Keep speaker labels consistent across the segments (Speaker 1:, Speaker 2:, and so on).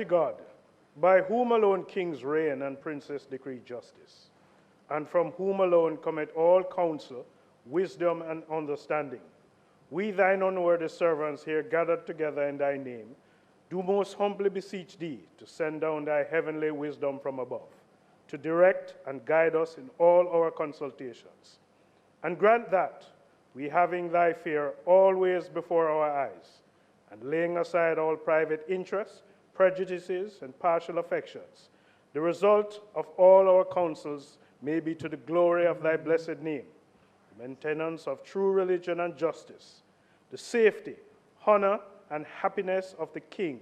Speaker 1: God, by whom alone kings reign and princes decree justice, and from whom alone cometh all counsel, wisdom, and understanding. We, thine unworthy servants, here gathered together in thy name, do most humbly beseech thee to send down thy heavenly wisdom from above, to direct and guide us in all our consultations. And grant that, we having thy fear always before our eyes, and laying aside all private interests, prejudices, and partial affections, the result of all our counsels may be to the glory of thy blessed name, the maintenance of true religion and justice, the safety, honor, and happiness of the king,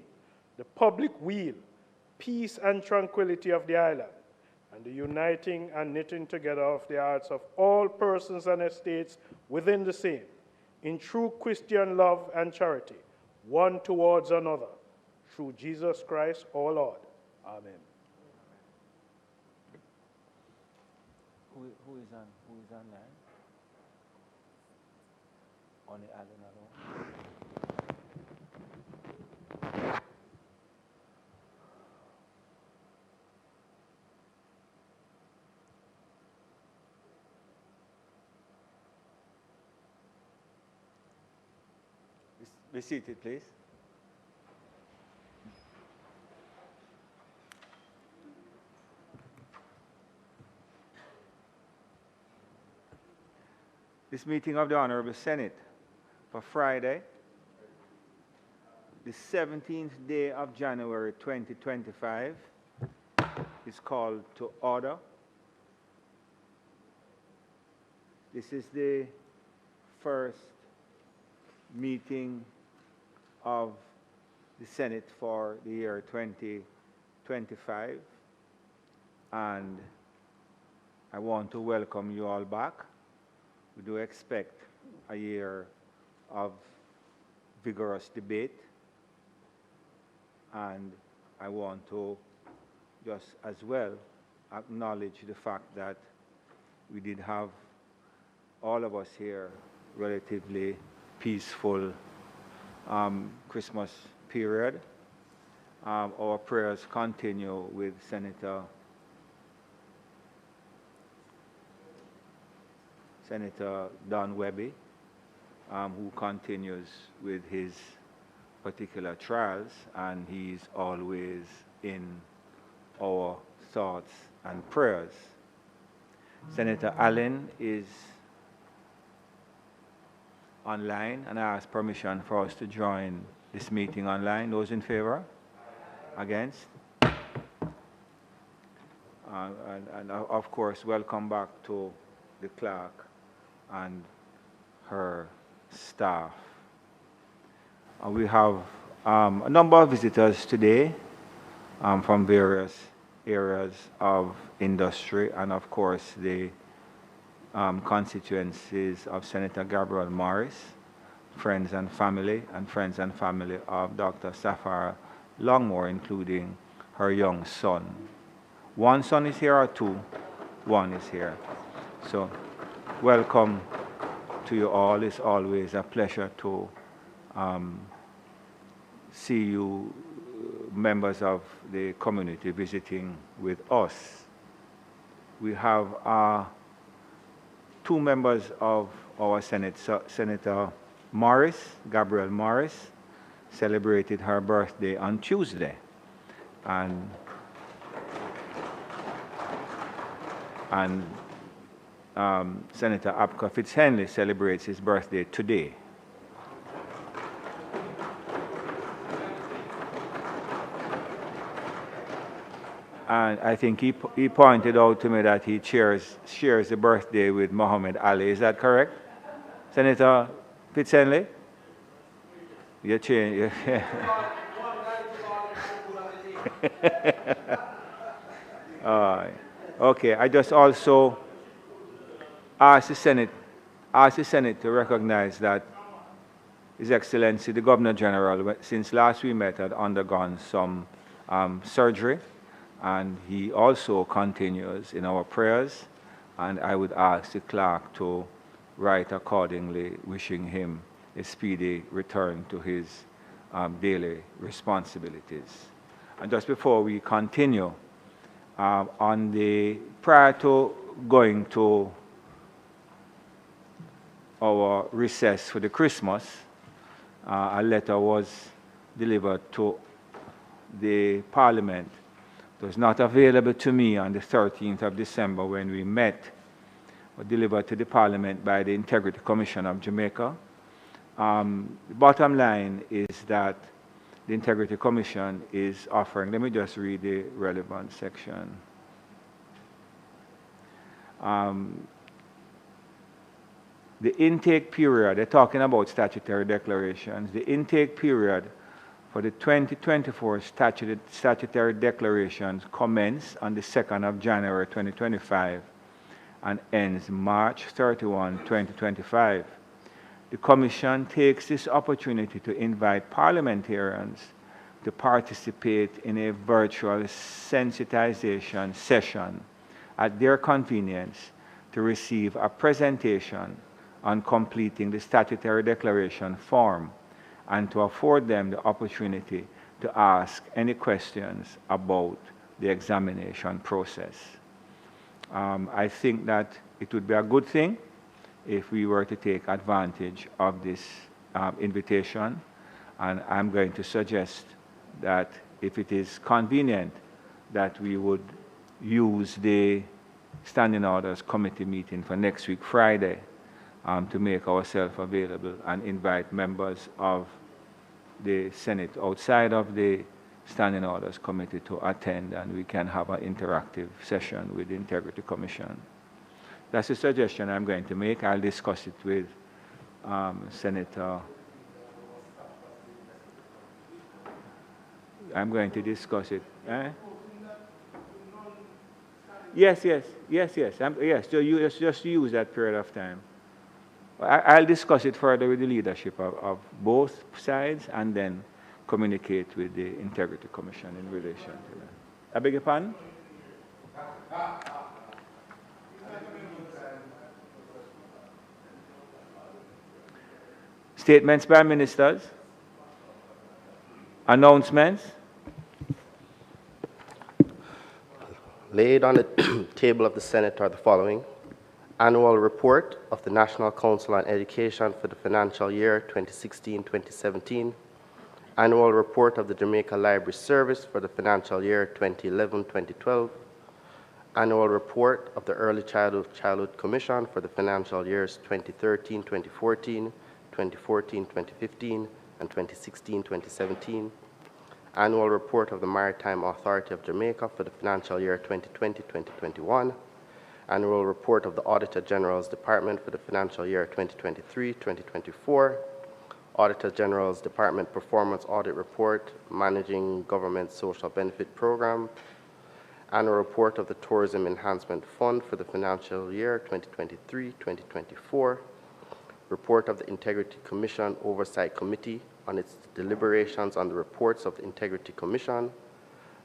Speaker 1: the public weal, peace and tranquility of the island, and the uniting and knitting together of the hearts of all persons and estates within the same, in true Christian love and charity, one towards another, through Jesus Christ our Lord. Amen.
Speaker 2: Who is online? On the island alone. Be seated, please. This meeting of the Honorable Senate for Friday, the 17th day of January 2025, is called to order. This is the first meeting of the Senate for the year 2025, and I want to welcome you all back. We do expect a year of vigorous debate, and I want to just as well acknowledge the fact that we did have, all of us here, relatively peaceful Christmas period. Our prayers continue with Senator Don Webby, who continues with his particular trials, and he's always in our thoughts and prayers. Senator Allen is online, and I ask permission for us to join this meeting online. Those in favor? Against? And of course, welcome back to the clerk and her staff. We have a number of visitors today from various areas of industry, and of course the constituencies of Senator Gabriela Morris, friends and family of Dr. Saphire Longmore, including her young son. One son is here, or two? One is here. So welcome to you all. It's always a pleasure to see you, members of the community, visiting with us. We have two members of our Senate. Senator Morris, Gabriela Morris, celebrated her birthday on Tuesday, and Senator Abka Fitzhenley celebrates his birthday today. And I think he pointed out to me that he shares the birthday with Muhammad Ali. Is that correct? Senator Fitzhenley? You change. Okay, I just also asked the Senate to recognize that His Excellency the Governor General, since last we met, had undergone some surgery, and he also continues in our prayers, and I would ask the clerk to write accordingly, wishing him a speedy return to his daily responsibilities. And just before we continue, prior to going to our recess for the Christmas, a letter was delivered to the Parliament. It was not available to me on the 13th of December when we met, but delivered to the Parliament by the Integrity Commission of Jamaica. The bottom line is that the Integrity Commission is offering, let me just read the relevant section. The intake period, they're talking about statutory declarations. The intake period for the 2024 statutory declarations commence on the 2nd of January 2025 and ends March 31, 2025. The Commission takes this opportunity to invite parliamentarians to participate in a virtual sensitization session at their convenience to receive a presentation on completing the statutory declaration form and to afford them the opportunity to ask any questions about the examination process. I think that it would be a good thing if we were to take advantage of this invitation, and I'm going to suggest that if it is convenient, that we would use the Standing Orders Committee meeting for next week, Friday, to make ourselves available and invite members of the Senate outside of the Standing Orders Committee to attend, and we can have an interactive session with the Integrity Commission. That's a suggestion I'm going to make. I'll discuss it with Senator. I'm going to discuss it. Yes. So you just use that period of time. I'll discuss it further with the leadership of both sides and then communicate with the Integrity Commission in relation to that. I beg your pardon? Statements by ministers. Announcements.
Speaker 3: Laid on the table of the Senate are the following. Annual report of the National Council on Education for the financial year 2016-2017. Annual report of the Jamaica Library Service for the financial year 2011-2012. Annual report of the Early Childhood Commission for the financial years 2013-2014, 2014-2015, and 2016-2017. Annual report of the Maritime Authority of Jamaica for the financial year 2020-2021. Annual report of the Auditor General's Department for the financial year 2023-2024. Auditor General's Department Performance Audit Report, Managing Government Social Benefit Program. Annual report of the Tourism Enhancement Fund for the financial year 2023-2024. Report of the Integrity Commission Oversight Committee on its deliberations on the reports of the Integrity Commission.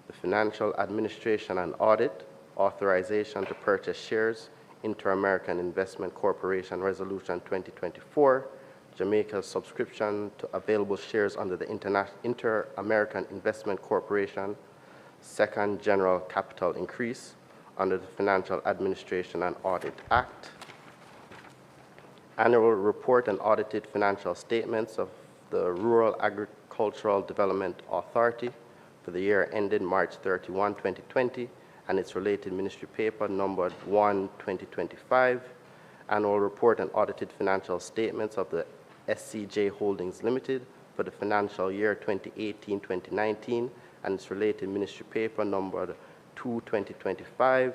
Speaker 3: The Financial Administration and Audit, Authorization to Purchase Shares, Inter-American Investment Corporation Resolution 2024, Jamaica's subscription to available shares under the Inter-American Investment Corporation, second general capital increase under the Financial Administration and Audit Act. Annual report and audited financial statements of the Rural Agricultural Development Authority for the year ended March 31, 2020, and its related ministry paper numbered 1/2025. Annual report and audited financial statements of the SCJ Holdings Limited for the financial year 2018-2019, and its related ministry paper numbered 2/2025.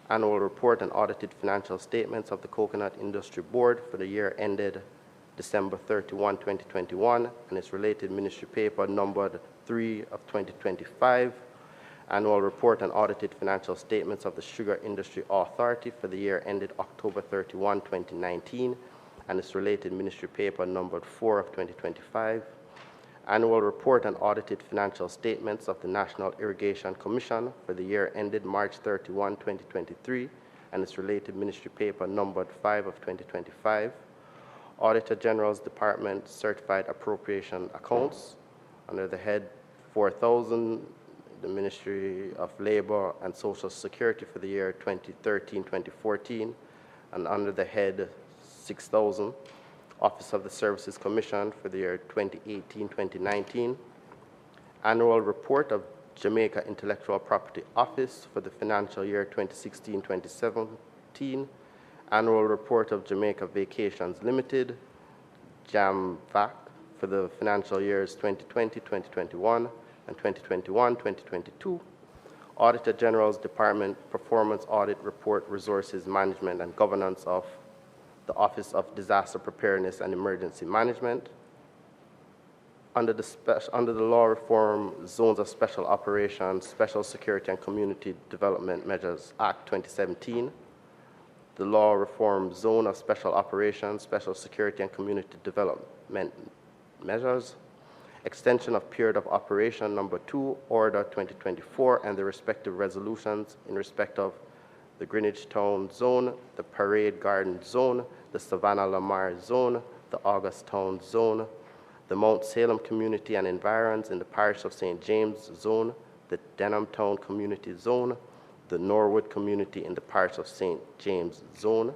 Speaker 3: Annual report and audited financial statements of the Coconut Industry Board for the year ended December 31, 2021, and its related ministry paper numbered 3/2025. Annual report and audited financial statements of the Sugar Industry Authority for the year ended October 31, 2019, and its related ministry paper numbered 4/2025. Annual report and audited financial statements of the National Irrigation Commission for the year ended March 31, 2023, and its related ministry paper numbered 5/2025. Auditor General's Department Certified Appropriation Accounts under the head 4,000 the Ministry of Labor and Social Security for the year 2013-2014, and under the head 6,000, Office of the Services Commission for the year 2018-2019, Annual Report of Jamaica Intellectual Property Office for the financial year 2016-2017, Annual Report of Jamaica Vacations Limited, JAMVAC, for the financial years 2020-2021 and 2021-2022, Auditor General's Department Performance Audit Report, Resources Management and Governance of the Office of Disaster Preparedness and Emergency Management. Under the Law Reform Zones of Special Operations, Special Security and Community Development Measures Act 2017, the Law Reform Zone of Special Operations, Special Security and Community Development Measures, extension of period of operation number 2, Order 2024, and the respective resolutions in respect of the Greenwich Town Zone, the Parade Garden Zone, the Savannah Lamar Zone, the August Town Zone, the Mount Salem Community and Environs in the Parish of St. James Zone, the Denham Town Community Zone, the Norwood Community in the Parish of St. James Zone,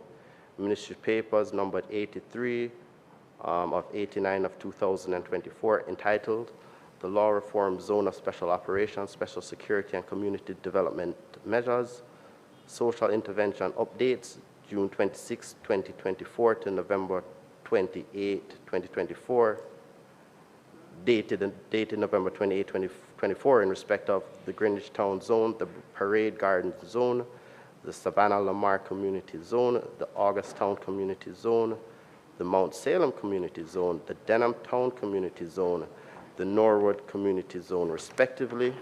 Speaker 3: Ministry Papers numbered 83 of 89 of 2024, entitled The Law Reform Zone of Special Operations, Special Security and Community Development Measures, Social Intervention Updates, June 26, 2024 to November 28, 2024, dated November 28, 2024, in respect of the Greenwich Town Zone, the Parade Garden Zone, the Savannah Lamar Community Zone, the August Town Community Zone, the Mount Salem Community Zone, the Denham Town Community Zone, the Norwood Community Zone, respectively.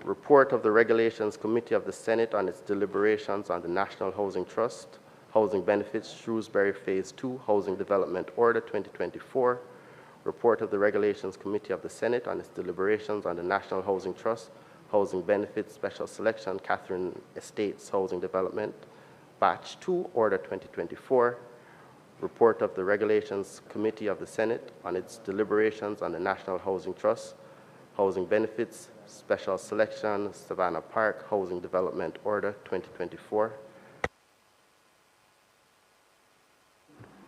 Speaker 3: Report of the Regulations Committee of the Senate on its deliberations on the National Housing Trust, Housing Benefits, Shrewsbury Phase 2, Housing Development Order 2024. Report of the Regulations Committee of the Senate on its deliberations on the National Housing Trust, Housing Benefits, Special Selection, Catherine Estates Housing Development, Batch 2, Order 2024. Report of the Regulations Committee of the Senate on its deliberations on the National Housing Trust, Housing Benefits, Special Selection, Savannah Park Housing Development Order 2024.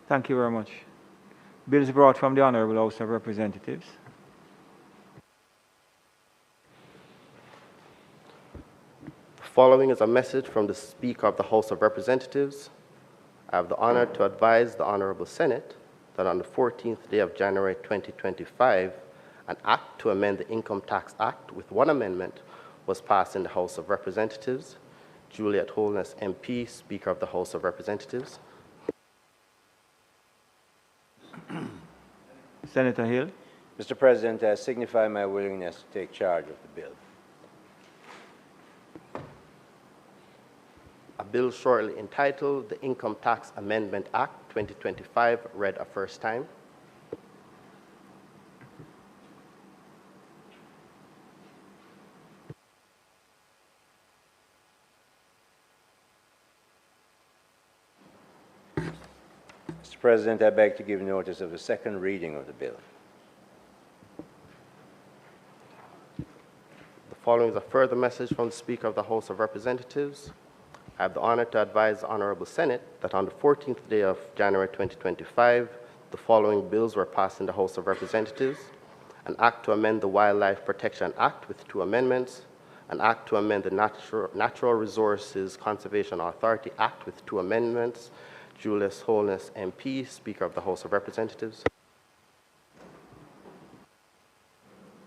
Speaker 2: Thank you very much. Bills brought from the Honorable House of Representatives.
Speaker 3: Following is a message from the Speaker of the House of Representatives. I have the honor to advise the Honorable Senate that on the 14th day of January 2025, an act to amend the Income Tax Act with one amendment was passed in the House of Representatives. Juliet Holness, MP, Speaker of the House of Representatives.
Speaker 2: Senator Hill.
Speaker 4: Mr. President, I signify my willingness to take charge of the bill.
Speaker 3: A bill shortly entitled the Income Tax Amendment Act 2025, read a first time.
Speaker 4: Mr. President, I beg to give notice of the second reading of the bill.
Speaker 3: The following is a further message from the Speaker of the House of Representatives. I have the honor to advise the Honorable Senate that on the 14th day of January 2025, the following bills were passed in the House of Representatives: an act to amend the Wildlife Protection Act with 2 amendments, an act to amend the Natural Resources Conservation Authority Act with 2 amendments. Julius Holness, MP, Speaker of the House of Representatives.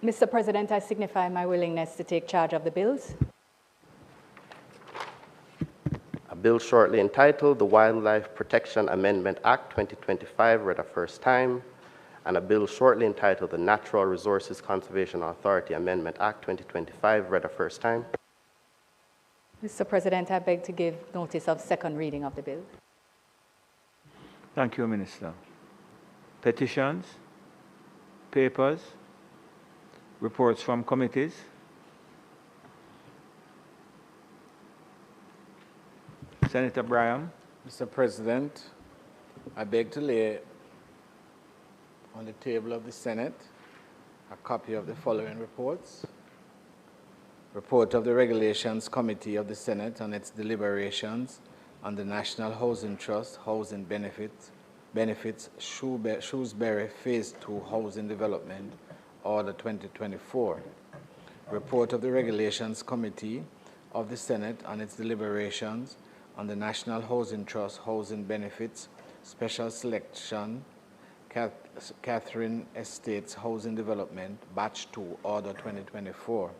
Speaker 5: Mr. President, I signify my willingness to take charge of the bills.
Speaker 3: A bill shortly entitled the Wildlife Protection Amendment Act 2025, read a first time, and a bill shortly entitled the Natural Resources Conservation Authority Amendment Act 2025, read a first time.
Speaker 5: Mr. President, I beg to give notice of second reading of the bill.
Speaker 2: Thank you, Minister. Petitions, papers, reports from committees. Senator Bryan.
Speaker 6: Mr. President, I beg to lay on the table of the Senate a copy of the following reports. Report of the Regulations Committee of the Senate on its deliberations on the National Housing Trust Housing Benefits Shrewsbury Phase 2 Housing Development Order 2024. Report of the Regulations Committee of the Senate on its deliberations on the National Housing Trust Housing Benefits Special Selection Catherine Estates Housing Development Batch 2 Order 2024.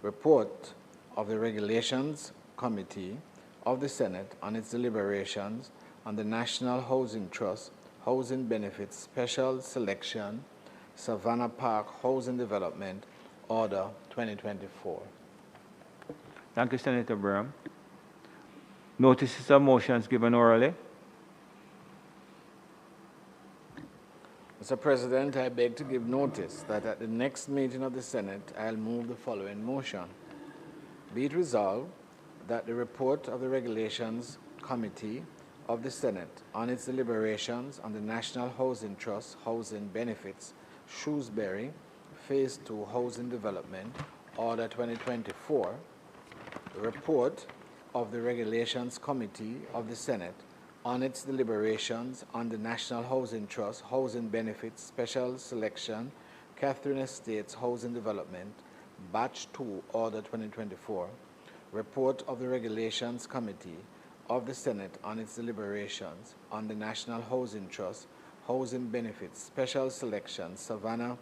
Speaker 6: Report of the Regulations Committee of the Senate on its deliberations on the National Housing Trust Housing Benefits Special Selection Savannah Park Housing Development Order 2024.
Speaker 2: Thank you, Senator Bram. Notices of motions given orally.
Speaker 6: Mr. President, I beg to give notice that at the next meeting of the Senate, I'll move the following motion. Be it resolved that the report of the Regulations Committee of the Senate on its deliberations on the National Housing Trust Housing Benefits Shrewsbury Phase 2 Housing Development Order 2024, the report of the Regulations Committee of the Senate on its deliberations on the National Housing Trust Housing Benefits Special Selection Catherine Estates Housing Development Batch 2 Order 2024, report of the Regulations Committee of the Senate on its deliberations on the National Housing Trust Housing Benefits Special Selection Savannah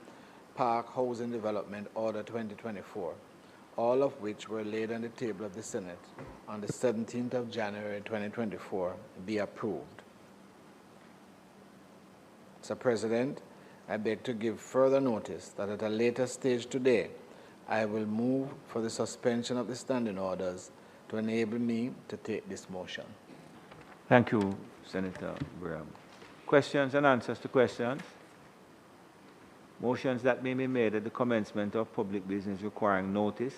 Speaker 6: Park Housing Development Order 2024, all of which were laid on the table of the Senate on the 17th of January 2024, be approved. Mr. President, I beg to give further notice that at a later stage today, I will move for the suspension of the standing orders to enable me to take this motion.
Speaker 2: Thank you, Senator Graham. Questions and answers to questions? Motions that may be made at the commencement of public business requiring notice.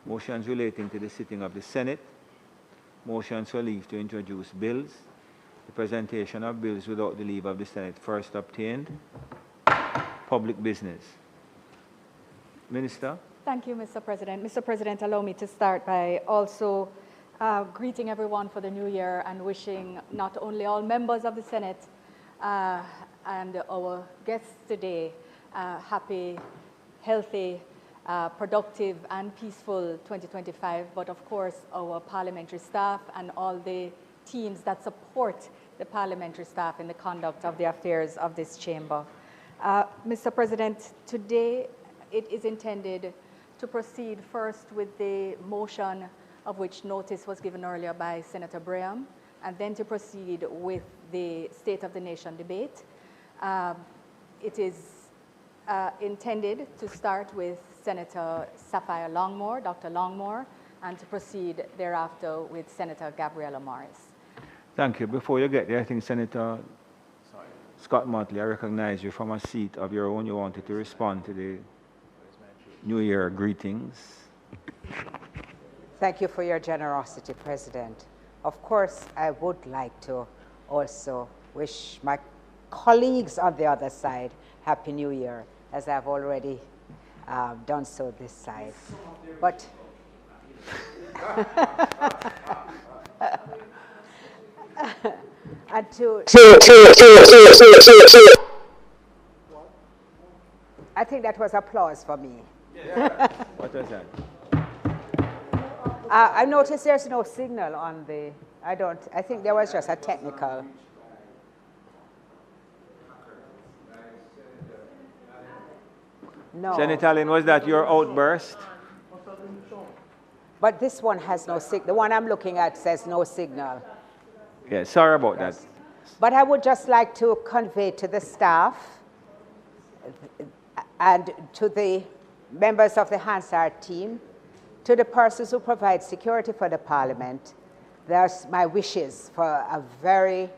Speaker 2: Motions relating to the sitting of the Senate. Motions for leave to introduce bills. The presentation of bills without the leave of the Senate first obtained. Public business. Minister.
Speaker 5: Thank you, Mr. President. Mr. President, allow me to start by also greeting everyone for the new year and wishing not only all members of the Senate and our guests today happy, healthy, productive and peaceful 2025, but of course our parliamentary staff and all the teams that support the parliamentary staff in the conduct of the affairs of this chamber. Mr. President, today it is intended to proceed first with the motion of which notice was given earlier by Senator Braham, and then to proceed with the State of the Nation debate. It is intended to start with Senator Saphire Longmore, Dr. Longmore, and to proceed thereafter with Senator Gabriela Morris.
Speaker 2: Thank you. Before you get there, I think Senator Scott Motley, I recognize you from a seat of your own. You wanted to respond to the New Year greetings.
Speaker 7: Thank you for your generosity, President. Of course, I would like to also wish my colleagues on the other side Happy New Year, as I've already done so this side. But and I think that was applause for me.
Speaker 2: What was that?
Speaker 7: I noticed there's no signal on the, I think there was just a technical. No.
Speaker 2: Senator Allen, was that your outburst?
Speaker 7: But this one has no signal. The one I'm looking at says no signal.
Speaker 2: Yeah, sorry about that.
Speaker 7: But I would just like to convey to the staff and to the members of the Hansard team, to the persons who provide security for the Parliament, there's my wishes for a very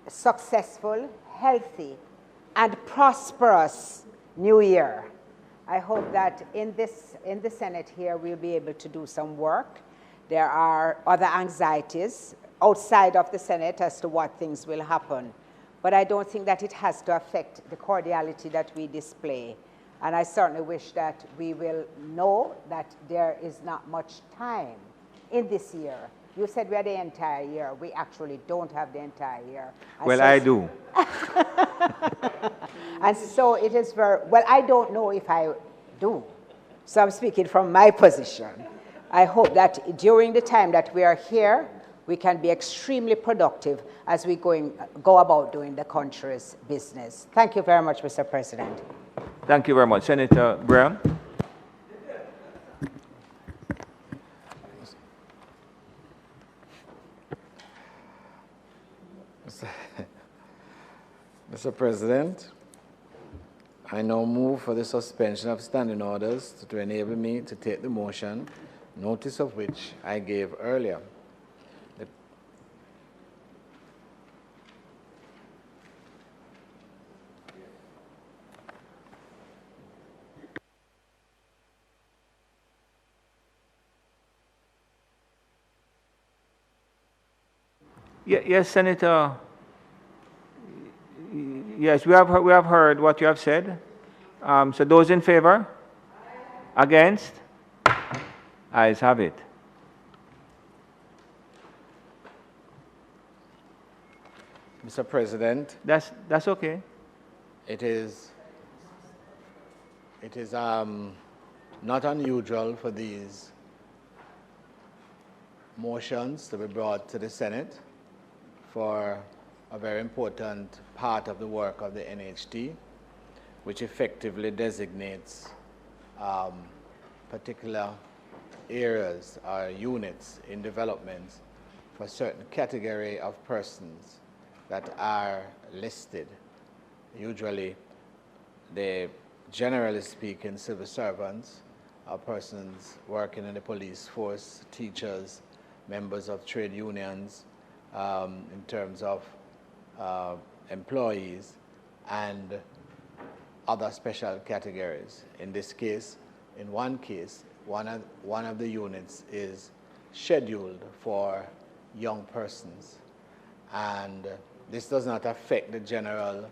Speaker 7: successful, healthy, and prosperous New Year. I hope that in the Senate here we'll be able to do some work. There are other anxieties outside of the Senate as to what things will happen. But I don't think that it has to affect the cordiality that we display And I certainly wish that we will know that there is not much time in this year. You said we had the entire year. We actually don't have the entire year. And
Speaker 2: Well,
Speaker 7: so
Speaker 2: I do.
Speaker 7: And so it is very, well, I don't know if I do. So I'm speaking from my position. I hope that during the time that we are here, we can be extremely productive as we go about doing the country's business. Thank you very much, Mr. President.
Speaker 2: Thank you very much. Senator Brown.
Speaker 6: Mr. President, I now move for the suspension of standing orders to enable me to take the motion, notice of which I gave earlier.
Speaker 2: Yes, Senator. Yes, we have heard what you have said. So those in favor? Against? Ayes have it.
Speaker 6: Mr. President,
Speaker 2: That's okay.
Speaker 6: it is not unusual for these motions to be brought to the Senate for a very important part of the work of the NHT, which effectively designates particular areas or units in development for a certain category of persons that are listed. Usually, they, generally speaking, civil servants or persons working in the police force, teachers, members of trade unions, in terms of employees, and other special categories. In this case, in one case, one of the units is scheduled for young persons, and this does not affect the general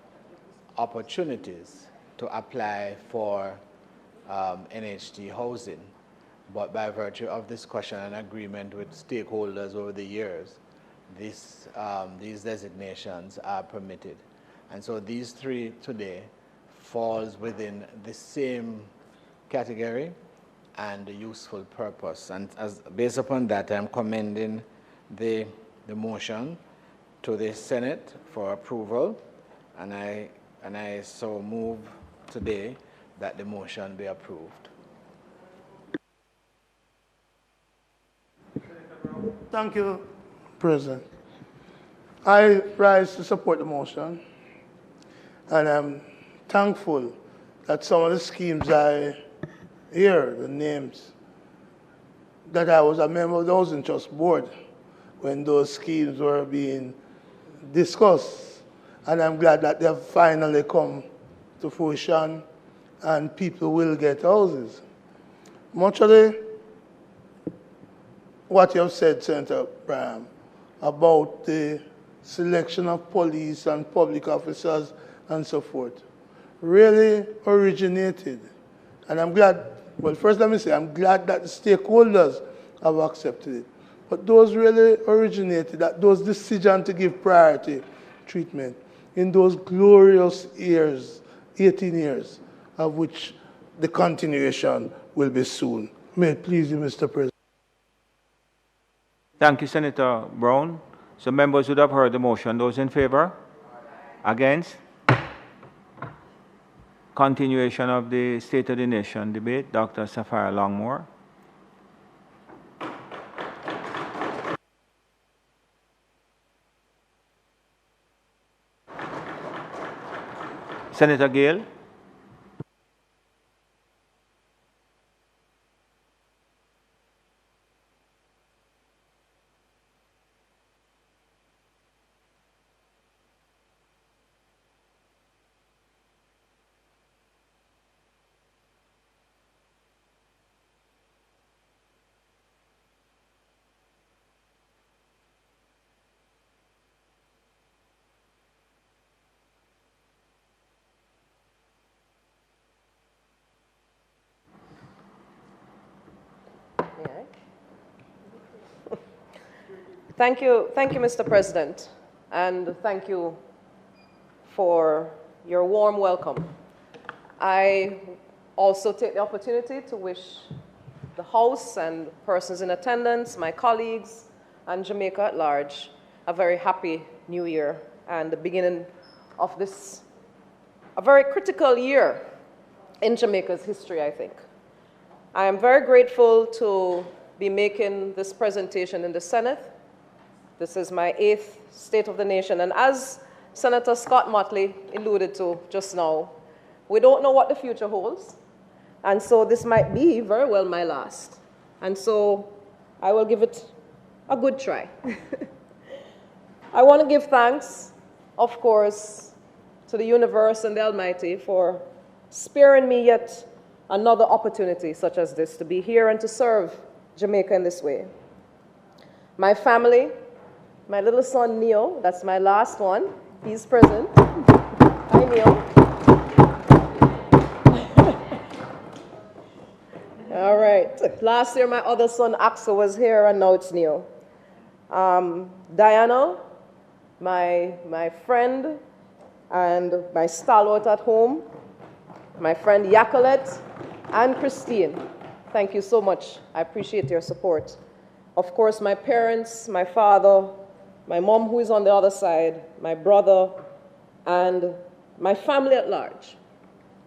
Speaker 6: opportunities to apply for NHT housing, but by virtue of discussion and agreement with stakeholders over the years, these designations are permitted. And so these three today falls within the same category and the useful purpose. And based upon that, I'm commending the motion to the Senate for approval, and I so move today that the motion be approved.
Speaker 8: Thank you, President. I rise to support the motion, and I'm thankful that some of the schemes I hear, the names, that I was a member of the Housing Trust Board when those schemes were being discussed, and I'm glad that they have finally come to fruition and people will get houses. Much of what you have said, Senator Braham, about the selection of police and public officers and so forth, really originated. And I'm glad, well, first let me say, I'm glad that the stakeholders have accepted it. But those really originated, that those decisions to give priority treatment in those glorious years, 18 years, of which the continuation will be soon. May it please you, Mr. President.
Speaker 2: Thank you, Senator Brown. So members would have heard the motion. Those in favor? Against? Continuation of the State of the Nation debate. Dr. Saphire Longmore. Senator Gale.
Speaker 9: Thank you, Mr. President, and thank you for your warm welcome. I also take the opportunity to wish the House and persons in attendance, my colleagues, and Jamaica at large, a very happy New Year and the beginning of this, a very critical year in Jamaica's history, I think. I am very grateful to be making this presentation in the Senate. This is my 8th State of the Nation, and as Senator Scott Motley alluded to just now, we don't know what the future holds, and so this might be very well my last. And so I will give it a good try. I want to give thanks, of course, to the universe and the Almighty for sparing me yet another opportunity such as this to be here and to serve Jamaica in this way. My family, my little son Neo, that's my last one, he's present. Hi Neo. All right, last year my other son Axel was here and now it's Neo. Diana, my friend and my stalwart at home, my friend Yacolette and Christine, thank you so much. I appreciate your support. Of course, my parents, my father, my mom who is on the other side, my brother, and my family at large,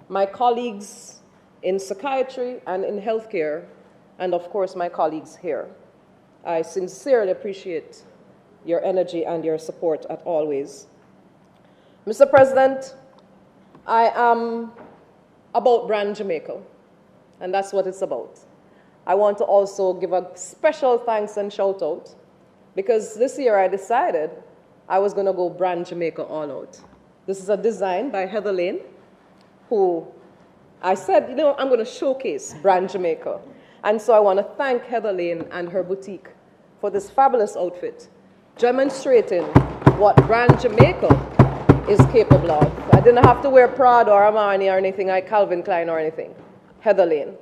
Speaker 9: my colleagues in psychiatry and in healthcare, and of course, my colleagues here. I sincerely appreciate your energy and your support at always. Mr. President, I am about brand Jamaica, and that's what it's about. I want to also give a special thanks and shout out because this year I decided I was going to go brand Jamaica all out. This is a design by Heather Lane, who I said, you know, I'm going to showcase brand Jamaica. And so I want to thank Heather Lane and her boutique for this fabulous outfit, demonstrating what brand Jamaica is capable of. I didn't have to wear Prada or Armani or anything like Calvin Klein or anything. Heather Lane.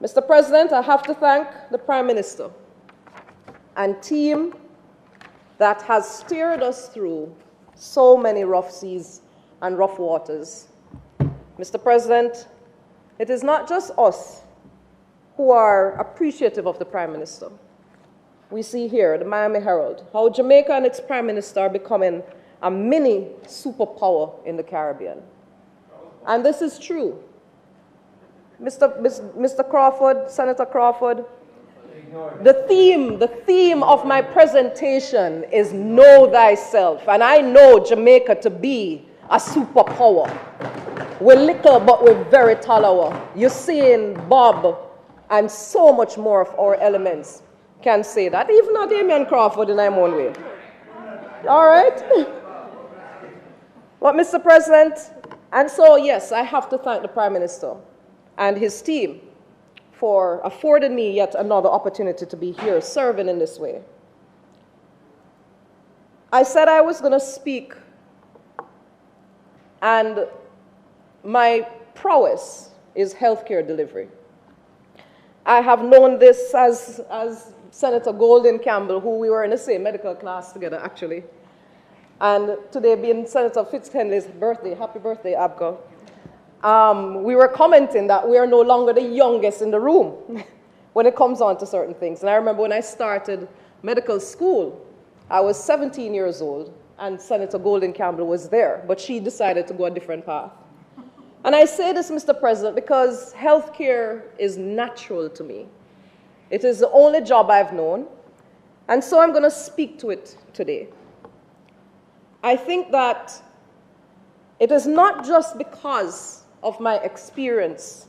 Speaker 9: Mr. President, I have to thank the Prime Minister and team that has steered us through so many rough seas and rough waters. Mr. President, it is not just us who are appreciative of the Prime Minister. We see here, the Miami Herald, how Jamaica and its Prime Minister are becoming a mini superpower in the Caribbean. And this is true. Mr. Crawford, Senator Crawford, the theme of my presentation is Know Thyself. And I know Jamaica to be a superpower. We're little, but we're very tall. You're seeing Bob and so much more of our elements can say that. Even not Damian Crawford in my own way. All right? But Mr. President, and so yes, I have to thank the Prime Minister and his team for affording me yet another opportunity to be here serving in this way. I said I was going to speak, and my prowess is healthcare delivery. I have known this as Senator Golden Campbell, who we were in the same medical class together, actually. And today being Senator Fitzhenley's birthday, happy birthday, Abka. We were commenting that we are no longer the youngest in the room when it comes on to certain things. And I remember when I started medical school, I was 17 years old, and Senator Golden Campbell was there, but she decided to go a different path. And I say this, Mr. President, because healthcare is natural to me. It is the only job I've known, and so I'm going to speak to it today. I think that it is not just because of my experience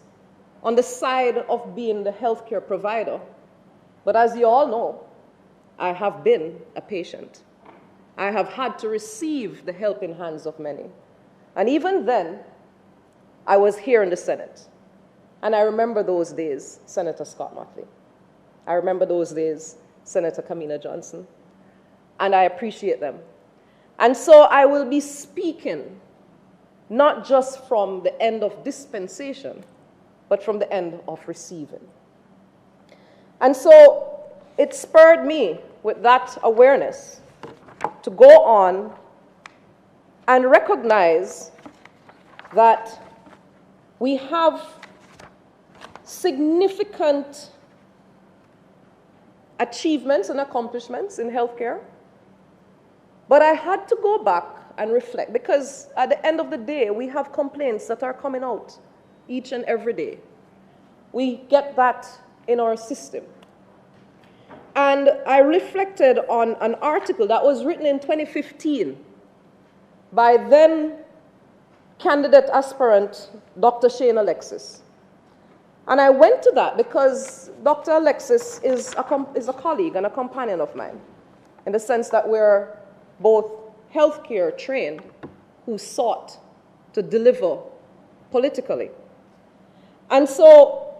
Speaker 9: on the side of being the healthcare provider, but as you all know, I have been a patient. I have had to receive the helping hands of many. And even then, I was here in the Senate. And I remember those days, Senator Scott Motley. I remember those days, Senator Kamina Johnson. And I appreciate them. And so I will be speaking not just from the end of dispensation, but from the end of receiving. And so it spurred me with that awareness to go on and recognize that we have significant achievements and accomplishments in healthcare. But I had to go back and reflect, because at the end of the day, we have complaints that are coming out each and every day. We get that in our system. And I reflected on an article that was written in 2015 by then candidate aspirant Dr. Shane Alexis. And I went to that because Dr. Alexis is a colleague and a companion of mine, in the sense that we're both healthcare trained who sought to deliver politically. And so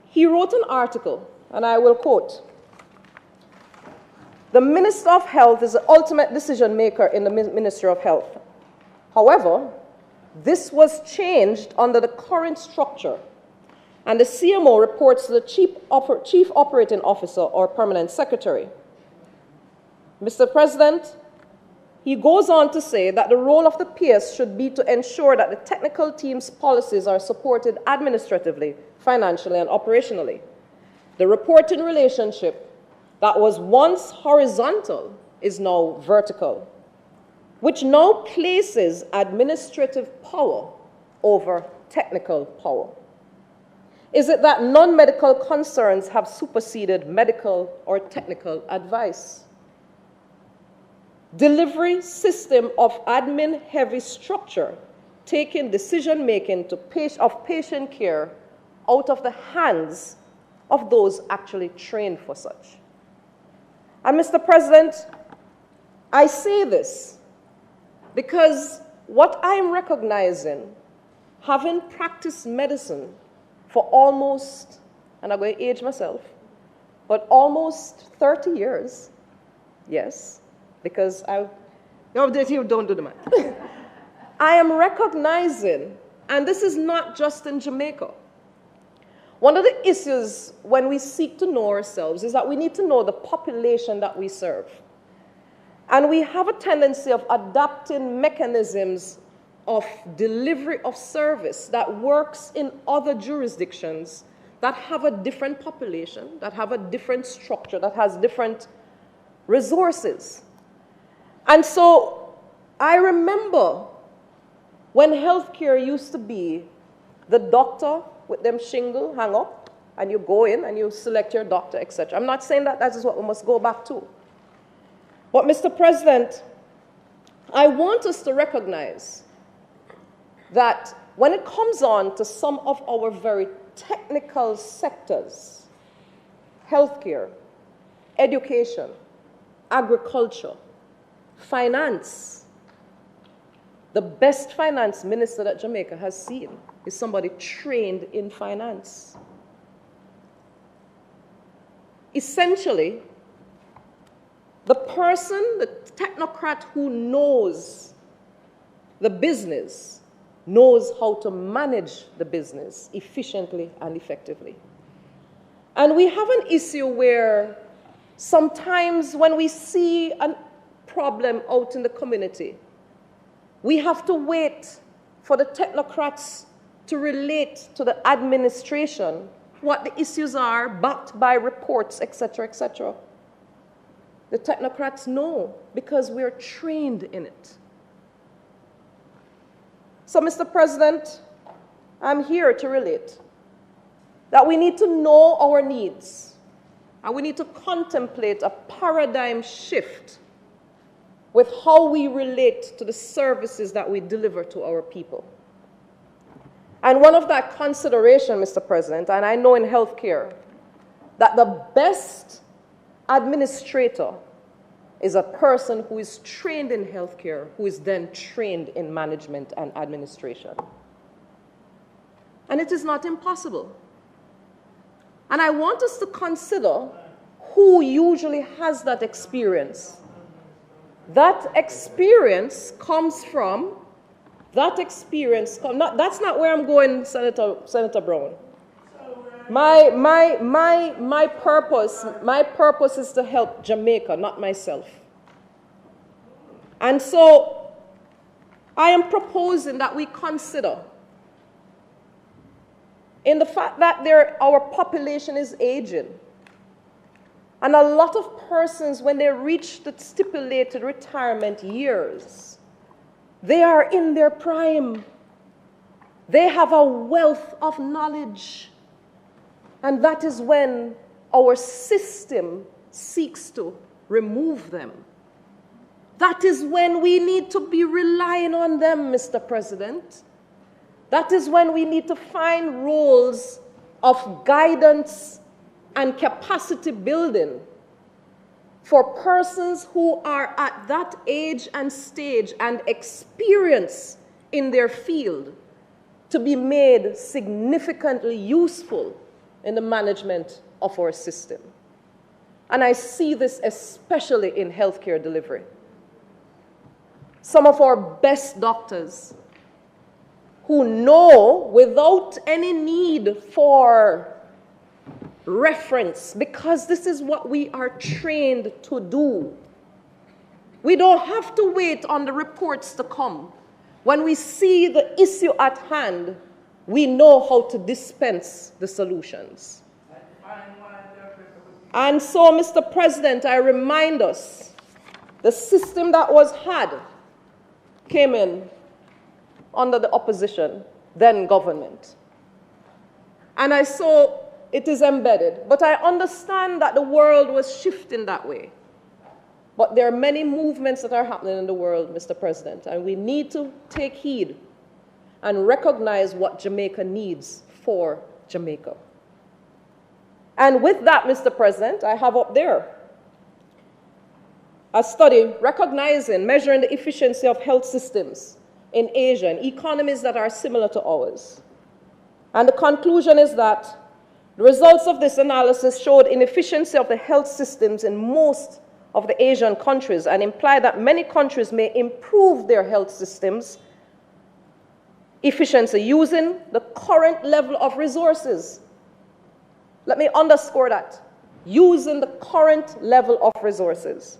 Speaker 9: he wrote an article, and I will quote, "The Minister of Health is the ultimate decision maker in the Ministry of Health. However, this was changed under the current structure, and the CMO reports to the Chief Operating Officer or Permanent Secretary. Mr. President, he goes on to say that the role of the PS should be to ensure that the technical team's policies are supported administratively, financially, and operationally. The reporting relationship that was once horizontal is now vertical, which now places administrative power over technical power. Is it that non-medical concerns have superseded medical or technical advice? Delivery system of admin-heavy structure, taking decision-making of patient care out of the hands of those actually trained for such." And Mr. President, I say this because what I am recognizing, having practiced medicine for almost, and I'm going to age myself, but almost 30 years, yes, because don't do the math. I am recognizing, and this is not just in Jamaica, one of the issues when we seek to know ourselves is that we need to know the population that we serve. And we have a tendency of adapting mechanisms of delivery of service that works in other jurisdictions that have a different population, that have a different structure, that has different resources. And so I remember when healthcare used to be the doctor with them shingle hang up, and you go in and you select your doctor, etc. I'm not saying that that is what we must go back to. But Mr. President, I want us to recognize that when it comes on to some of our very technical sectors, healthcare, education, agriculture, finance, the best finance minister that Jamaica has seen is somebody trained in finance. Essentially, the person, the technocrat who knows the business, knows how to manage the business efficiently and effectively. And we have an issue where sometimes when we see a problem out in the community, we have to wait for the technocrats to relate to the administration what the issues are, backed by reports, etc., etc. The technocrats know because we're trained in it. So, Mr. President, I'm here to relate that we need to know our needs, and we need to contemplate a paradigm shift with how we relate to the services that we deliver to our people. And one of that consideration, Mr. President, and I know in healthcare, that the best administrator is a person who is trained in healthcare, who is then trained in management and administration. And it is not impossible. And I want us to consider who usually has that experience. That experience comes from, that's not where I'm going, Senator Brown. My purpose is to help Jamaica, not myself. And so I am proposing that we consider in the fact that our population is aging. And a lot of persons, when they reach the stipulated retirement years, they are in their prime. They have a wealth of knowledge. And that is when our system seeks to remove them. That is when we need to be relying on them, Mr. President. That is when we need to find roles of guidance and capacity building for persons who are at that age and stage and experience in their field to be made significantly useful in the management of our system. And I see this especially in healthcare delivery. Some of our best doctors who know without any need for reference, because this is what we are trained to do. We don't have to wait on the reports to come. When we see the issue at hand, we know how to dispense the solutions. And so, Mr. President, I remind us, the system that was had came in under the opposition, then government. And I saw it is embedded. But I understand that the world was shifting that way. But there are many movements that are happening in the world, Mr. President, and we need to take heed and recognize what Jamaica needs for Jamaica. And with that, Mr. President, I have up there a study recognizing, measuring the efficiency of health systems in Asia and economies that are similar to ours. And the conclusion is that the results of this analysis showed inefficiency of the health systems in most of the Asian countries and imply that many countries may improve their health systems efficiency using the current level of resources. Let me underscore that. Using the current level of resources.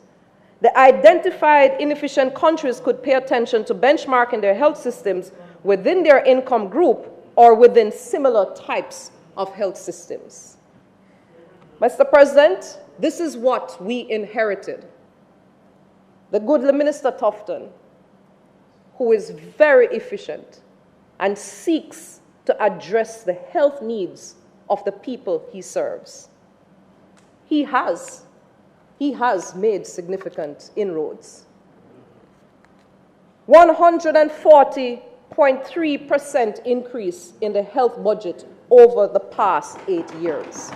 Speaker 9: The identified inefficient countries could pay attention to benchmarking their health systems within their income group or within similar types of health systems. Mr. President, this is what we inherited. The good Minister Tufton, who is very efficient and seeks to address the health needs of the people he serves. He has made significant inroads. 140.3% increase in the health budget over the past 8 years.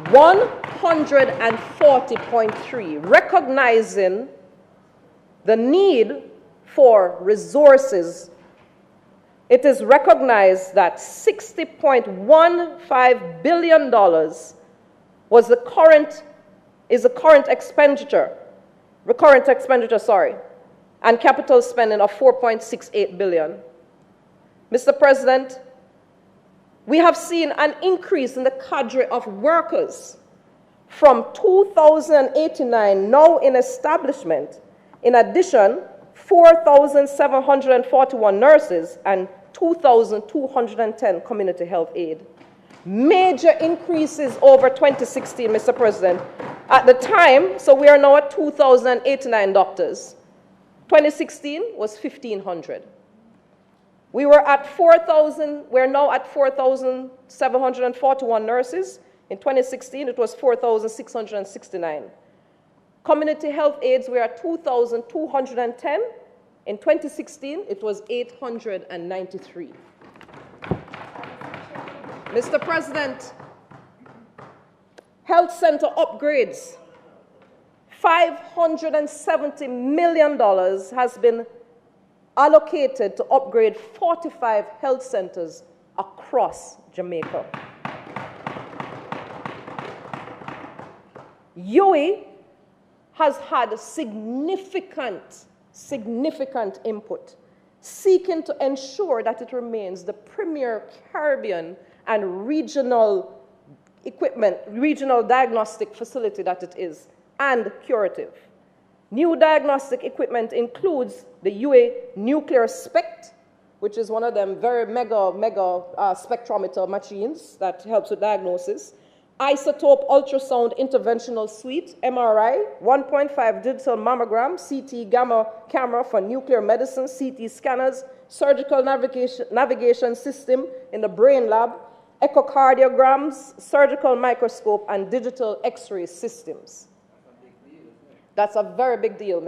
Speaker 9: 140.3, recognizing the need for resources. It is recognized that $60.15 billion was the current expenditure, and capital spending of $4.68 billion. Mr. President, we have seen an increase in the cadre of workers from 2,089 now in establishment. In addition, 4,741 nurses and 2,210 community health aid. Major increases over 2016, Mr. President. At the time, so we are now at 2,089 doctors. 2016 was 1,500. We were at 4,000, we're now at 4,741 nurses. In 2016, it was 4,669. Community health aides, we are at 2,210. In 2016, it was 893. Mr. President, health center upgrades, $570 million has been allocated to upgrade 45 health centers across Jamaica. UWI has had significant input, seeking to ensure that it remains the premier Caribbean and regional equipment, regional diagnostic facility that it is, and curative. New diagnostic equipment includes the UA nuclear SPECT, which is one of them very mega spectrometer machines that helps with diagnosis, isotope ultrasound interventional suite, MRI, 1.5 digital mammogram, CT gamma camera for nuclear medicine, CT scanners, surgical navigation system in the brain lab, echocardiograms, surgical microscope, and digital X-ray systems. That's a very big deal,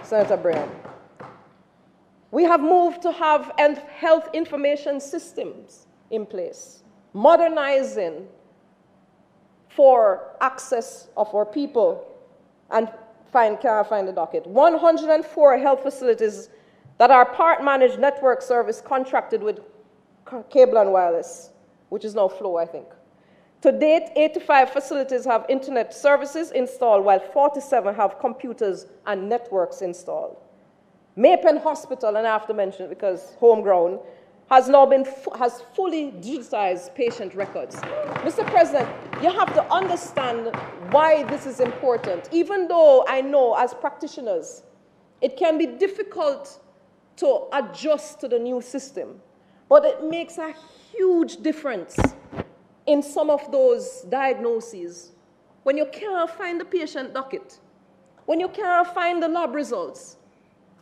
Speaker 9: Senator Bryan. We have moved to have health information systems in place, modernizing for access of our people, and can I find the docket? 104 health facilities that are part-managed network service contracted with Cable and Wireless, which is now Flow, I think. To date, 85 facilities have internet services installed, while 47 have computers and networks installed. Mapen Hospital, and I have to mention it because homegrown, has fully digitized patient records. Mr. President, you have to understand why this is important. Even though I know as practitioners, it can be difficult to adjust to the new system, but it makes a huge difference in some of those diagnoses. When you can't find the patient docket, when you can't find the lab results,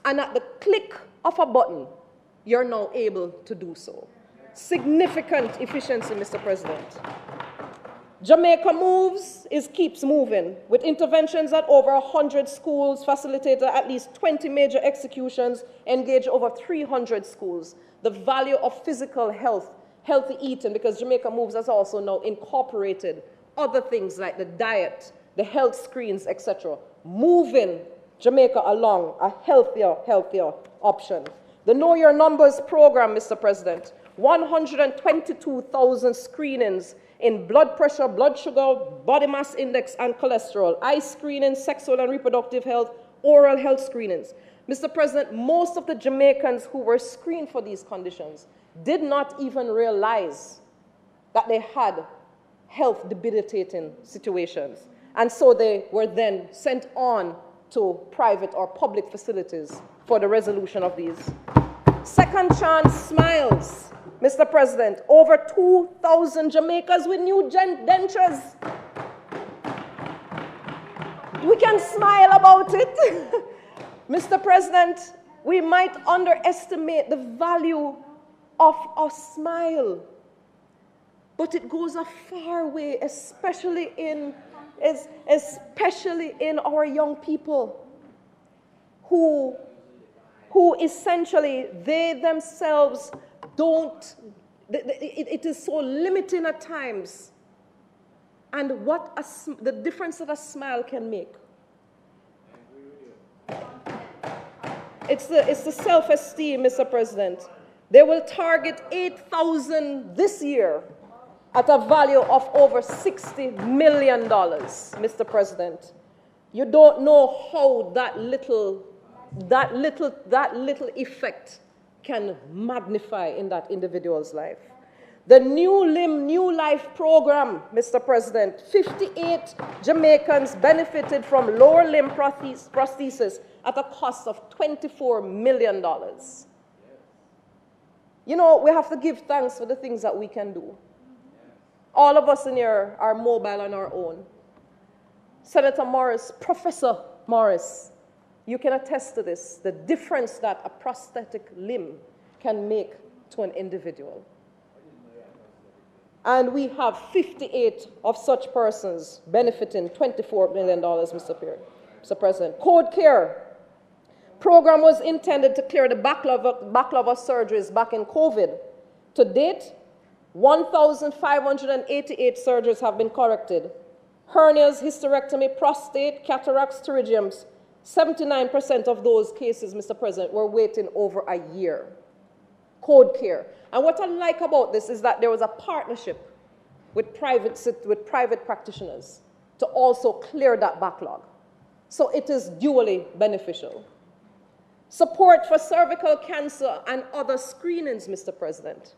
Speaker 9: and at the click of a button, you're now able to do so. Significant efficiency, Mr. President. Jamaica keeps moving, with interventions at over 100 schools, facilitated at least 20 major executions, engaged over 300 schools. The value of physical health, healthy eating, because Jamaica Moves has also now incorporated other things like the diet, the health screens, etc., moving Jamaica along a healthier option. The Know Your Numbers program, Mr. President, 122,000 screenings in blood pressure, blood sugar, body mass index, and cholesterol, eye screening, sexual and reproductive health, oral health screenings. Mr. President, most of the Jamaicans who were screened for these conditions did not even realize that they had health debilitating situations. And so they were then sent on to private or public facilities for the resolution of these. Second Chance Smiles, Mr. President, over 2,000 Jamaicans with new dentures. We can smile about it. Mr. President, we might underestimate the value of a smile, but it goes a far way, especially in our young people who essentially, they themselves don't, it is so limiting at times. And what the difference that a smile can make. It's the self-esteem, Mr. President. They will target 8,000 this year at a value of over $60 million, Mr. President. You don't know how that little effect can magnify in that individual's life. The New Limb, New Life program, Mr. President, 58 Jamaicans benefited from lower limb prosthesis at a cost of $24 million. You know, we have to give thanks for the things that we can do. All of us in here are mobile on our own. Senator Morris, Professor Morris, you can attest to this, the difference that a prosthetic limb can make to an individual. And we have 58 of such persons benefiting $24 million, Mr. President. Code Care program was intended to clear the backlog of surgeries back in COVID. To date, 1,588 surgeries have been corrected. Hernias, hysterectomy, prostate, cataracts, pterygiums, 79% of those cases, Mr. President, were waiting over a year. Code Care. And what I like about this is that there was a partnership with private practitioners to also clear that backlog. So it is dually beneficial. Support for cervical cancer and other screenings, Mr. President.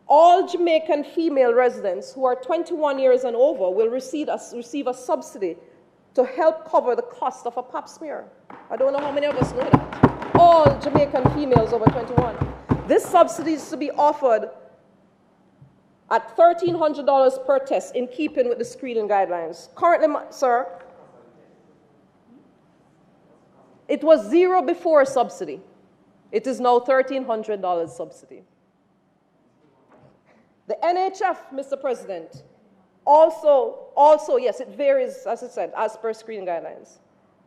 Speaker 9: all Jamaican female residents who are 21 years and over will receive a subsidy to help cover the cost of a pap smear. I don't know how many of us know that. All Jamaican females over 21. This subsidy is to be offered at $1,300 per test in keeping with the screening guidelines. Currently, sir, it was $0 before subsidy. It is now $1,300 subsidy. The NHF, Mr. President, also, yes, it varies, as I said, as per screening guidelines.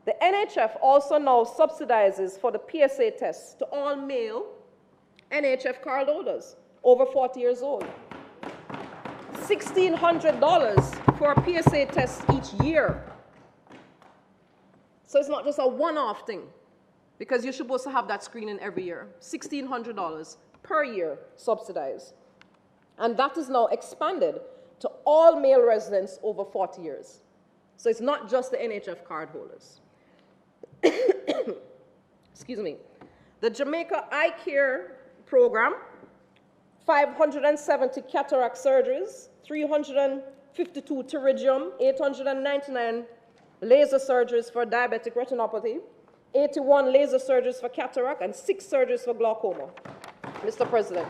Speaker 9: The NHF also now subsidizes for the PSA tests to all male NHF card holders over 40 years old. $1,600 for a PSA test each year. So it's not just a one-off thing, because you're supposed to have that screening every year. $1,600 per year subsidized. And that is now expanded to all male residents over 40 years. So it's not just the NHF card holders. Excuse me. The Jamaica Eye Care Program, 570 cataract surgeries, 352 pterygium, 899 laser surgeries for diabetic retinopathy, 81 laser surgeries for cataract, and 6 surgeries for glaucoma. Mr. President.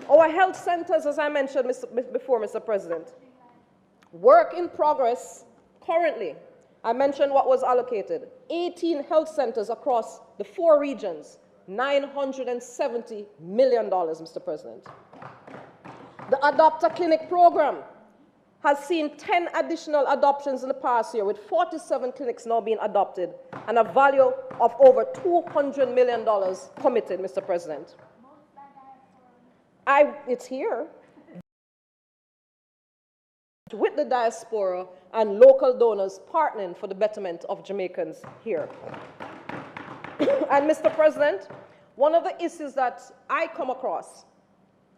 Speaker 9: Our health centers, as I mentioned before, Mr. President, work in progress currently. I mentioned what was allocated. 18 health centers across the 4 regions, $970 million, Mr. President. The Adopter Clinic program has seen 10 additional adoptions in the past year, with 47 clinics now being adopted, and a value of over $200 million committed, Mr. President. It's here. With the diaspora and local donors partnering for the betterment of Jamaicans here. And Mr. President, one of the issues that I come across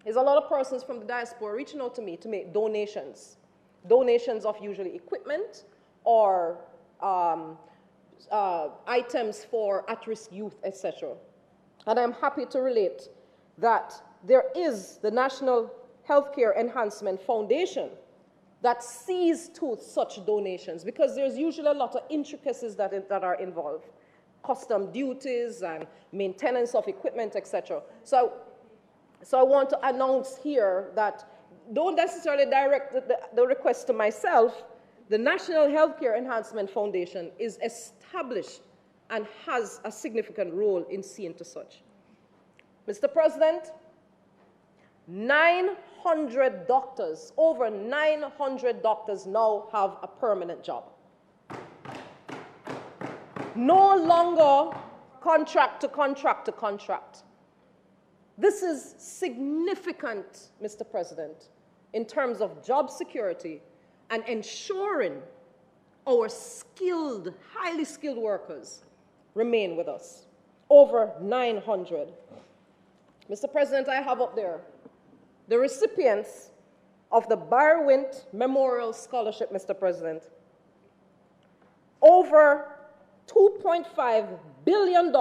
Speaker 9: is a lot of persons from the diaspora reaching out to me to make donations. Donations of usually equipment or items for at-risk youth, etc. And I'm happy to relate that there is the National Healthcare Enhancement Foundation that sees to such donations, because there's usually a lot of intricacies that are involved. Custom duties and maintenance of equipment, etc. So I want to announce here that don't necessarily direct the request to myself. The National Healthcare Enhancement Foundation is established and has a significant role in seeing to such. Mr. President, 900 doctors, over 900 doctors now have a permanent job. No longer contract to contract to contract. This is significant, Mr. President, in terms of job security and ensuring our skilled, highly skilled workers remain with us. Over 900. Mr. President, I have up there the recipients of the Barwint Memorial Scholarship, Mr. President. Over $2.5 billion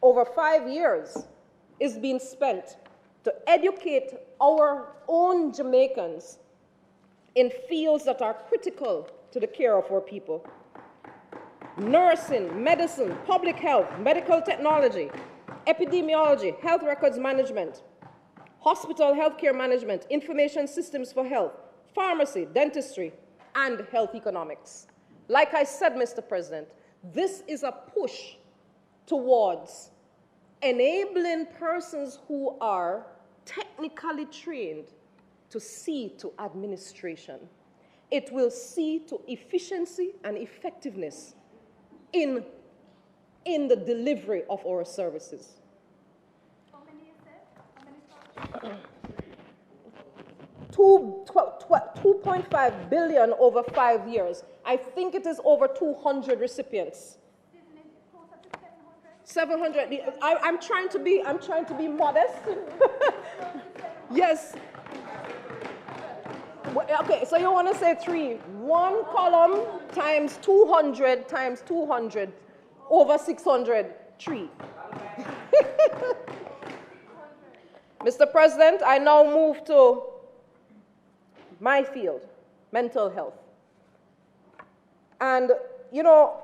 Speaker 9: over 5 years is being spent to educate our own Jamaicans in fields that are critical to the care of our people. Nursing, medicine, public health, medical technology, epidemiology, health records management, hospital healthcare management, information systems for health, pharmacy, dentistry, and health economics. Like I said, Mr. President, this is a push towards enabling persons who are technically trained to see to administration. It will see to efficiency and effectiveness in the delivery of our services.
Speaker 5: How many is it?
Speaker 9: 2.5 billion over 5 years. I think it is over 200 recipients.
Speaker 5: Isn't it closer to 700?
Speaker 9: 700. I'm trying to be modest. Yes. Okay, so you want to say 3. 1 column times 200 times 200 over 600, 3. Mr. President, I now move to my field, mental health. And, you know,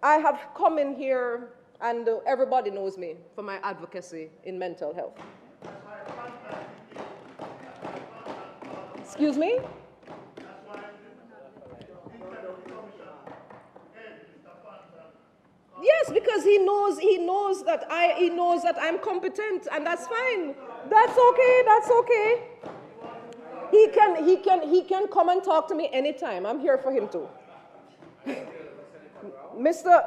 Speaker 9: I have come in here, and everybody knows me for my advocacy in mental health. Excuse me? Yes, because he knows that I'm competent, and that's fine. That's okay. He can come and talk to me anytime. I'm here for him too. Mr.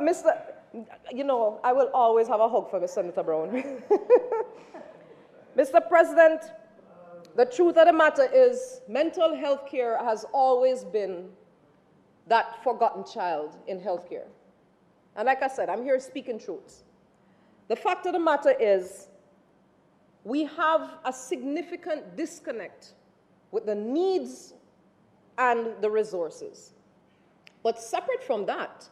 Speaker 9: You know, I will always have a hug for Senator Brown. Mr. President, the truth of the matter is mental health care has always been that forgotten child in healthcare. And like I said, I'm here speaking truths. The fact of the matter is we have a significant disconnect with the needs and the resources. But separate from that,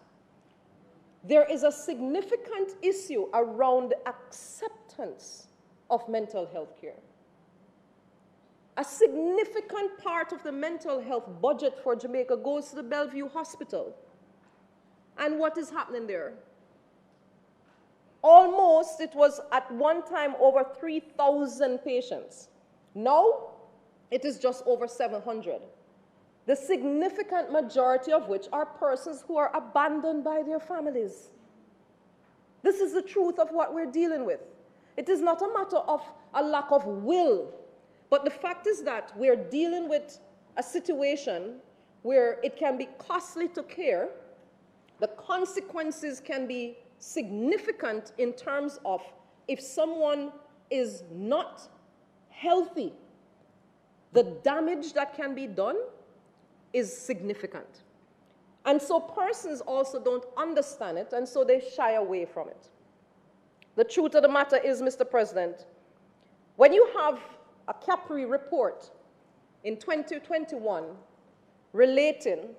Speaker 9: there is a significant issue around the acceptance of mental health care. A significant part of the mental health budget for Jamaica goes to the Bellevue Hospital. And what is happening there? Almost, it was at one time over 3,000 patients. Now, it is just over 700. The significant majority of which are persons who are abandoned by their families. This is the truth of what we're dealing with. It is not a matter of a lack of will, but the fact is that we're dealing with a situation where it can be costly to care. The consequences can be significant in terms of if someone is not healthy, the damage that can be done is significant. And so persons also don't understand it, and so they shy away from it. The truth of the matter is, Mr. President, when you have a Capri report in 2021 relating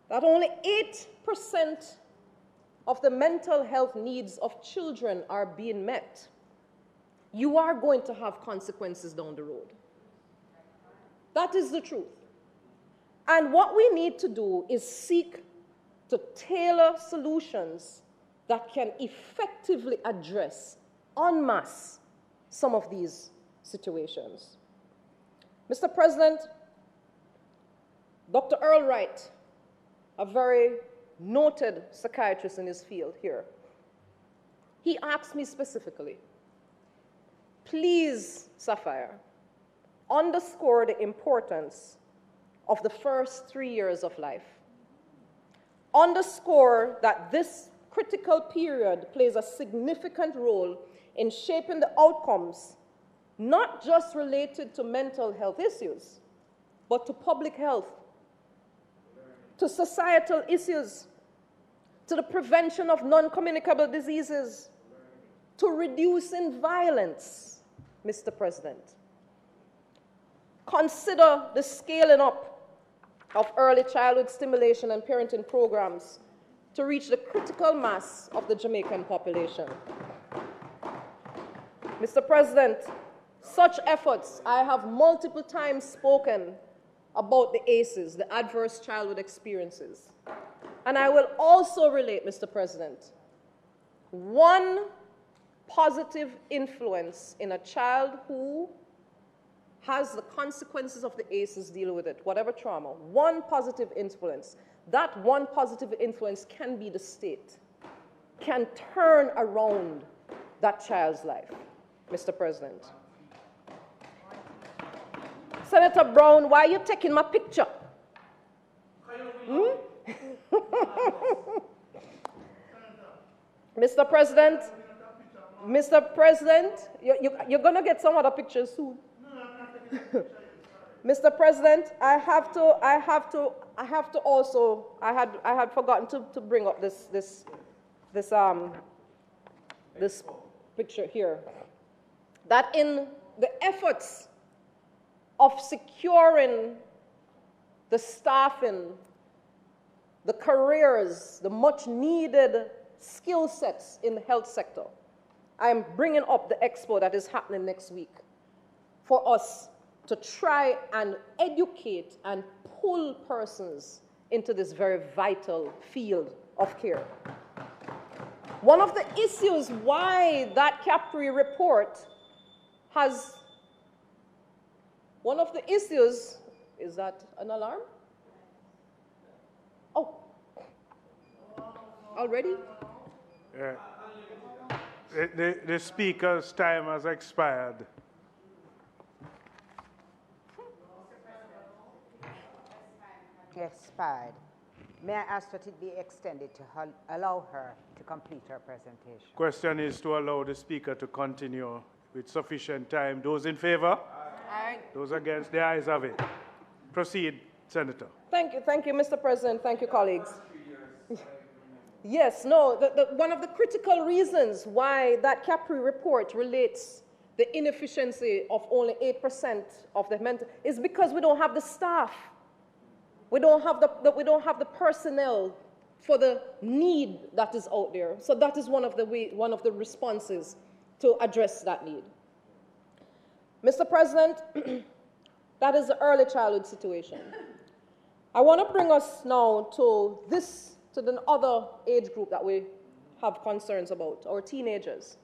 Speaker 9: that only 8% of the mental health needs of children are being met, you are going to have consequences down the road. That is the truth. And what we need to do is seek to tailor solutions that can effectively address en masse some of these situations. Mr. President, Dr. Earl Wright, a very noted psychiatrist in his field here, he asked me specifically, please, Saphire, underscore the importance of the first 3 years of life. Underscore that this critical period plays a significant role in shaping the outcomes, not just related to mental health issues, but to public health, to societal issues, to the prevention of non-communicable diseases, to reducing violence, Mr. President. Consider the scaling up of early childhood stimulation and parenting programs to reach the critical mass of the Jamaican population. Mr. President, such efforts, I have multiple times spoken about the ACEs, the adverse childhood experiences. And I will also relate, Mr. President, one positive influence in a child who has the consequences of the ACEs deal with it, whatever trauma, one positive influence. That one positive influence can be the state, can turn around that child's life, Mr. President. Senator Brown, why are you taking my picture? Mr. President, you're going to get some other pictures soon. Mr. President, I had forgotten to bring up this picture here. That in the efforts of securing the staffing, the careers, the much needed skill sets in the health sector, I'm bringing up the expo that is happening next week for us to try and educate and pull persons into this very vital field of care. One of the issues why that Capri report has, one of the issues, is that an alarm? Oh, already?
Speaker 1: Yeah. The speaker's time has expired.
Speaker 7: Expired. May I ask that it be extended to allow her to complete her presentation?
Speaker 1: Question is to allow the speaker to continue with sufficient time. Those in favor?
Speaker 9: Aye.
Speaker 1: Those against? The ayes have it. Proceed, Senator.
Speaker 9: Thank you, Mr. President. Thank you, colleagues. Yes, no, one of the critical reasons why that Capri report relates the inefficiency of only 8% of the mental is because we don't have the staff. We don't have the personnel for the need that is out there. So that is one of the responses to address that need. Mr. President, that is the early childhood situation. I want to bring us now to the other age group that we have concerns about, our teenagers.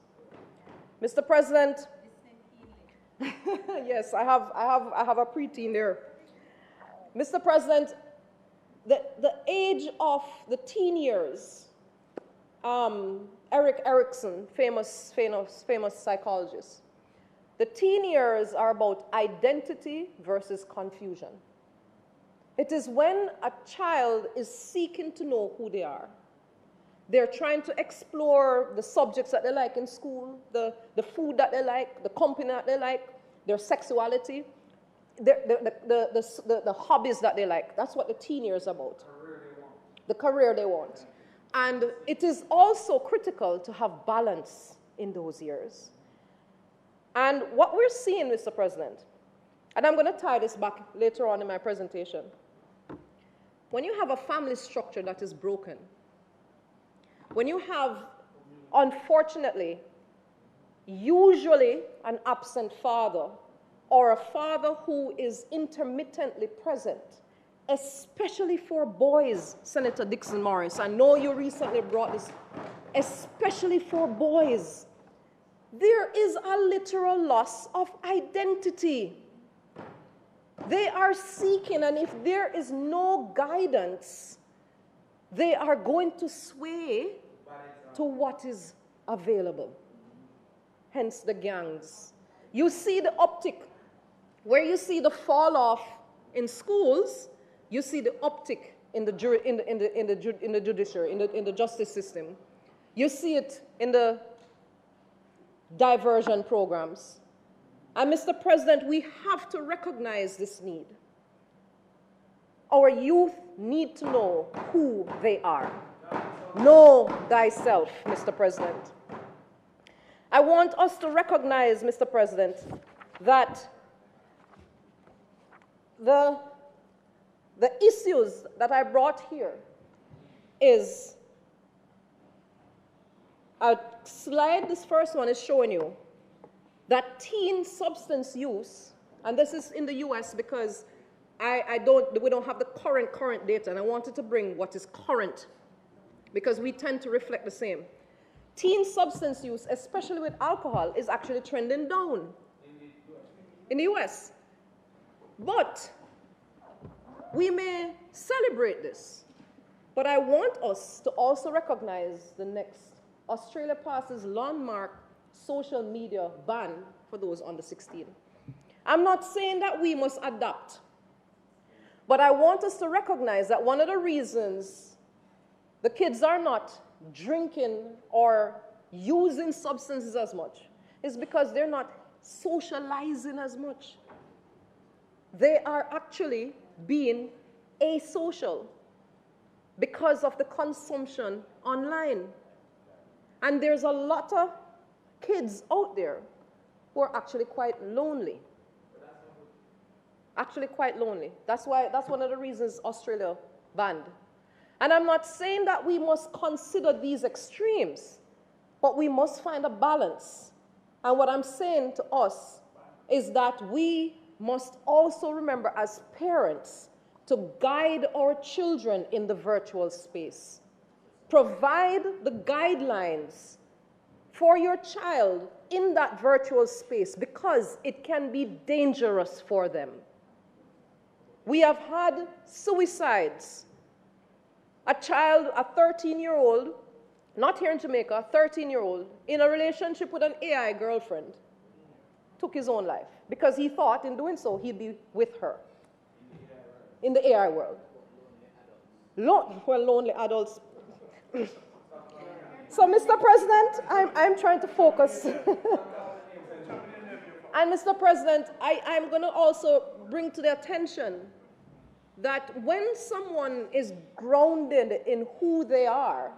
Speaker 9: Mr. President, yes, I have a preteen there. Mr. President, the age of the teen years, Erik Erikson, famous psychologist, the teen years are about identity versus confusion. It is when a child is seeking to know who they are. They're trying to explore the subjects that they like in school, the food that they like, the company that they like, their sexuality, the hobbies that they like. That's what the teen years are about. The career they want. And it is also critical to have balance in those years. And what we're seeing, Mr. President, and I'm going to tie this back later on in my presentation. When you have a family structure that is broken, when you have, unfortunately, usually an absent father or a father who is intermittently present, especially for boys, Senator Dixon Morris, I know you recently brought this, especially for boys, there is a literal loss of identity. They are seeking, and if there is no guidance, they are going to sway to what is available. Hence the gangs. You see the uptick. Where you see the fall off in schools, you see the uptick in the judiciary, in the justice system. You see it in the diversion programs. And Mr. President, we have to recognize this need. Our youth need to know who they are. Know thyself, Mr. President. I want us to recognize, Mr. President, that the issues that I brought here is a slide. This first one is showing you that teen substance use, and this is in the US because we don't have the current data, and I wanted to bring what is current because we tend to reflect the same. Teen substance use, especially with alcohol, is actually trending down in the US. But we may celebrate this, but I want us to also recognize the next. Australia passes landmark social media ban for those under 16. I'm not saying that we must adapt, but I want us to recognize that one of the reasons the kids are not drinking or using substances as much is because they're not socializing as much. They are actually being asocial because of the consumption online. And there's a lot of kids out there who are actually quite lonely. Actually quite lonely. That's one of the reasons Australia banned. And I'm not saying that we must consider these extremes, but we must find a balance. And what I'm saying to us is that we must also remember as parents to guide our children in the virtual space. Provide the guidelines for your child in that virtual space because it can be dangerous for them. We have had suicides. A child, a 13-year-old, not here in Jamaica, a 13-year-old, in a relationship with an AI girlfriend, took his own life because he thought in doing so he'd be with her in the AI world. Lonely adults. So, Mr. President, I'm trying to focus. And, Mr. President, I'm going to also bring to the attention that when someone is grounded in who they are,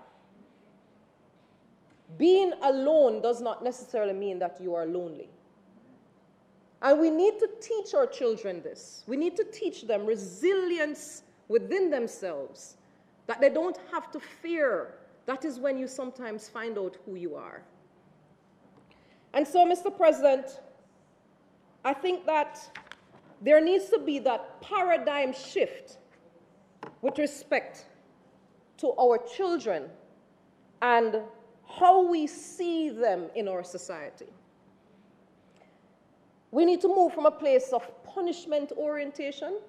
Speaker 9: being alone does not necessarily mean that you are lonely. And we need to teach our children this. We need to teach them resilience within themselves, that they don't have to fear. That is when you sometimes find out who you are. And so, Mr. President, I think that there needs to be that paradigm shift with respect to our children and how we see them in our society. We need to move from a place of punishment orientation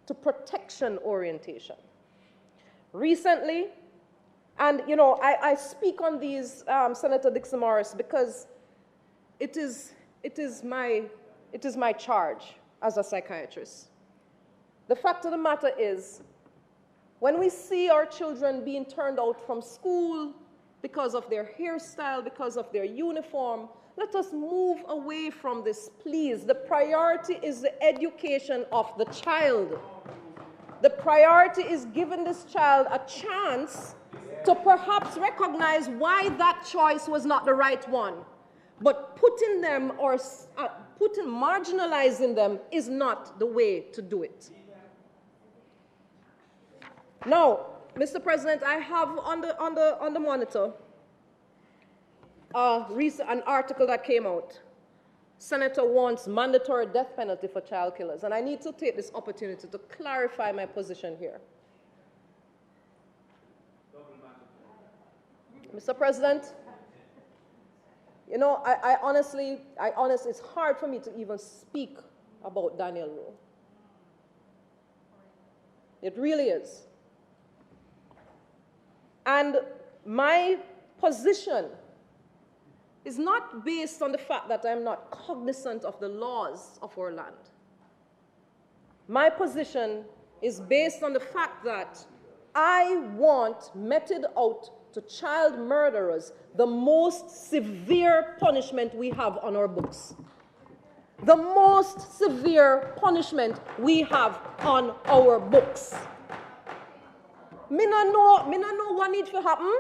Speaker 9: to protection orientation. Recently, and you know, I speak on these, Senator Dixon Morris, because it is my charge as a psychiatrist. The fact of the matter is, when we see our children being turned out from school because of their hairstyle, because of their uniform, let us move away from this, please. The priority is the education of the child. The priority is giving this child a chance to perhaps recognize why that choice was not the right one. But putting them or marginalizing them is not the way to do it. Now, Mr. President, I have on the monitor an article that came out. Senator wants mandatory death penalty for child killers, and I need to take this opportunity to clarify my position here. Mr. President, you know, I honestly, it's hard for me to even speak about Daniel Rowe. It really is. And my position is not based on the fact that I'm not cognizant of the laws of our land. My position is based on the fact that I want meted out to child murderers the most severe punishment we have on our books. The most severe punishment we have on our books. Me no know what needs to happen,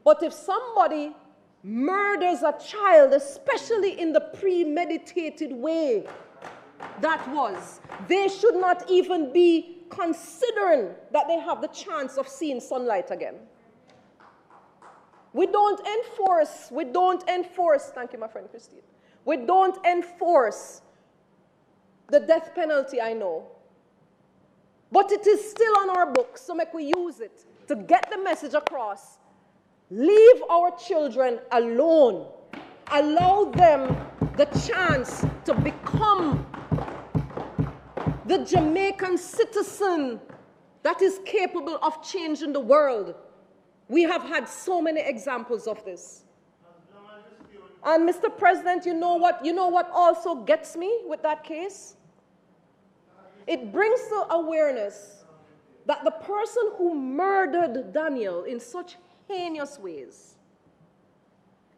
Speaker 9: but if somebody murders a child, especially in the premeditated way that was, they should not even be considering that they have the chance of seeing sunlight again. We don't enforce, thank you, my friend Christine. We don't enforce the death penalty, I know. But it is still on our books, so make we use it to get the message across. Leave our children alone. Allow them the chance to become the Jamaican citizen that is capable of changing the world. We have had so many examples of this. And Mr. President, you know what also gets me with that case? It brings to awareness that the person who murdered Daniel in such heinous ways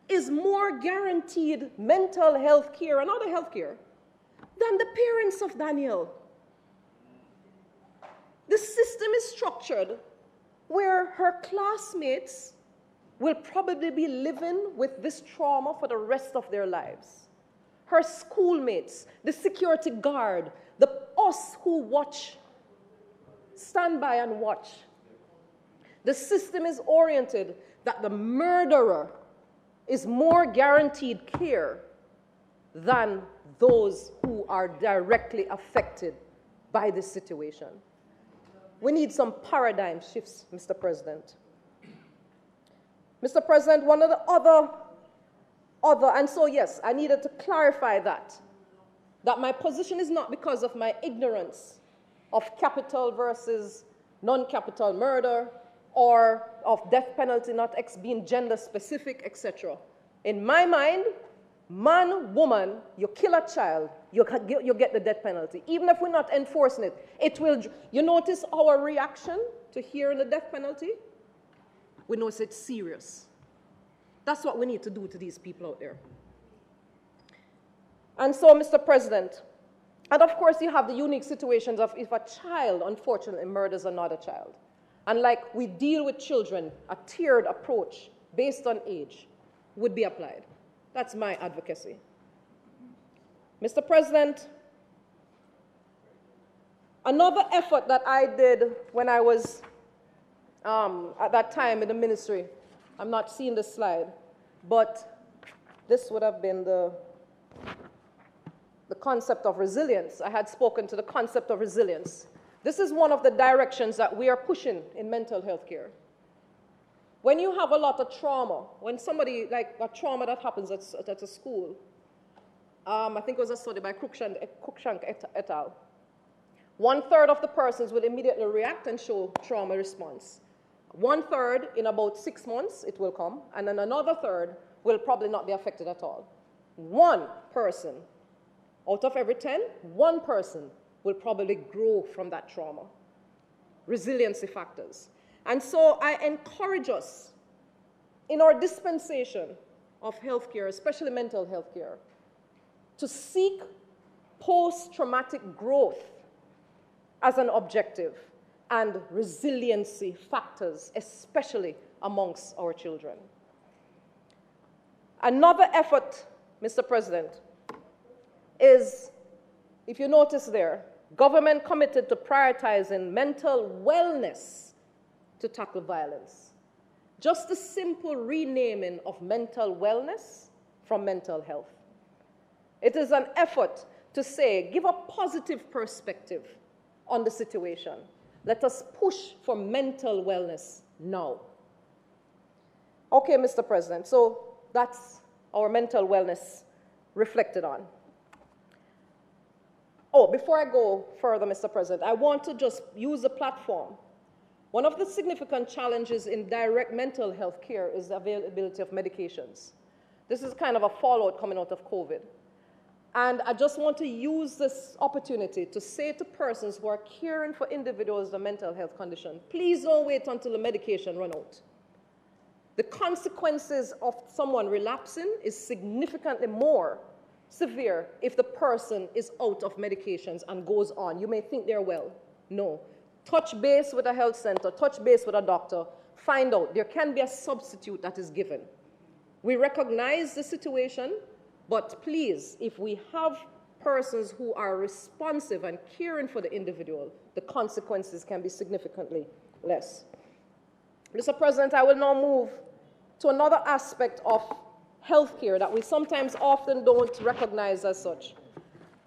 Speaker 9: is more guaranteed mental health care and other health care than the parents of Daniel. The system is structured where her classmates will probably be living with this trauma for the rest of their lives. Her schoolmates, the security guard, us who watch, stand by and watch. The system is oriented that the murderer is more guaranteed care than those who are directly affected by this situation. We need some paradigm shifts, Mr. President. Mr. President, one of the other, and so yes, I needed to clarify that my position is not because of my ignorance of capital versus non-capital murder, or of death penalty not being gender specific, etc. In my mind, man, woman, you kill a child, you get the death penalty. Even if we're not enforcing it, it will. You notice our reaction to hearing the death penalty? We know it's serious. That's what we need to do to these people out there. And so, Mr. President, and of course you have the unique situations of if a child, unfortunately, murders another child. And like we deal with children, a tiered approach based on age would be applied. That's my advocacy. Mr. President, another effort that I did when I was at that time in the ministry, I'm not seeing the slide, but this would have been the concept of resilience. I had spoken to the concept of resilience. This is one of the directions that we are pushing in mental health care. When you have a lot of trauma, when somebody, like a trauma that happens at a school, I think it was a study by Cruikshank et al. 1/3 of the persons will immediately react and show trauma response. 1/3 in about 6 months, it will come, and then another third will probably not be affected at all. One person out of every 10, one person will probably grow from that trauma. Resiliency factors. And so I encourage us in our dispensation of healthcare, especially mental health care, to seek post-traumatic growth as an objective and resiliency factors, especially amongst our children. Another effort, Mr. President, is, if you notice there, government committed to prioritizing mental wellness to tackle violence. Just the simple renaming of mental wellness from mental health. It is an effort to say, give a positive perspective on the situation. Let us push for mental wellness now. Okay, Mr. President, so that's our mental wellness reflected on. Oh, before I go further, Mr. President, I want to just use the platform. One of the significant challenges in direct mental health care is the availability of medications. This is kind of a fallout coming out of COVID. And I just want to use this opportunity to say to persons who are caring for individuals with a mental health condition, please don't wait until the medication runs out. The consequences of someone relapsing is significantly more severe if the person is out of medications and goes on. You may think they're well. No. Touch base with a health center, touch base with a doctor, find out. There can be a substitute that is given. We recognize the situation, but please, if we have persons who are responsive and caring for the individual, the consequences can be significantly less. Mr. President, I will now move to another aspect of healthcare that we sometimes often don't recognize as such.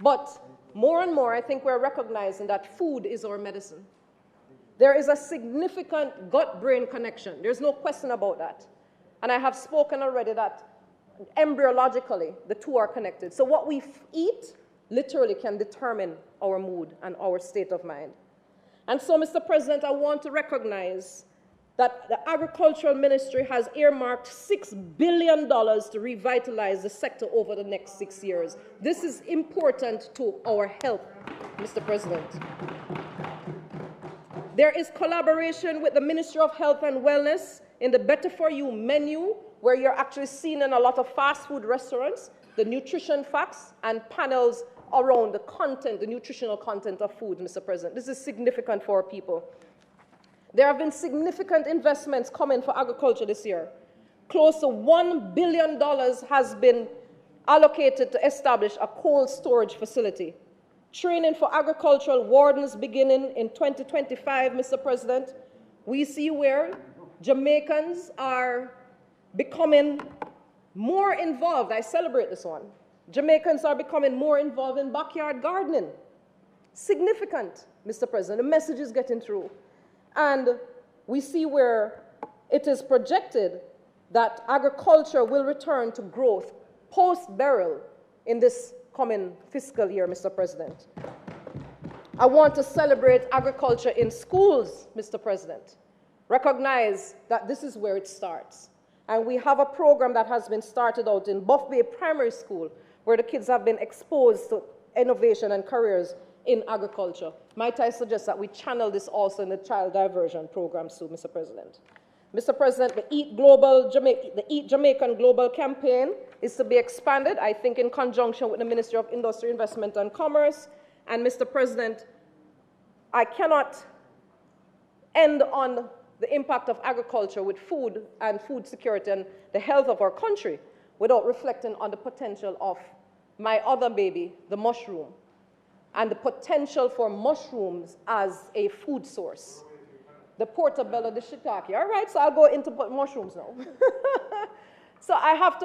Speaker 9: But more and more, I think we're recognizing that food is our medicine. There is a significant gut-brain connection. There's no question about that. And I have spoken already that embryologically, the two are connected. So what we eat literally can determine our mood and our state of mind. And so, Mr. President, I want to recognize that the Agricultural Ministry has earmarked $6 billion to revitalize the sector over the next 6 years. This is important to our health, Mr. President. There is collaboration with the Ministry of Health and Wellness in the Better For You menu, where you're actually seeing in a lot of fast food restaurants, the nutrition facts and panels around the content, the nutritional content of food, Mr. President. This is significant for our people. There have been significant investments coming for agriculture this year. Close to $1 billion has been allocated to establish a cold storage facility. Training for agricultural wardens beginning in 2025, Mr. President. We see where Jamaicans are becoming more involved. I celebrate this one. Jamaicans are becoming more involved in backyard gardening. Significant, Mr. President. The message is getting through. And we see where it is projected that agriculture will return to growth post-burial in this coming fiscal year, Mr. President. I want to celebrate agriculture in schools, Mr. President. Recognize that this is where it starts. And we have a program that has been started out in Buff Bay Primary School, where the kids have been exposed to innovation and careers in agriculture. Might I suggest that we channel this also in the child diversion programs too, Mr. President. Mr. President, the Eat Jamaican Global campaign is to be expanded, I think in conjunction with the Ministry of Industry, Investment and Commerce. And Mr. President, I cannot end on the impact of agriculture with food and food security and the health of our country without reflecting on the potential of my other baby, the mushroom, and the potential for mushrooms as a food source. The portobello, the shiitake. All right, so I'll go into mushrooms now. So I have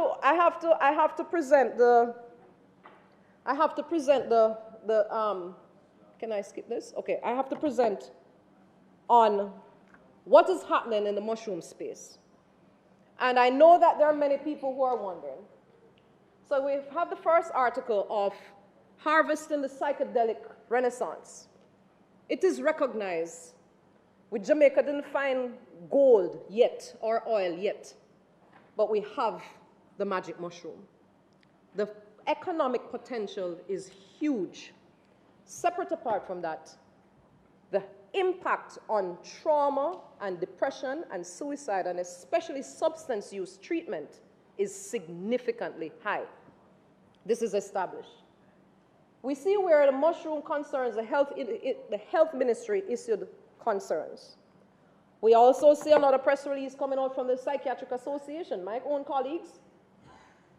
Speaker 9: to present the can I skip this? Okay, I have to present on what is happening in the mushroom space. And I know that there are many people who are wondering. So we have the first article of harvesting the psychedelic renaissance. It is recognized. With Jamaica didn't find gold yet or oil yet, but we have the magic mushroom. The economic potential is huge. Separate apart from that, the impact on trauma and depression and suicide, and especially substance use treatment, is significantly high. This is established. We see where the mushroom concerns, the health ministry issued concerns. We also see another press release coming out from the Psychiatric Association, my own colleagues,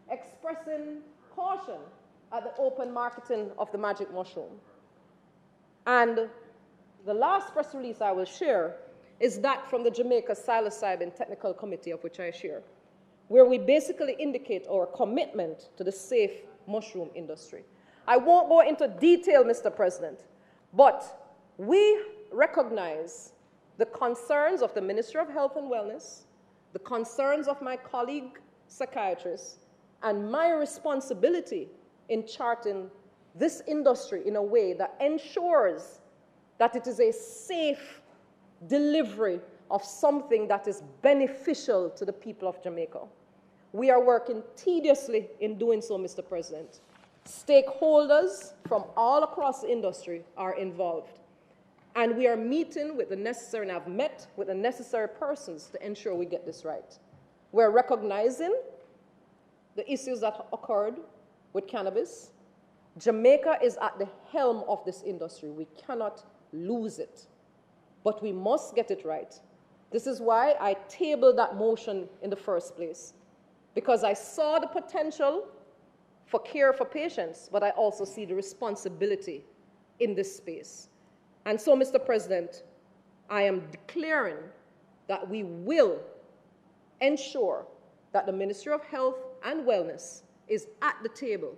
Speaker 9: expressing caution at the open marketing of the magic mushroom. And the last press release I will share is that from the Jamaica Psilocybin Technical Committee, of which I share, where we basically indicate our commitment to the safe mushroom industry. I won't go into detail, Mr. President, but we recognize the concerns of the Ministry of Health and Wellness, the concerns of my colleague psychiatrists, and my responsibility in charting this industry in a way that ensures that it is a safe delivery of something that is beneficial to the people of Jamaica. We are working tediously in doing so, Mr. President. Stakeholders from all across the industry are involved. And we are meeting with the necessary, and I've met with the necessary persons to ensure we get this right. We're recognizing the issues that occurred with cannabis. Jamaica is at the helm of this industry. We cannot lose it. But we must get it right. This is why I tabled that motion in the first place, because I saw the potential for care for patients, but I also see the responsibility in this space. And so, Mr. President, I am declaring that we will ensure that the Ministry of Health and Wellness is at the table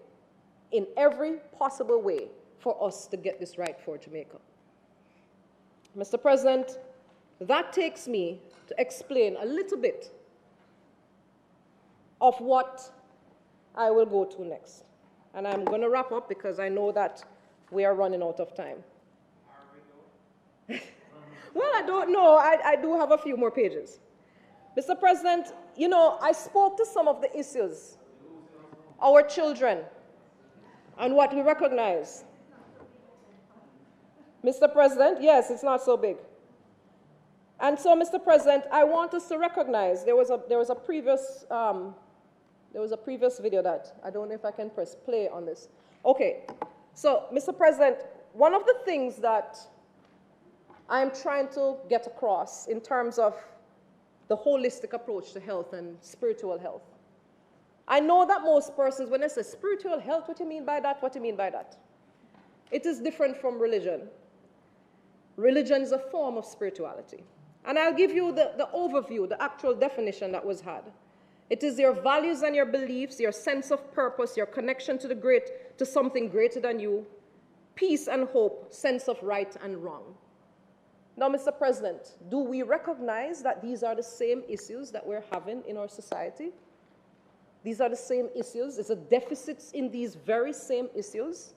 Speaker 9: in every possible way for us to get this right for Jamaica. Mr. President, that takes me to explain a little bit of what I will go to next. And I'm going to wrap up because I know that we are running out of time. Well, I don't know. I do have a few more pages. Mr. President, you know, I spoke to some of the issues, our children, and what we recognize. Mr. President, yes, it's not so big. And so, Mr. President, I want us to recognize there was a previous video that I don't know if I can press play on this. Okay, so, Mr. President, one of the things that I'm trying to get across in terms of the holistic approach to health and spiritual health. I know that most persons, when they say spiritual health, what do you mean by that? What do you mean by that? It is different from religion. Religion is a form of spirituality. And I'll give you the overview, the actual definition that was had. It is your values and your beliefs, your sense of purpose, your connection to something greater than you, peace and hope, sense of right and wrong. Now, Mr. President, do we recognize that these are the same issues that we're having in our society? These are the same issues. There's a deficit in these very same issues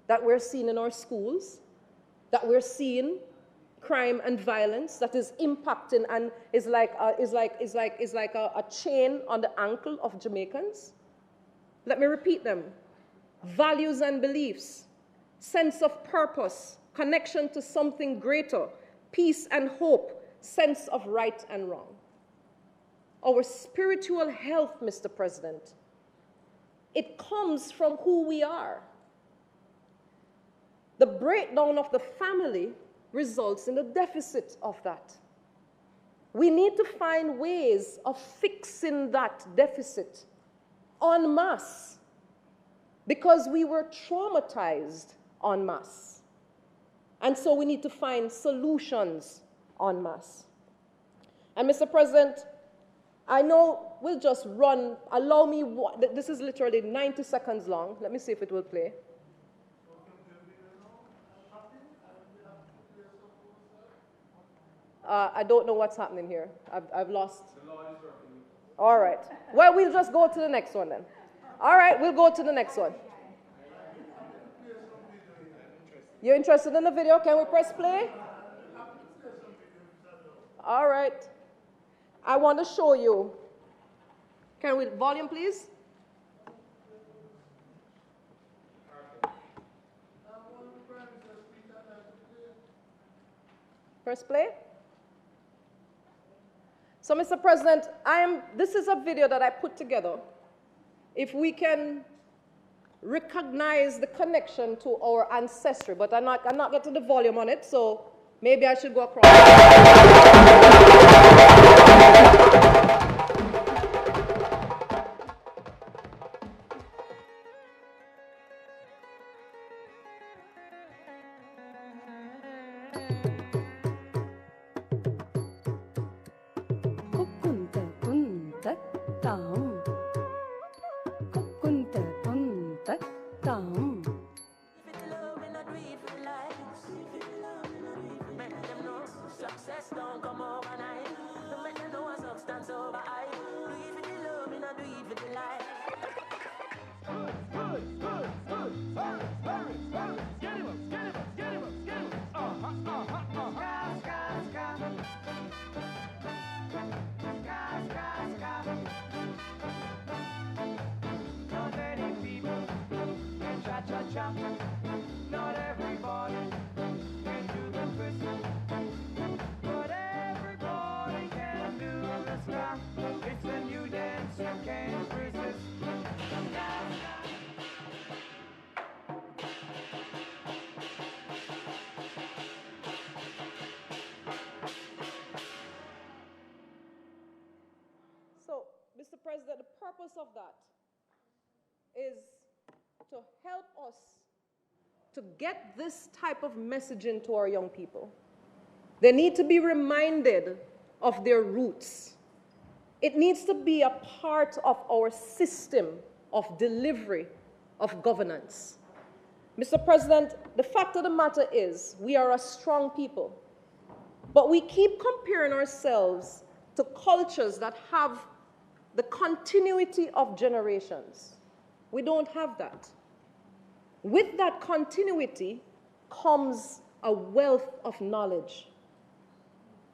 Speaker 9: that we're seeing in our schools, that we're seeing crime and violence that is impacting and is like a chain on the ankle of Jamaicans. Let me repeat them. Values and beliefs, sense of purpose, connection to something greater, peace and hope, sense of right and wrong. Our spiritual health, Mr. President, it comes from who we are. The breakdown of the family results in the deficit of that. We need to find ways of fixing that deficit en masse because we were traumatized en masse. And so we need to find solutions en masse. And Mr. President, I know we'll just run, allow me, this is literally 90 seconds long. Let me see if it will play. I don't know what's happening here. I've lost. The law is working. All right. Well, we'll just go to the next one then. All right, we'll go to the next one. You're interested in the video? Can we press play? All right. I want to show you. Can we, volume please? Press play. So, Mr. President, this is a video that I put together. If we can recognize the connection to our ancestry, but I'm not getting the volume on it, so maybe I should go across.
Speaker 10: Not everybody can do the whistle, but everybody can do the ska. It's a new dance you can't resist.
Speaker 9: So, Mr. President, the purpose of that is to help us to get this type of messaging to our young people. They need to be reminded of their roots. It needs to be a part of our system of delivery of governance. Mr. President, the fact of the matter is we are a strong people, but we keep comparing ourselves to cultures that have the continuity of generations. We don't have that. With that continuity comes a wealth of knowledge.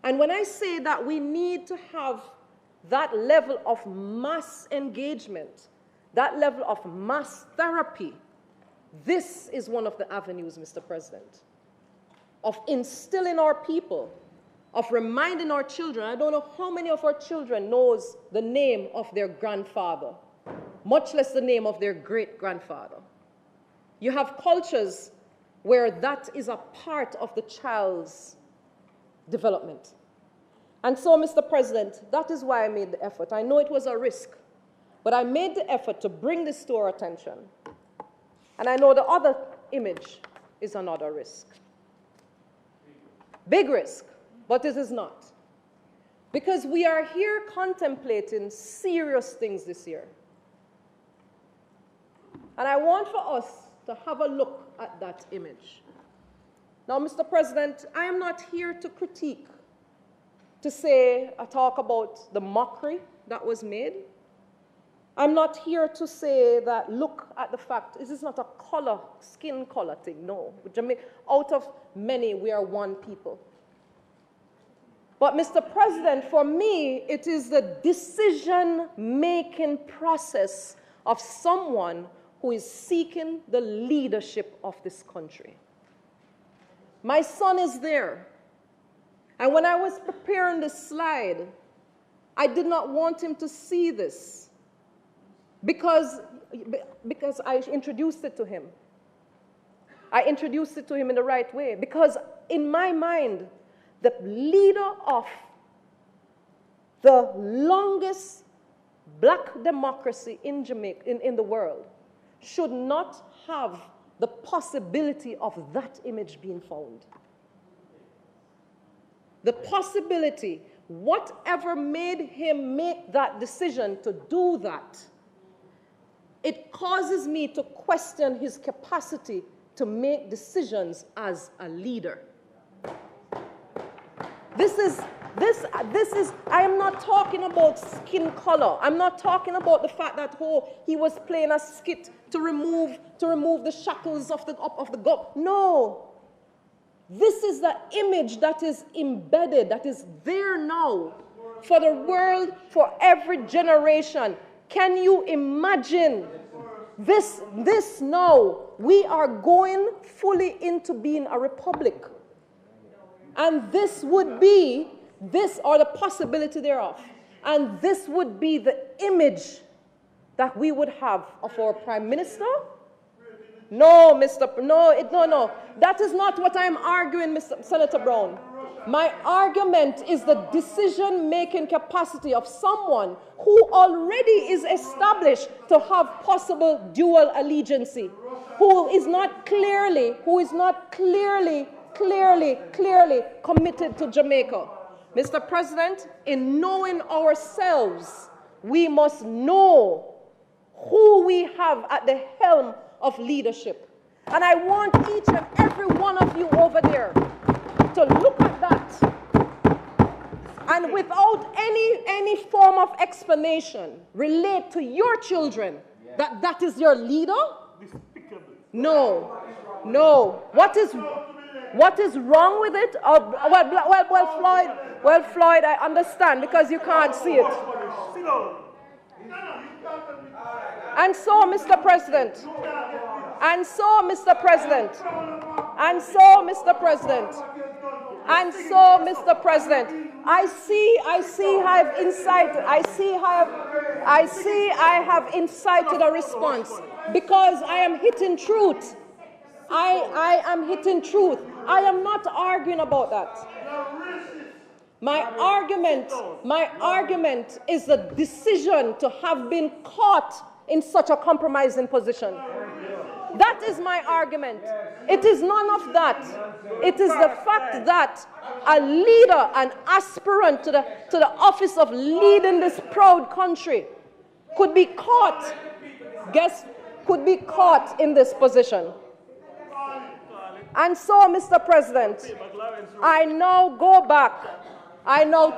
Speaker 9: And when I say that we need to have that level of mass engagement, that level of mass therapy, this is one of the avenues, Mr. President, of instilling our people, of reminding our children. I don't know how many of our children knows the name of their grandfather, much less the name of their great-grandfather. You have cultures where that is a part of the child's development. And so, Mr. President, that is why I made the effort. I know it was a risk, but I made the effort to bring this to our attention. And I know the other image is another risk. Big risk, but it is not. Because we are here contemplating serious things this year. And I want for us to have a look at that image. Now, Mr. President, I am not here to critique, to say, talk about the mockery that was made. I'm not here to say that, look at the fact, this is not a color, skin color thing, no. Out of many, we are one people. But Mr. President, for me, it is the decision-making process of someone who is seeking the leadership of this country. My son is there. And when I was preparing this slide, I did not want him to see this because I introduced it to him. I introduced it to him in the right way because in my mind, the leader of the longest black democracy in Jamaica, in the world, should not have the possibility of that image being found. The possibility, whatever made him make that decision to do that, it causes me to question his capacity to make decisions as a leader. I am not talking about skin color. I'm not talking about the fact that he was playing a skit to remove the shackles of the God. No. This is the image that is embedded, that is there now for the world, for every generation. Can you imagine this now? We are going fully into being a republic. And this would be, or the possibility thereof, and this would be the image that we would have of our Prime Minister? No, no. That is not what I'm arguing, Senator Brown. My argument is the decision-making capacity of someone who already is established to have possible dual allegiancy, who is not clearly committed to Jamaica. Mr. President, in knowing ourselves, we must know who we have at the helm of leadership. And I want each and every one of you over there to look at that. And without any form of explanation, relate to your children that that is your leader? No. What is wrong with it? Well, Floyd, I understand because you can't see it. And so, Mr. President, I have incited a response because I am hitting truth. I am hitting truth. I am not arguing about that. My argument is the decision to have been caught in such a compromising position. That is my argument. It is none of that. It is the fact that a leader, an aspirant to the office of leading this proud country could be caught in this position. And so, Mr. President, I now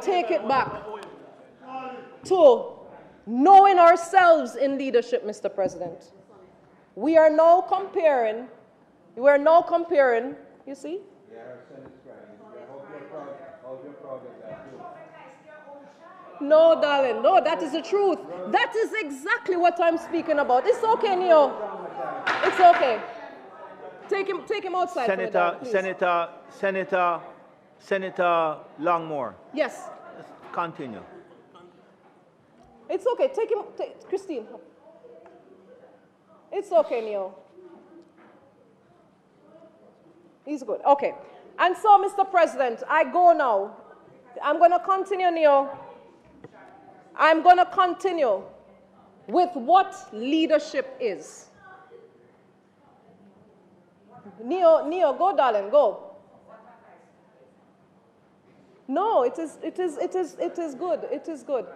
Speaker 9: take it back to knowing ourselves in leadership, Mr. President. We are now comparing, you see? No, darling, no, that is the truth. That is exactly what I'm speaking about. It's okay, Neo. It's okay. Take him outside.
Speaker 2: Senator Longmore.
Speaker 9: Yes.
Speaker 2: Continue.
Speaker 9: It's okay. Christine. It's okay, Neo. He's good. Okay. And so, Mr. President, I go now. I'm going to continue, Neo. I'm going to continue with what leadership is. Neo, go, darling, go. No, it is good. It is good.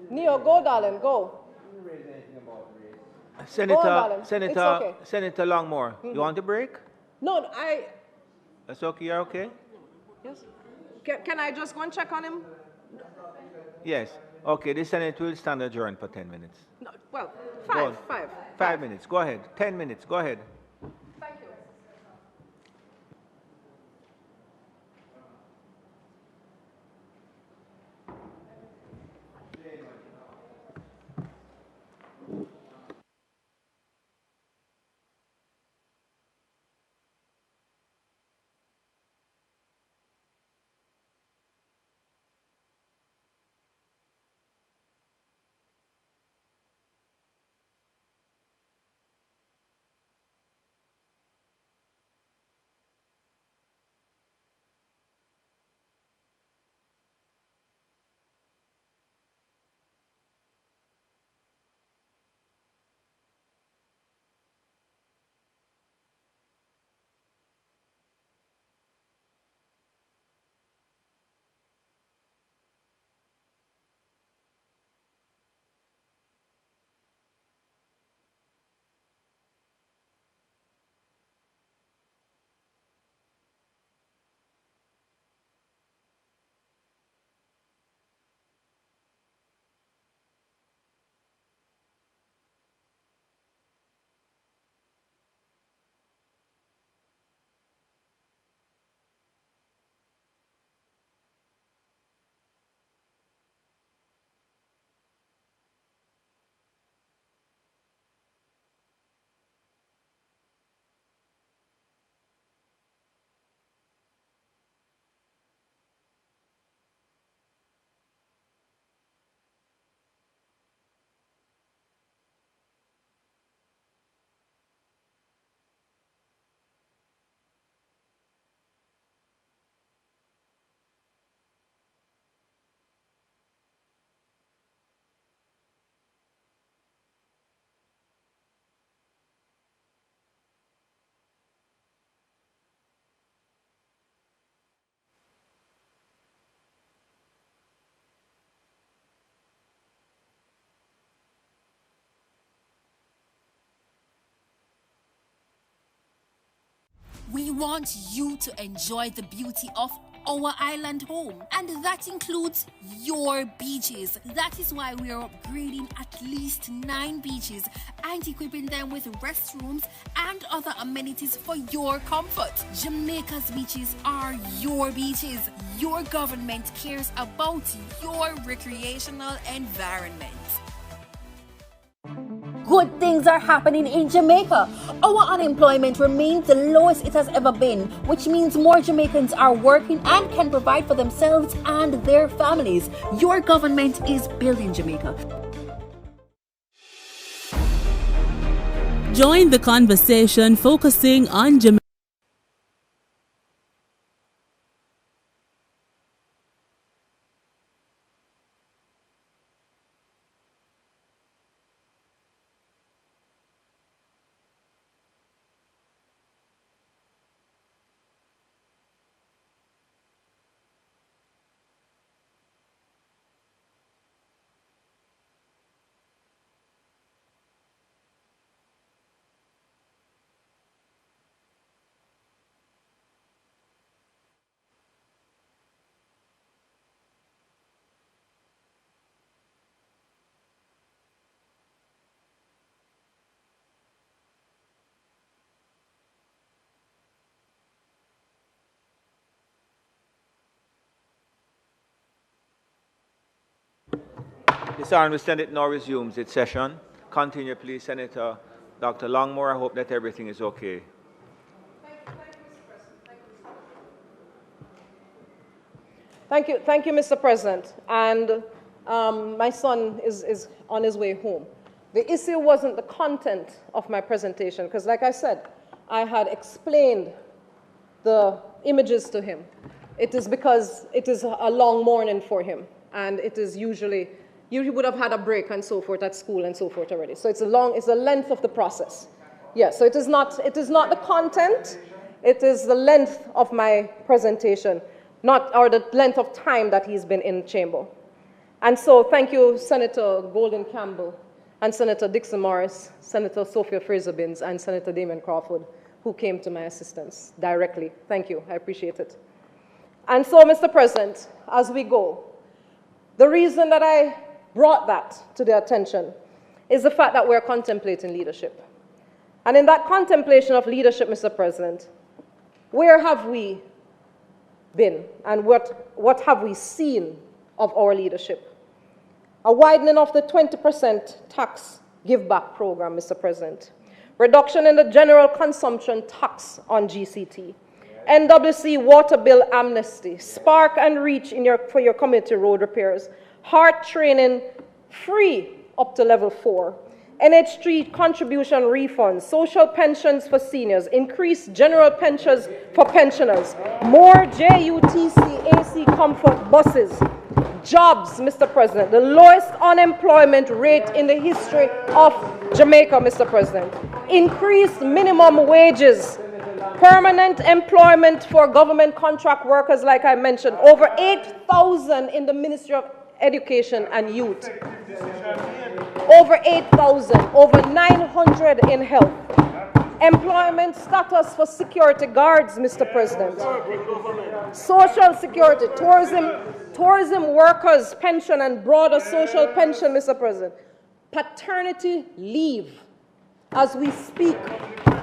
Speaker 9: Neo, go, darling, go.
Speaker 2: Senator,
Speaker 9: It's okay.
Speaker 2: Senator Longmore, you want a break?
Speaker 9: No,
Speaker 2: That's okay, you're okay?
Speaker 9: Yes. Can I just go and check on him?
Speaker 2: Yes. Okay, the Senate will stand adjourned for 10 minutes.
Speaker 9: No, well,
Speaker 2: Go on.
Speaker 9: five.
Speaker 2: 5 minutes, go ahead. 10 minutes, go ahead.
Speaker 9: Thank you.
Speaker 11: We want you to enjoy the beauty of our island home, and that includes your beaches. That is why we are upgrading at least 9 beaches and equipping them with restrooms and other amenities for your comfort. Jamaica's beaches are your beaches. Your government cares about your recreational environment.
Speaker 12: Good things are happening in Jamaica. Our unemployment remains the lowest it has ever been, which means more Jamaicans are working and can provide for themselves and their families. Your government is building Jamaica.
Speaker 13: Join the conversation focusing on Jamaica.
Speaker 2: This Honorable Senate now resumes its session. Continue, please, Senator Dr. Longmore. I hope that everything is okay.
Speaker 9: Thank you, Mr. President. And my son is on his way home. The issue wasn't the content of my presentation, because like I said, I had explained the images to him. It is because it is a long morning for him, and it is usually you would have had a break and so forth at school and so forth already. So it's the length of the process. Yes, so it is not the content, it is the length of my presentation, or the length of time that he's been in chamber. And so thank you, Senator Golden Campbell, and Senator Dixon Morris, Senator Sophia Fraser-Binns, and Senator Damon Crawford, who came to my assistance directly. Thank you, I appreciate it. And so, Mr. President, as we go, the reason that I brought that to their attention is the fact that we're contemplating leadership. And in that contemplation of leadership, Mr. President, where have we been and what have we seen of our leadership? A widening of the 20% tax give-back program, Mr. President. Reduction in the general consumption tax on GCT. NWC water bill amnesty. Spark and reach for your community road repairs. Heart training free up to level 4. NH3 contribution refunds. Social pensions for seniors. Increased general pensions for pensioners. More JUTC AC comfort buses. Jobs, Mr. President, the lowest unemployment rate in the history of Jamaica, Mr. President. Increased minimum wages, permanent employment for government contract workers, like I mentioned, over 8,000 in the Ministry of Education and Youth. Over 8,000, over 900 in health. Employment status for security guards, Mr. President. Social security, tourism workers' pension and broader social pension, Mr. President. Paternity leave, as we speak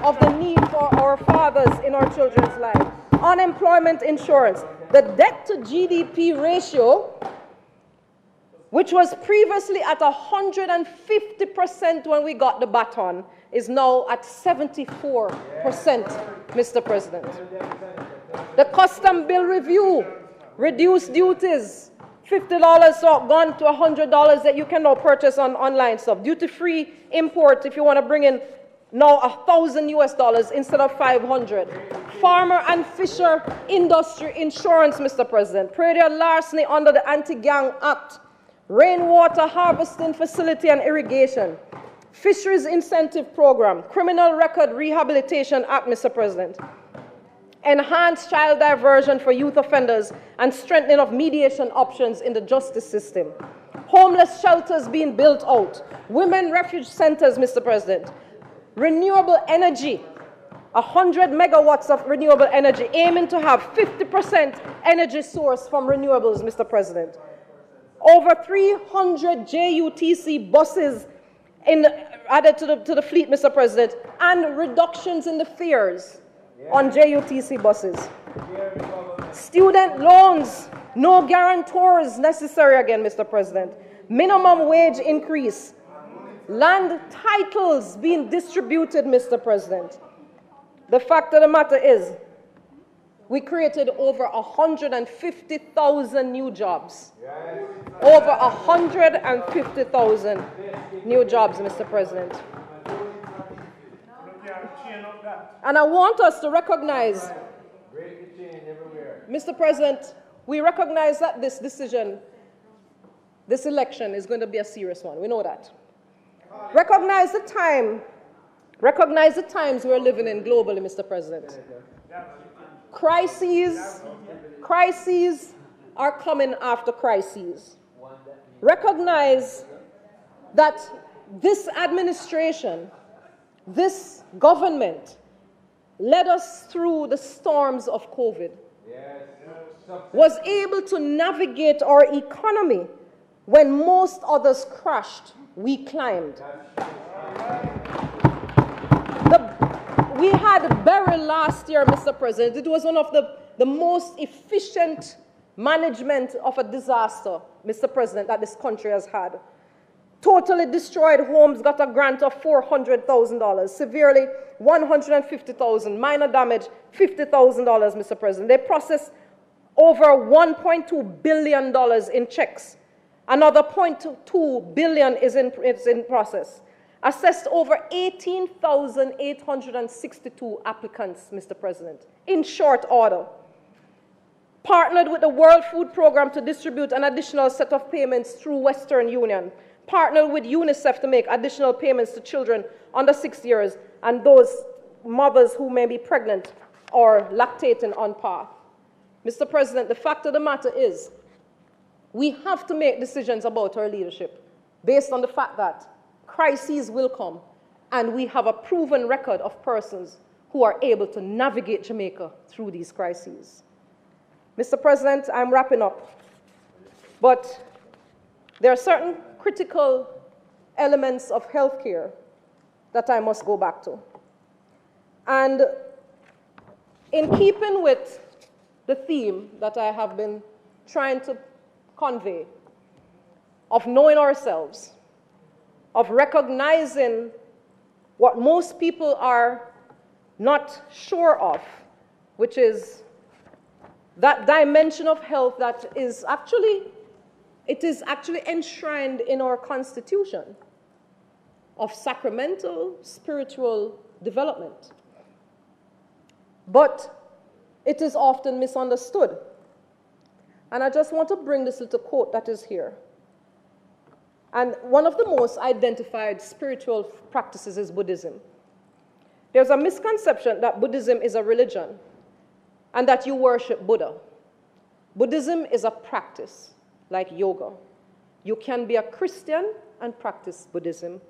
Speaker 9: of the need for our fathers in our children's lives. Unemployment insurance. The debt to GDP ratio, which was previously at 150% when we got the baton, is now at 74%, Mr. President. The custom bill review, reduced duties, $50 so gone to $100 that you can now purchase on online stuff. Duty-free import if you want to bring in now $1,000 instead of 500. Farmer and fisher industry insurance, Mr. President. Predator larceny under the Anti-Gang Act. Rainwater harvesting facility and irrigation. Fisheries Incentive Program, Criminal Record Rehabilitation Act, Mr. President. Enhanced child diversion for youth offenders and strengthening of mediation options in the justice system. Homeless shelters being built out. Women refuge centers, Mr. President. Renewable energy, 100 megawatts of renewable energy, aiming to have 50% energy source from renewables, Mr. President. Over 300 JUTC buses added to the fleet, Mr. President, and reductions in the fares on JUTC buses. Student loans, no guarantors necessary again, Mr. President. Minimum wage increase. Land titles being distributed, Mr. President. The fact of the matter is, we created over 150,000 new jobs. Over 150,000 new jobs, Mr. President. And I want us to recognize, Mr. President, we recognize that this decision, this election is going to be a serious one. We know that. Recognize the times we're living in globally, Mr. President. Crises are coming after crises. Recognize that this administration, this government, led us through the storms of COVID, was able to navigate our economy when most others crashed. We climbed. We had Beryl last year, Mr. President. It was one of the most efficient management of a disaster, Mr. President, that this country has had. Totally destroyed homes got a grant of $400,000. Severely, $150,000. Minor damage, $50,000, Mr. President. They processed over $1.2 billion in checks. Another $0.2 billion is in process. Assessed over 18,862 applicants, Mr. President, in short order. partnered with the World Food Program to distribute an additional set of payments through Western Union, partnered with UNICEF to make additional payments to children under 6 years and those mothers who may be pregnant or lactating on path. Mr. President, the fact of the matter is, we have to make decisions about our leadership based on the fact that crises will come, and we have a proven record of persons who are able to navigate Jamaica through these crises. Mr. President, I'm wrapping up, but there are certain critical elements of healthcare that I must go back to. And in keeping with the theme that I have been trying to convey of knowing ourselves, of recognizing what most people are not sure of, which is that dimension of health that is actually enshrined in our Constitution of sacramental spiritual development. But it is often misunderstood. And I just want to bring this little quote that is here. And one of the most identified spiritual practices is Buddhism. There's a misconception that Buddhism is a religion and that you worship Buddha. Buddhism is a practice like yoga. You can be a Christian and practice Buddhism.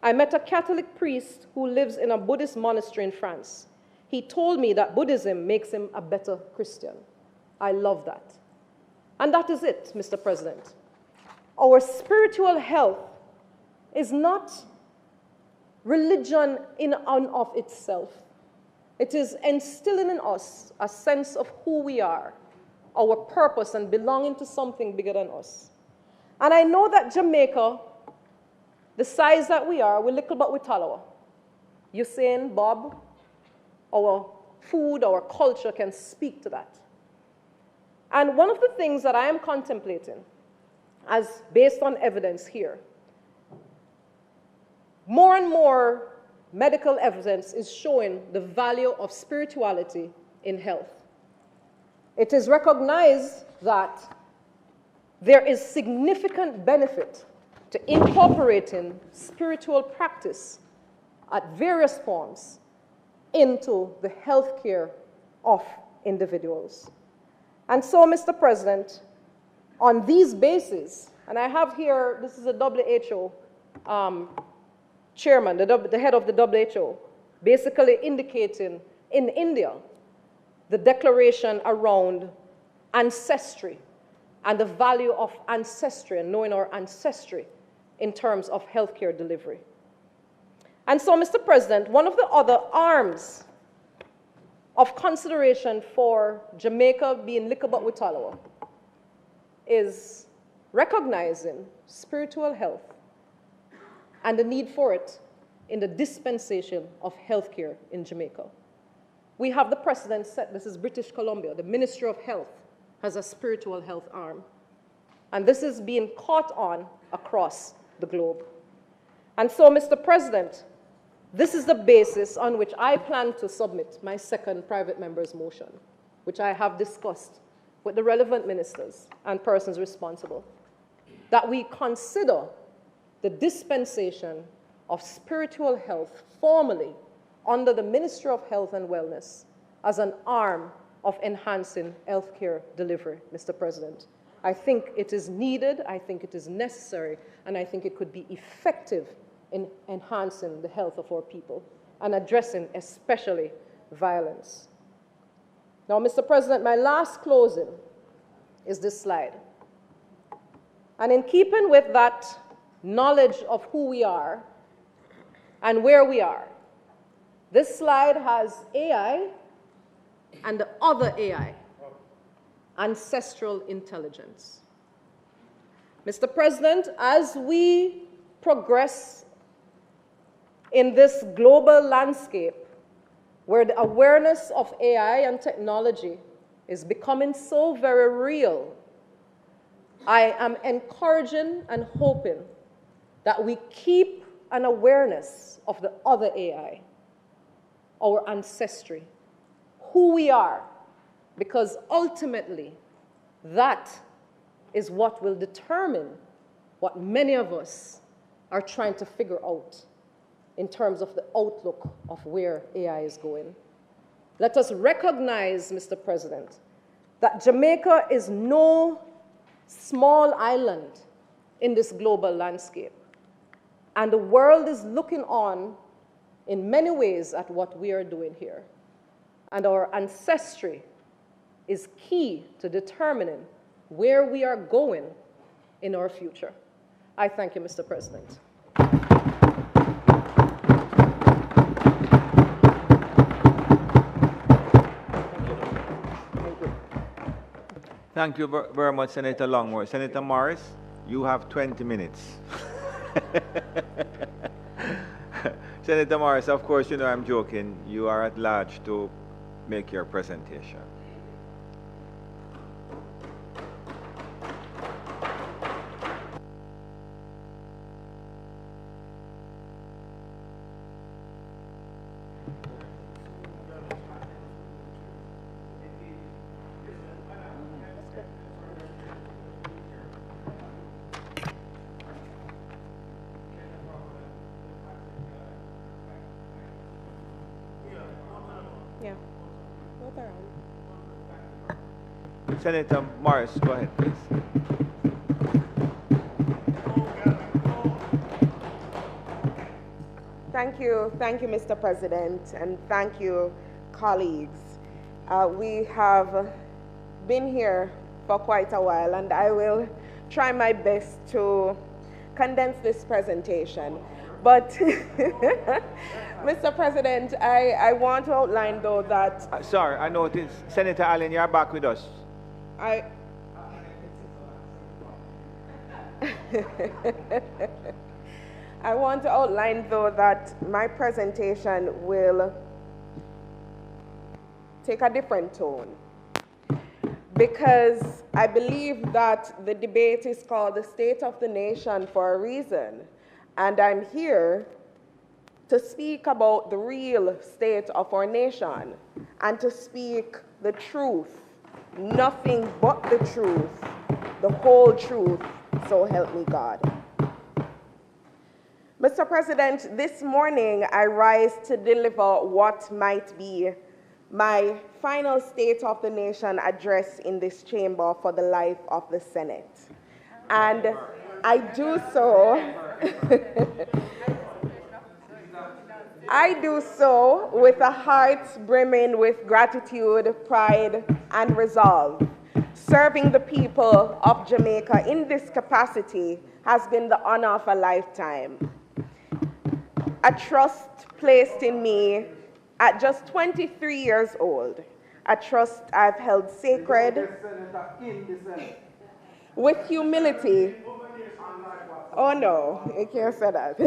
Speaker 9: I met a Catholic priest who lives in a Buddhist monastery in France. He told me that Buddhism makes him a better Christian. I love that. And that is it, Mr. President. Our spiritual health is not religion in and of itself. It is instilling in us a sense of who we are, our purpose, and belonging to something bigger than us. And I know that Jamaica, the size that we are, we're little but we're taller. You're saying, Bob, our food, our culture can speak to that. And one of the things that I am contemplating, as based on evidence here, more and more medical evidence is showing the value of spirituality in health. It is recognized that there is significant benefit to incorporating spiritual practice at various forms into the healthcare of individuals. And so, Mr. President, on these bases, and I have here, this is a WHO chairman, the head of the WHO, basically indicating in India the declaration around ancestry and the value of ancestry and knowing our ancestry in terms of healthcare delivery. And so, Mr. President, one of the other arms of consideration for Jamaica being Likabot Witalawa is recognizing spiritual health and the need for it in the dispensation of healthcare in Jamaica. We have the precedent set. This is British Columbia. The Ministry of Health has a spiritual health arm. And this is being caught on across the globe. And so, Mr. President, this is the basis on which I plan to submit my second private member's motion, which I have discussed with the relevant ministers and persons responsible, that we consider the dispensation of spiritual health formally under the Ministry of Health and Wellness as an arm of enhancing healthcare delivery, Mr. President. I think it is needed, I think it is necessary, and I think it could be effective in enhancing the health of our people and addressing especially violence. Now, Mr. President, my last closing is this slide. And in keeping with that knowledge of who we are and where we are, this slide has AI and the other AI, ancestral intelligence. Mr. President, as we progress in this global landscape where the awareness of AI and technology is becoming so very real, I am encouraging and hoping that we keep an awareness of the other AI, our ancestry, who we are, because ultimately that is what will determine what many of us are trying to figure out in terms of the outlook of where AI is going. Let us recognize, Mr. President, that Jamaica is no small island in this global landscape. And the world is looking on in many ways at what we are doing here. And our ancestry is key to determining where we are going in our future. I thank you, Mr. President.
Speaker 2: Thank you very much, Senator Longmore. Senator Morris, you have 20 minutes. Senator Morris, of course, you know I'm joking. You are at large to make your presentation. Senator Morris, go ahead, please.
Speaker 14: Thank you, Mr. President, and thank you, colleagues. We have been here for quite a while, and I will try my best to condense this presentation. But, Mr. President, I want to outline, though, that...
Speaker 2: sorry, I noticed. Senator Allen, you're back with us.
Speaker 14: I want to outline, though, that my presentation will take a different tone, because I believe that the debate is called the State of the Nation for a reason, and I'm here to speak about the real state of our nation and to speak the truth. Nothing but the truth, the whole truth, so help me God. Mr. President, this morning I rise to deliver what might be my final State of the Nation address in this chamber for the life of the Senate. And I do so with a heart brimming with gratitude, pride, and resolve. Serving the people of Jamaica in this capacity has been the honor of a lifetime. A trust placed in me at just 23 years old, a trust I've held sacred with humility. Oh no, you can't say that.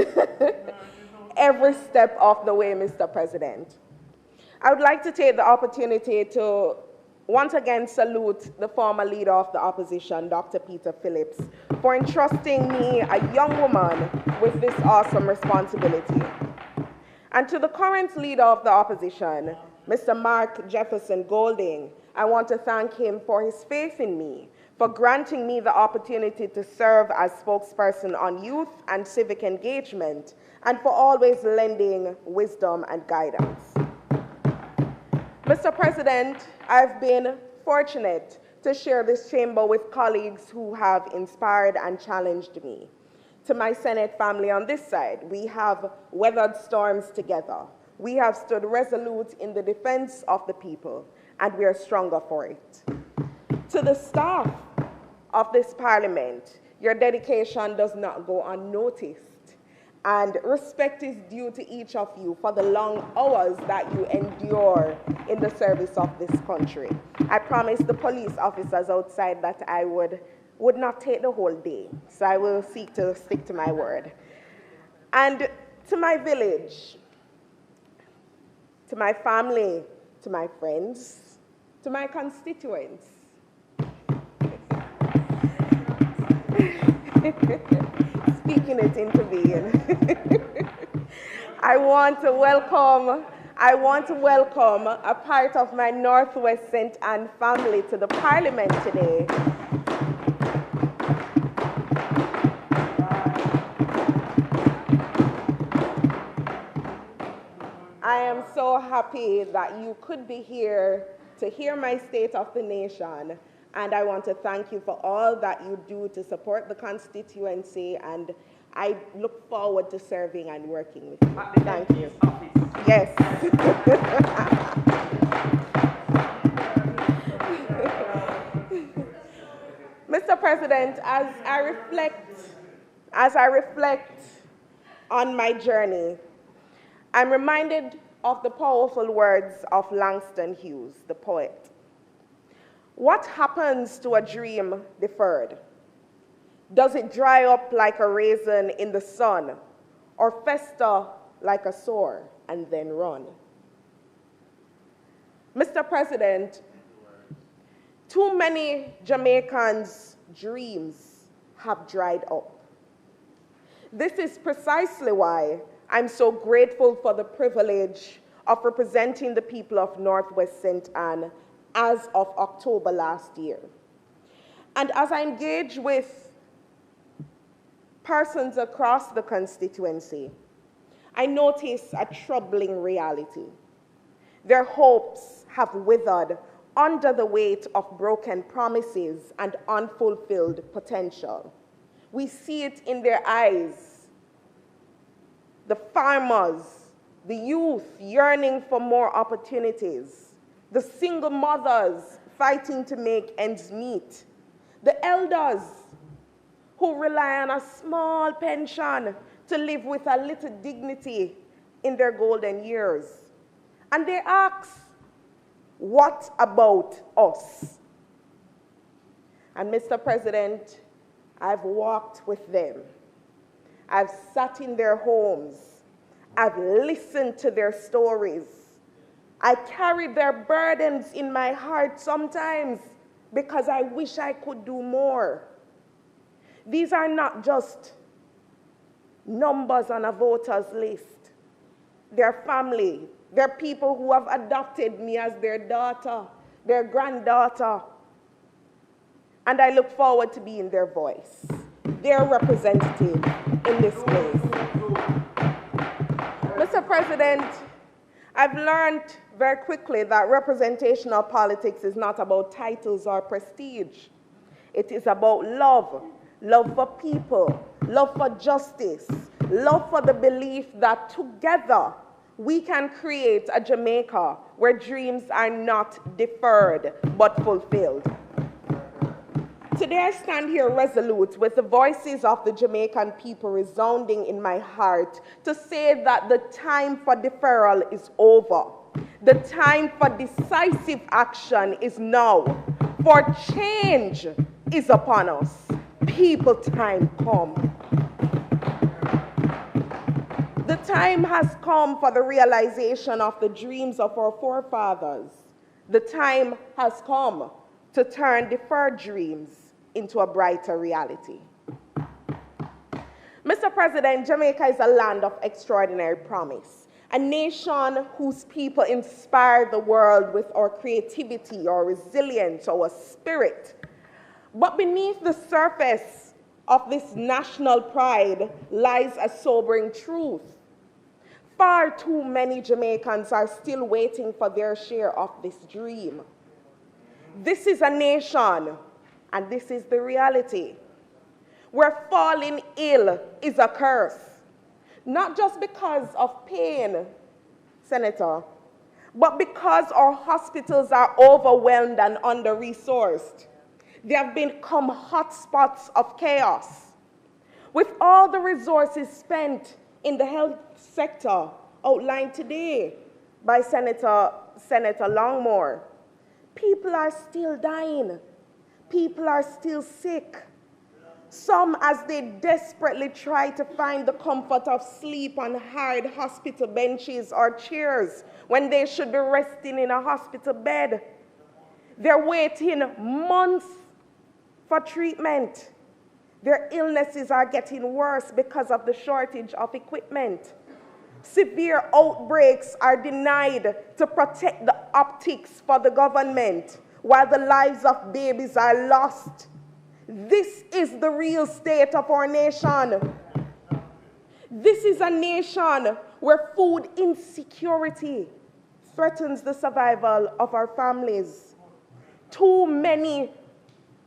Speaker 14: Every step of the way, Mr. President. I would like to take the opportunity to once again salute the former leader of the opposition, Dr. Peter Phillips, for entrusting me, a young woman, with this awesome responsibility. And to the current leader of the opposition, Mr. Mark Jefferson Golding, I want to thank him for his faith in me, for granting me the opportunity to serve as spokesperson on youth and civic engagement, and for always lending wisdom and guidance. Mr. President, I've been fortunate to share this chamber with colleagues who have inspired and challenged me. To my Senate family on this side, we have weathered storms together. We have stood resolute in the defense of the people, and we are stronger for it. To the staff of this parliament, your dedication does not go unnoticed. And respect is due to each of you for the long hours that you endure in the service of this country. I promised the police officers outside that I would not take the whole day, so I will seek to stick to my word. And to my village, to my family, to my friends, to my constituents, speaking it into being. I want to welcome I want to welcome a part of my Northwest St. Anne family to the Parliament today. I am so happy that you could be here to hear my State of the Nation, and I want to thank you for all that you do to support the constituency, and I look forward to serving and working with you. Thank you. Yes. Mr. President, as I reflect on my journey, I'm reminded of the powerful words of Langston Hughes, the poet. What happens to a dream deferred? Does it dry up like a raisin in the sun, or fester like a sore and then run? Mr. President, too many Jamaicans' dreams have dried up. This is precisely why I'm so grateful for the privilege of representing the people of Northwest St. Anne as of October last year. And as I engage with persons across the constituency, I notice a troubling reality. Their hopes have withered under the weight of broken promises and unfulfilled potential. We see it in their eyes. The farmers, the youth yearning for more opportunities, the single mothers fighting to make ends meet, the elders who rely on a small pension to live with a little dignity in their golden years. And they ask, what about us? And Mr. President, I've walked with them. I've sat in their homes. I've listened to their stories. I carry their burdens in my heart sometimes because I wish I could do more. These are not just numbers on a voter's list. They're family. They're people who have adopted me as their daughter, their granddaughter. And I look forward to being their voice, their representative in this place. Mr. President, I've learned very quickly that representational politics is not about titles or prestige. It is about love, love for people, love for justice, love for the belief that together we can create a Jamaica where dreams are not deferred but fulfilled. Today I stand here resolute with the voices of the Jamaican people resounding in my heart to say that the time for deferral is over. The time for decisive action is now. For change is upon us. People time come. The time has come for the realization of the dreams of our forefathers. The time has come to turn deferred dreams into a brighter reality. Mr. President, Jamaica is a land of extraordinary promise, a nation whose people inspire the world with our creativity, our resilience, our spirit. But beneath the surface of this national pride lies a sobering truth. Far too many Jamaicans are still waiting for their share of this dream. This is a nation, and this is the reality, where falling ill is a curse, not just because of pain, Senator, but because our hospitals are overwhelmed and under-resourced. They have become hotspots of chaos. With all the resources spent in the health sector outlined today by Senator Longmore, people are still dying. People are still sick. Some as they desperately try to find the comfort of sleep on hard hospital benches or chairs when they should be resting in a hospital bed. They're waiting months for treatment. Their illnesses are getting worse because of the shortage of equipment. Severe outbreaks are denied to protect the optics for the government, while the lives of babies are lost. This is the real state of our nation. This is a nation where food insecurity threatens the survival of our families. Too many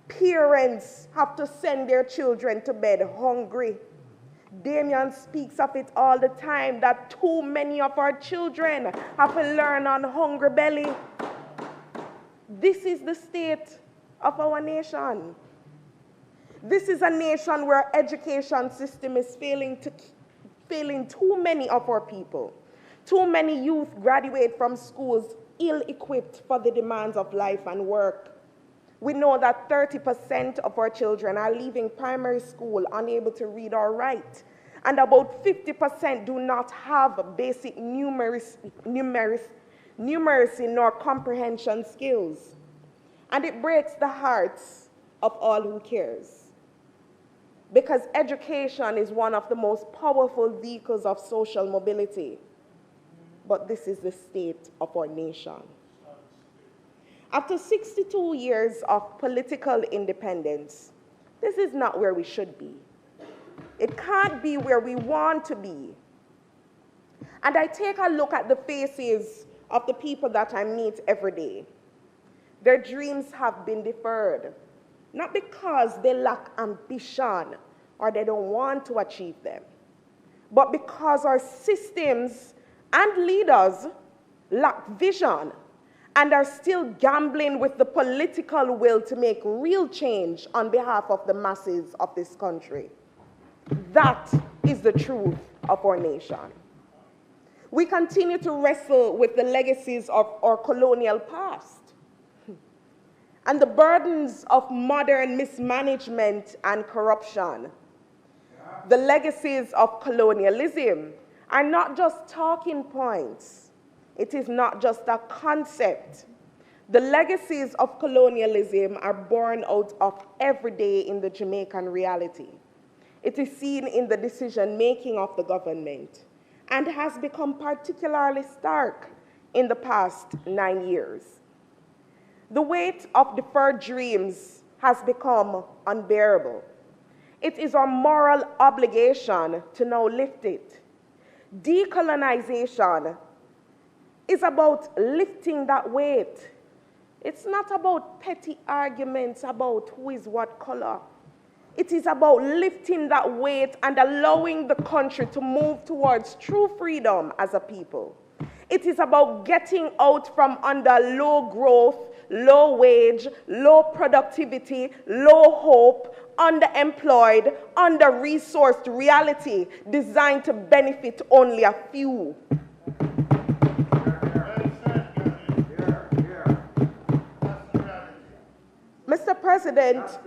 Speaker 14: parents have to send their children to bed hungry. Damien speaks of it all the time, that too many of our children have to learn on hungry belly. This is the state of our nation. This is a nation where education system is failing too many of our people. Too many youth graduate from schools ill-equipped for the demands of life and work. We know that 30% of our children are leaving primary school unable to read or write, and about 50% do not have basic numeracy nor comprehension skills. And it breaks the hearts of all who cares, because education is one of the most powerful vehicles of social mobility. But this is the state of our nation. After 62 years of political independence, this is not where we should be. It can't be where we want to be. And I take a look at the faces of the people that I meet every day. Their dreams have been deferred, not because they lack ambition or they don't want to achieve them, but because our systems and leaders lack vision and are still gambling with the political will to make real change on behalf of the masses of this country. That is the truth of our nation. We continue to wrestle with the legacies of our colonial past and the burdens of modern mismanagement and corruption. The legacies of colonialism are not just talking points. It is not just a concept. The legacies of colonialism are born out of every day in the Jamaican reality. It is seen in the decision-making of the government and has become particularly stark in the past 9 years. The weight of deferred dreams has become unbearable. It is our moral obligation to now lift it. Decolonization is about lifting that weight. It's not about petty arguments about who is what color. It is about lifting that weight and allowing the country to move towards true freedom as a people. It is about getting out from under low growth, low wage, low productivity, low hope, underemployed, under-resourced reality designed to benefit only a few. Mr. President,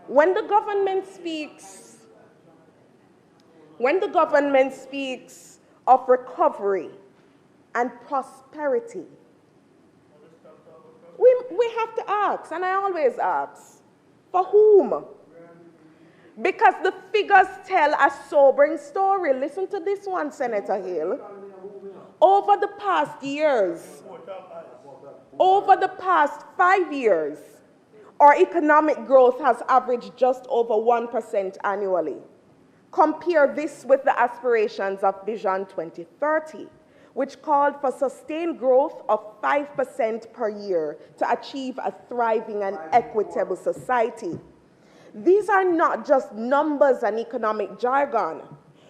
Speaker 14: when the government speaks of recovery and prosperity, we have to ask, and I always ask, for whom? Because the figures tell a sobering story. Listen to this one, Senator Hill. Over the past years, over the past 5 years, our economic growth has averaged just over 1% annually. Compare this with the aspirations of Vision 2030, which called for sustained growth of 5% per year to achieve a thriving and equitable society. These are not just numbers and economic jargon.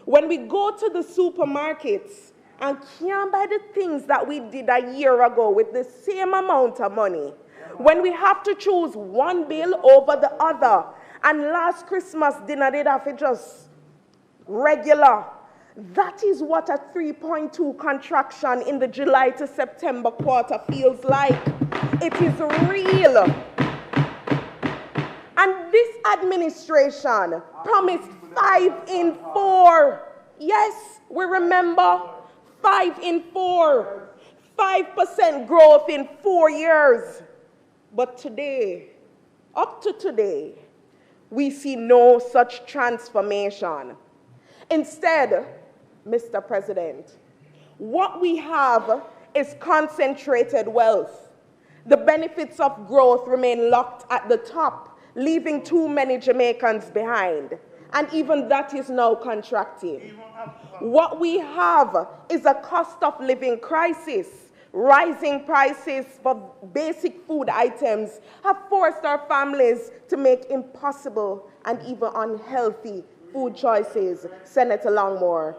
Speaker 14: When we go to the supermarkets and can't buy the things that we did a year ago with the same amount of money, when we have to choose one bill over the other, and last Christmas dinner they'd have it just regular, that is what a 3.2 contraction in the July to September quarter feels like. It is real. And this administration promised 5 in 4. Yes, we remember 5 in 4. 5% growth in 4 years. But today, up to today, we see no such transformation. Instead, Mr. President. What we have is concentrated wealth. The benefits of growth remain locked at the top, leaving too many Jamaicans behind. And even that is now contracting. What we have is a cost of living crisis. Rising prices for basic food items have forced our families to make impossible and even unhealthy food choices, Senator Longmore.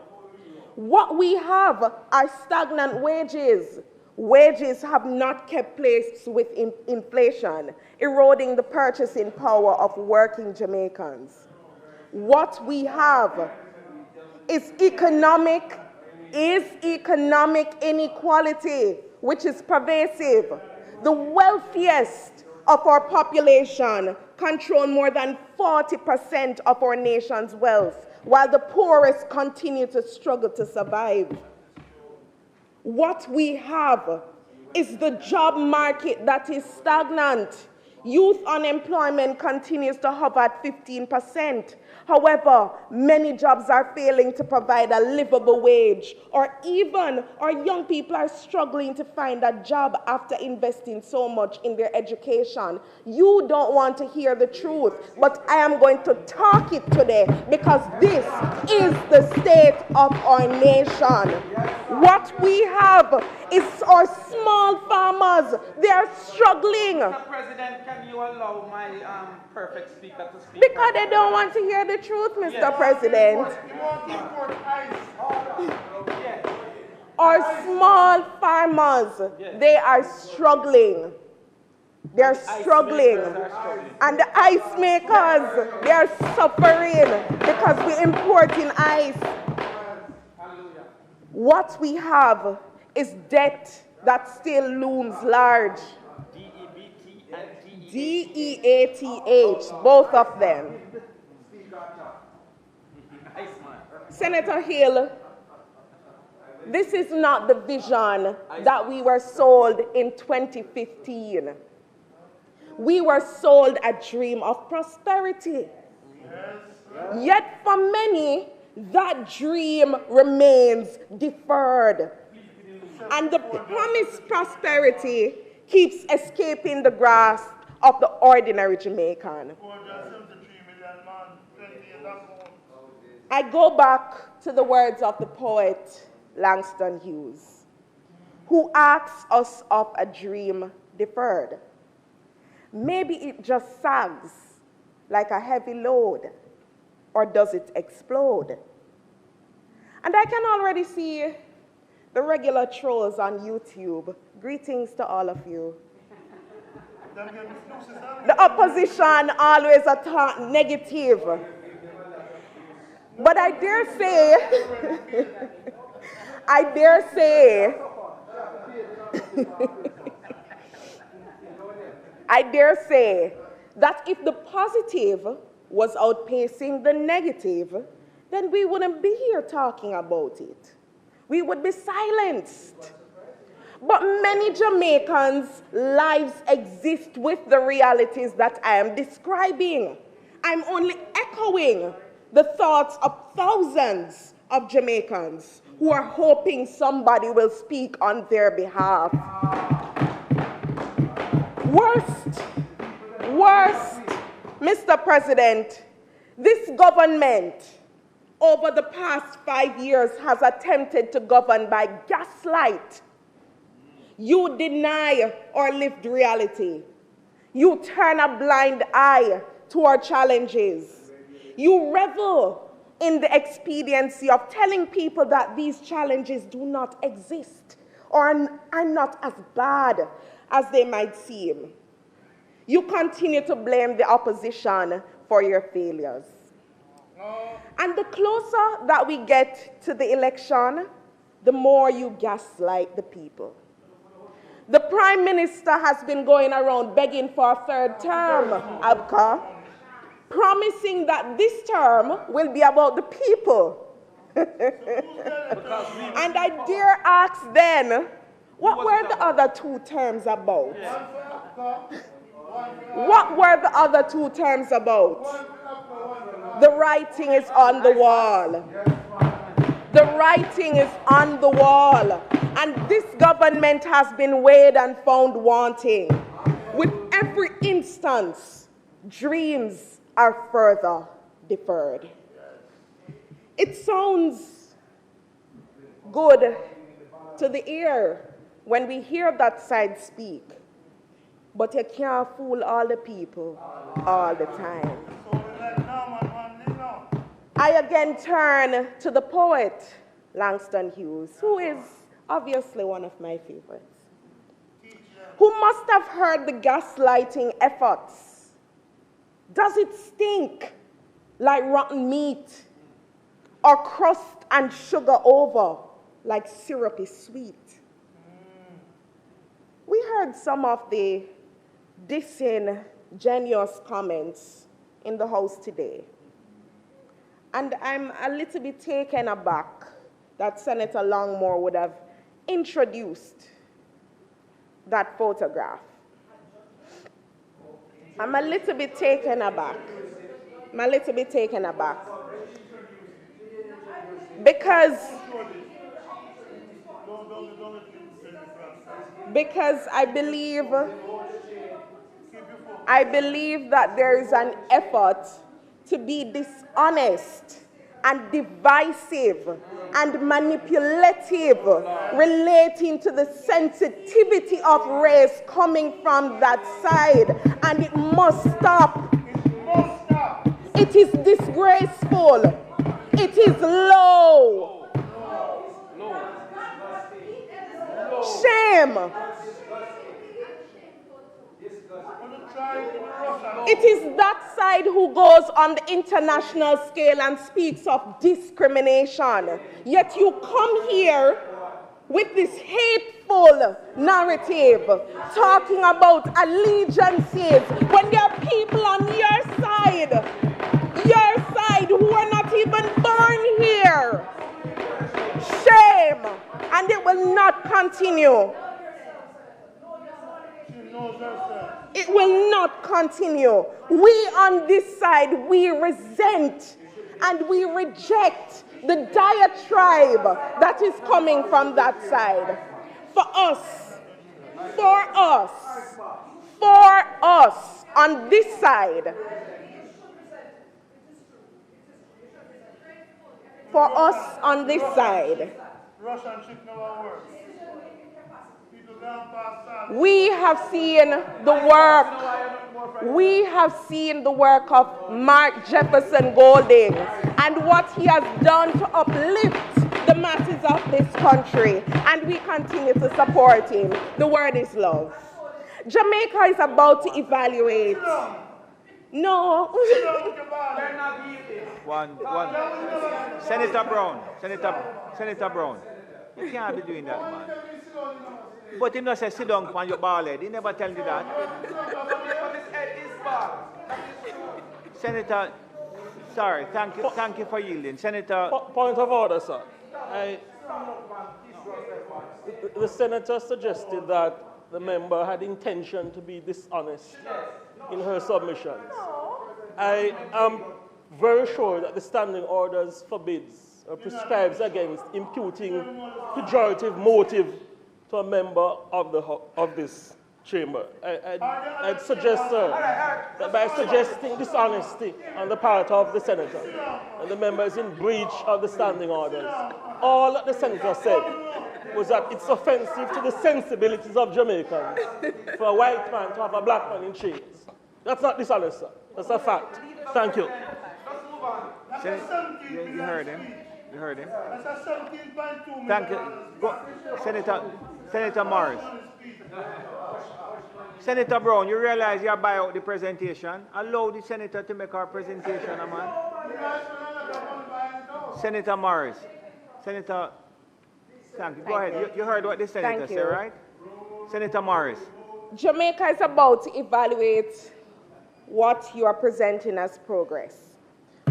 Speaker 14: What we have are stagnant wages. Wages have not kept pace with inflation, eroding the purchasing power of working Jamaicans. What we have is economic inequality, which is pervasive. The wealthiest of our population control more than 40% of our nation's wealth, while the poorest continue to struggle to survive. What we have is the job market that is stagnant. Youth unemployment continues to hover at 15%. However, many jobs are failing to provide a livable wage, or even our young people are struggling to find a job after investing so much in their education. You don't want to hear the truth, but I am going to talk it today because this is the state of our nation. What we have is our small farmers. They are struggling.
Speaker 15: Mr. President, can you allow my perfect speaker to speak?
Speaker 14: Because they don't want to hear the truth, Mr. President. Our small farmers, they are struggling. They are struggling. And the ice makers, they are suffering because we're importing ice. What we have is debt that still looms large. D-E-A-T-H, both of them. Senator Hill, this is not the vision that we were sold in 2015. We were sold a dream of prosperity. Yet for many, that dream remains deferred. And the promised prosperity keeps escaping the grasp of the ordinary Jamaican. I go back to the words of the poet Langston Hughes, who asks us of a dream deferred. Maybe it just sags like a heavy load, or does it explode? And I can already see the regular trolls on YouTube. Greetings to all of you. The opposition always attack negative. But I dare say that if the positive was outpacing the negative, then we wouldn't be here talking about it. We would be silenced. But many Jamaicans' lives exist with the realities that I am describing. I'm only echoing the thoughts of thousands of Jamaicans who are hoping somebody will speak on their behalf. Worst, Mr. President, this government over the past 5 years has attempted to govern by gaslight. You deny our lived reality. You turn a blind eye to our challenges. You revel in the expediency of telling people that these challenges do not exist or are not as bad as they might seem. You continue to blame the opposition for your failures. And the closer that we get to the election, the more you gaslight the people. The Prime Minister has been going around begging for a third term, Abka, promising that this term will be about the people. And I dare ask then, what were the other 2 terms about? What were the other 2 terms about? The writing is on the wall. The writing is on the wall, and this government has been weighed and found wanting. With every instance, dreams are further deferred. It sounds good to the ear when we hear that side speak, but you can't fool all the people all the time. I again turn to the poet, Langston Hughes, who is obviously one of my favorites, who must have heard the gaslighting efforts. Does it stink like rotten meat, or crust and sugar over like syrup is sweet? We heard some of the disingenuous comments in the House today. And I'm a little bit taken aback that Senator Longmore would have introduced that photograph. I'm a little bit taken aback. Because I believe that there is an effort to be dishonest and divisive and manipulative relating to the sensitivity of race coming from that side, and it must stop. It is disgraceful. It is low. Shame. It is that side who goes on the international scale and speaks of discrimination. Yet you come here with this hateful narrative talking about allegiances when there are people on your side who are not even born here. Shame. And it will not continue. It will not continue. We on this side, we resent and we reject the diatribe that is coming from that side. For us on this side, we have seen the work of Mark Jefferson Golding and what he has done to uplift the masses of this country, and we continue to support him. The word is love. Jamaica is about to evaluate. No.
Speaker 2: One. Senator Brown. You can't be doing that, man. But he not say sit down on your ball head. He never tell you that. Senator, sorry, thank you for yielding. Senator.
Speaker 16: Point of order, sir. The senator suggested that the member had intention to be dishonest in her submissions. I am very sure that the standing orders forbids or prescribes against imputing pejorative motive to a member of this chamber. I'd suggest, sir, that by suggesting dishonesty on the part of the senator and the members in breach of the standing orders, all that the senator said was that it's offensive to the sensibilities of Jamaicans for a white man to have a black man in chains. That's not dishonest, sir. That's a fact. Thank you.
Speaker 2: You heard him. Thank you. Go. Senator Morris. Senator Brown, you realize you buy out the presentation? Allow the senator to make our presentation, man. Senator Morris. Senator, thank you. Go ahead. You heard what the senator said, right? Senator Morris.
Speaker 14: Jamaica is about to evaluate what you are presenting as progress.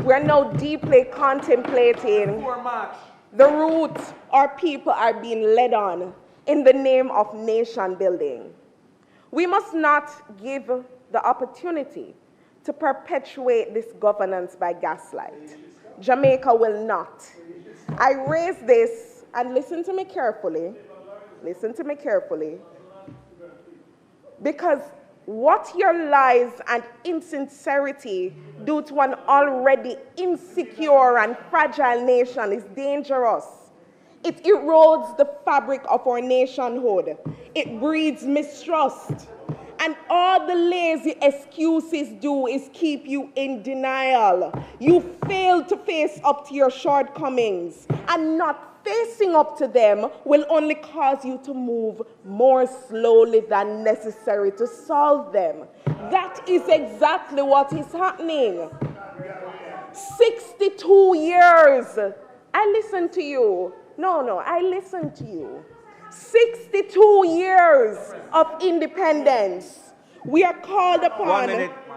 Speaker 14: We are now deeply contemplating the route our people are being led on in the name of nation building. We must not give the opportunity to perpetuate this governance by gaslight. Jamaica will not I raise this, and listen to me carefully, because what your lies and insincerity do to an already insecure and fragile nation is dangerous. It erodes the fabric of our nationhood. It breeds mistrust. And all the lazy excuses do is keep you in denial. You fail to face up to your shortcomings, and not facing up to them will only cause you to move more slowly than necessary to solve them. That is exactly what is happening. 62 years. I listened to you. I listened to you. 62 years of independence. We are called upon.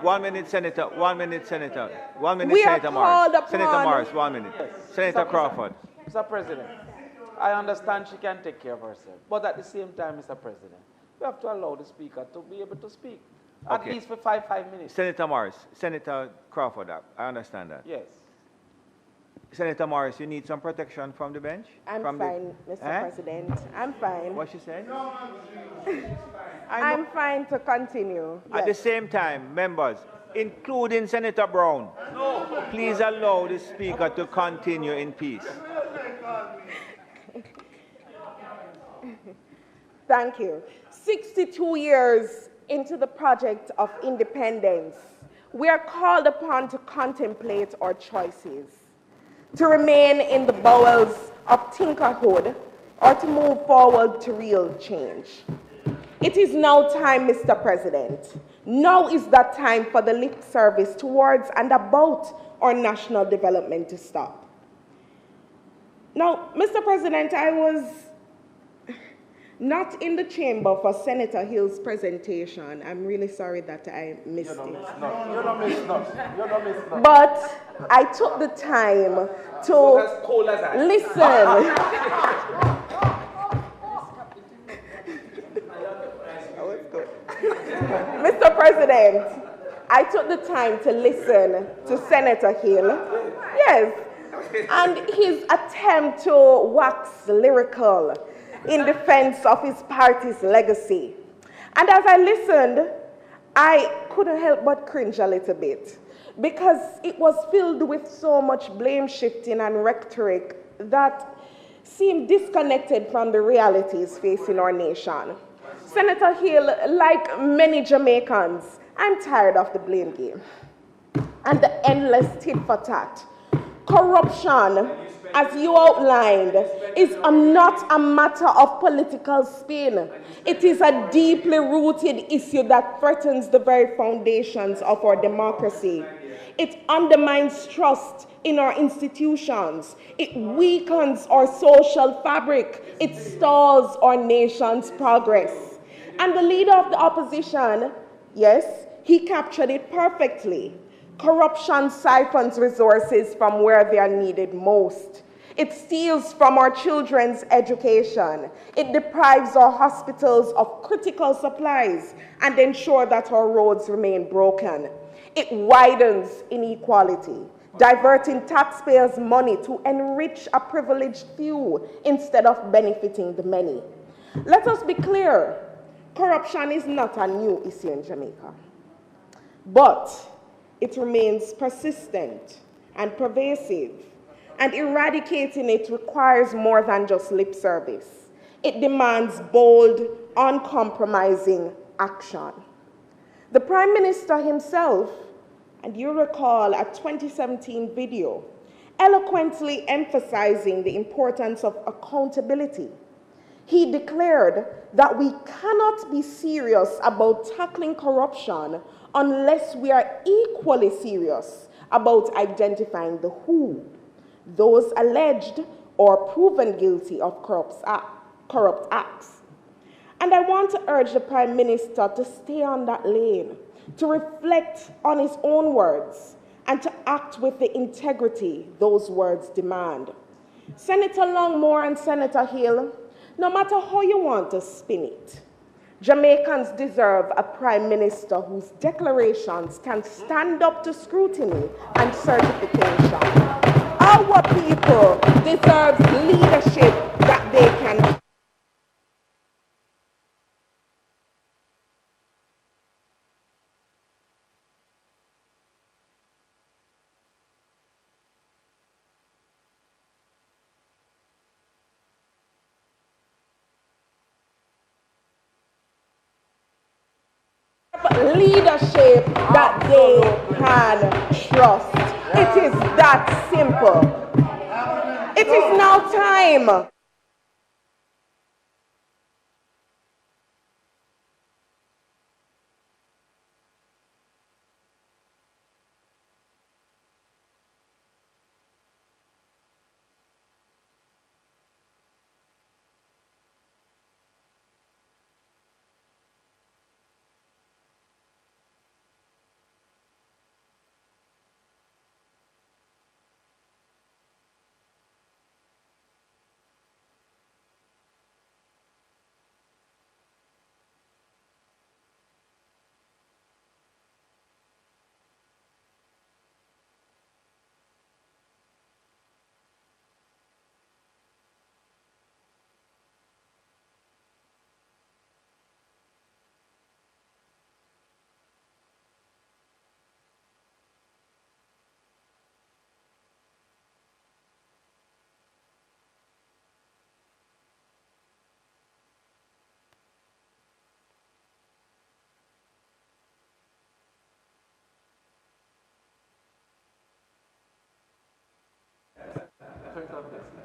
Speaker 2: 1 minute, Senator. 1 minute, Senator. 1 minute,
Speaker 14: We are
Speaker 2: Senator
Speaker 14: called
Speaker 2: Morris.
Speaker 14: upon.
Speaker 2: Senator Morris, 1 minute. Senator Crawford.
Speaker 15: Mr. President, I understand she can take care of herself. But at the same time, Mr. President, we have to allow the speaker to be able to speak. At least for five minutes.
Speaker 2: Senator Morris. Senator Crawford, I understand that.
Speaker 15: Yes.
Speaker 2: Senator Morris, you need some protection from the bench?
Speaker 14: I'm fine, Mr. President. I'm fine.
Speaker 2: What she said?
Speaker 14: I'm fine to continue.
Speaker 2: At the same time, members, including Senator Brown, please allow the speaker to continue in peace.
Speaker 14: Thank you. 62 years into the project of independence, we are called upon to contemplate our choices, to remain in the bowels of tinkerhood, or to move forward to real change. It is now time, Mr. President. Now is that time for the lip service towards and about our national development to stop. Now, Mr. President, I was not in the chamber for Senator Hill's presentation. I'm really sorry that I missed it.
Speaker 15: You don't miss nothing.
Speaker 14: But I took the time to listen. Mr. President, I took the time to listen to Senator Hill. Yes. And his attempt to wax lyrical in defense of his party's legacy. And as I listened, I couldn't help but cringe a little bit, because it was filled with so much blame shifting and rhetoric that seemed disconnected from the realities facing our nation. Senator Hill, like many Jamaicans, I'm tired of the blame game and the endless tit for tat. Corruption, as you outlined, is not a matter of political spin. It is a deeply rooted issue that threatens the very foundations of our democracy. It undermines trust in our institutions. It weakens our social fabric. It stalls our nation's progress. And the leader of the opposition, yes, he captured it perfectly. Corruption siphons resources from where they are needed most. It steals from our children's education. It deprives our hospitals of critical supplies and ensures that our roads remain broken. It widens inequality, diverting taxpayers' money to enrich a privileged few instead of benefiting the many. Let us be clear, corruption is not a new issue in Jamaica, but it remains persistent and pervasive, and eradicating it requires more than just lip service. It demands bold, uncompromising action. The Prime Minister himself, and you recall a 2017 video, eloquently emphasizing the importance of accountability. He declared that we cannot be serious about tackling corruption unless we are equally serious about identifying the who, those alleged or proven guilty of corrupt acts. And I want to urge the Prime Minister to stay on that lane, to reflect on his own words, and to act with the integrity those words demand. Senator Longmore and Senator Hill, no matter how you want to spin it, Jamaicans deserve a Prime Minister whose declarations can stand up to scrutiny and certification. Our people deserve leadership that they can. Leadership that they can trust. It is that simple. It is now time.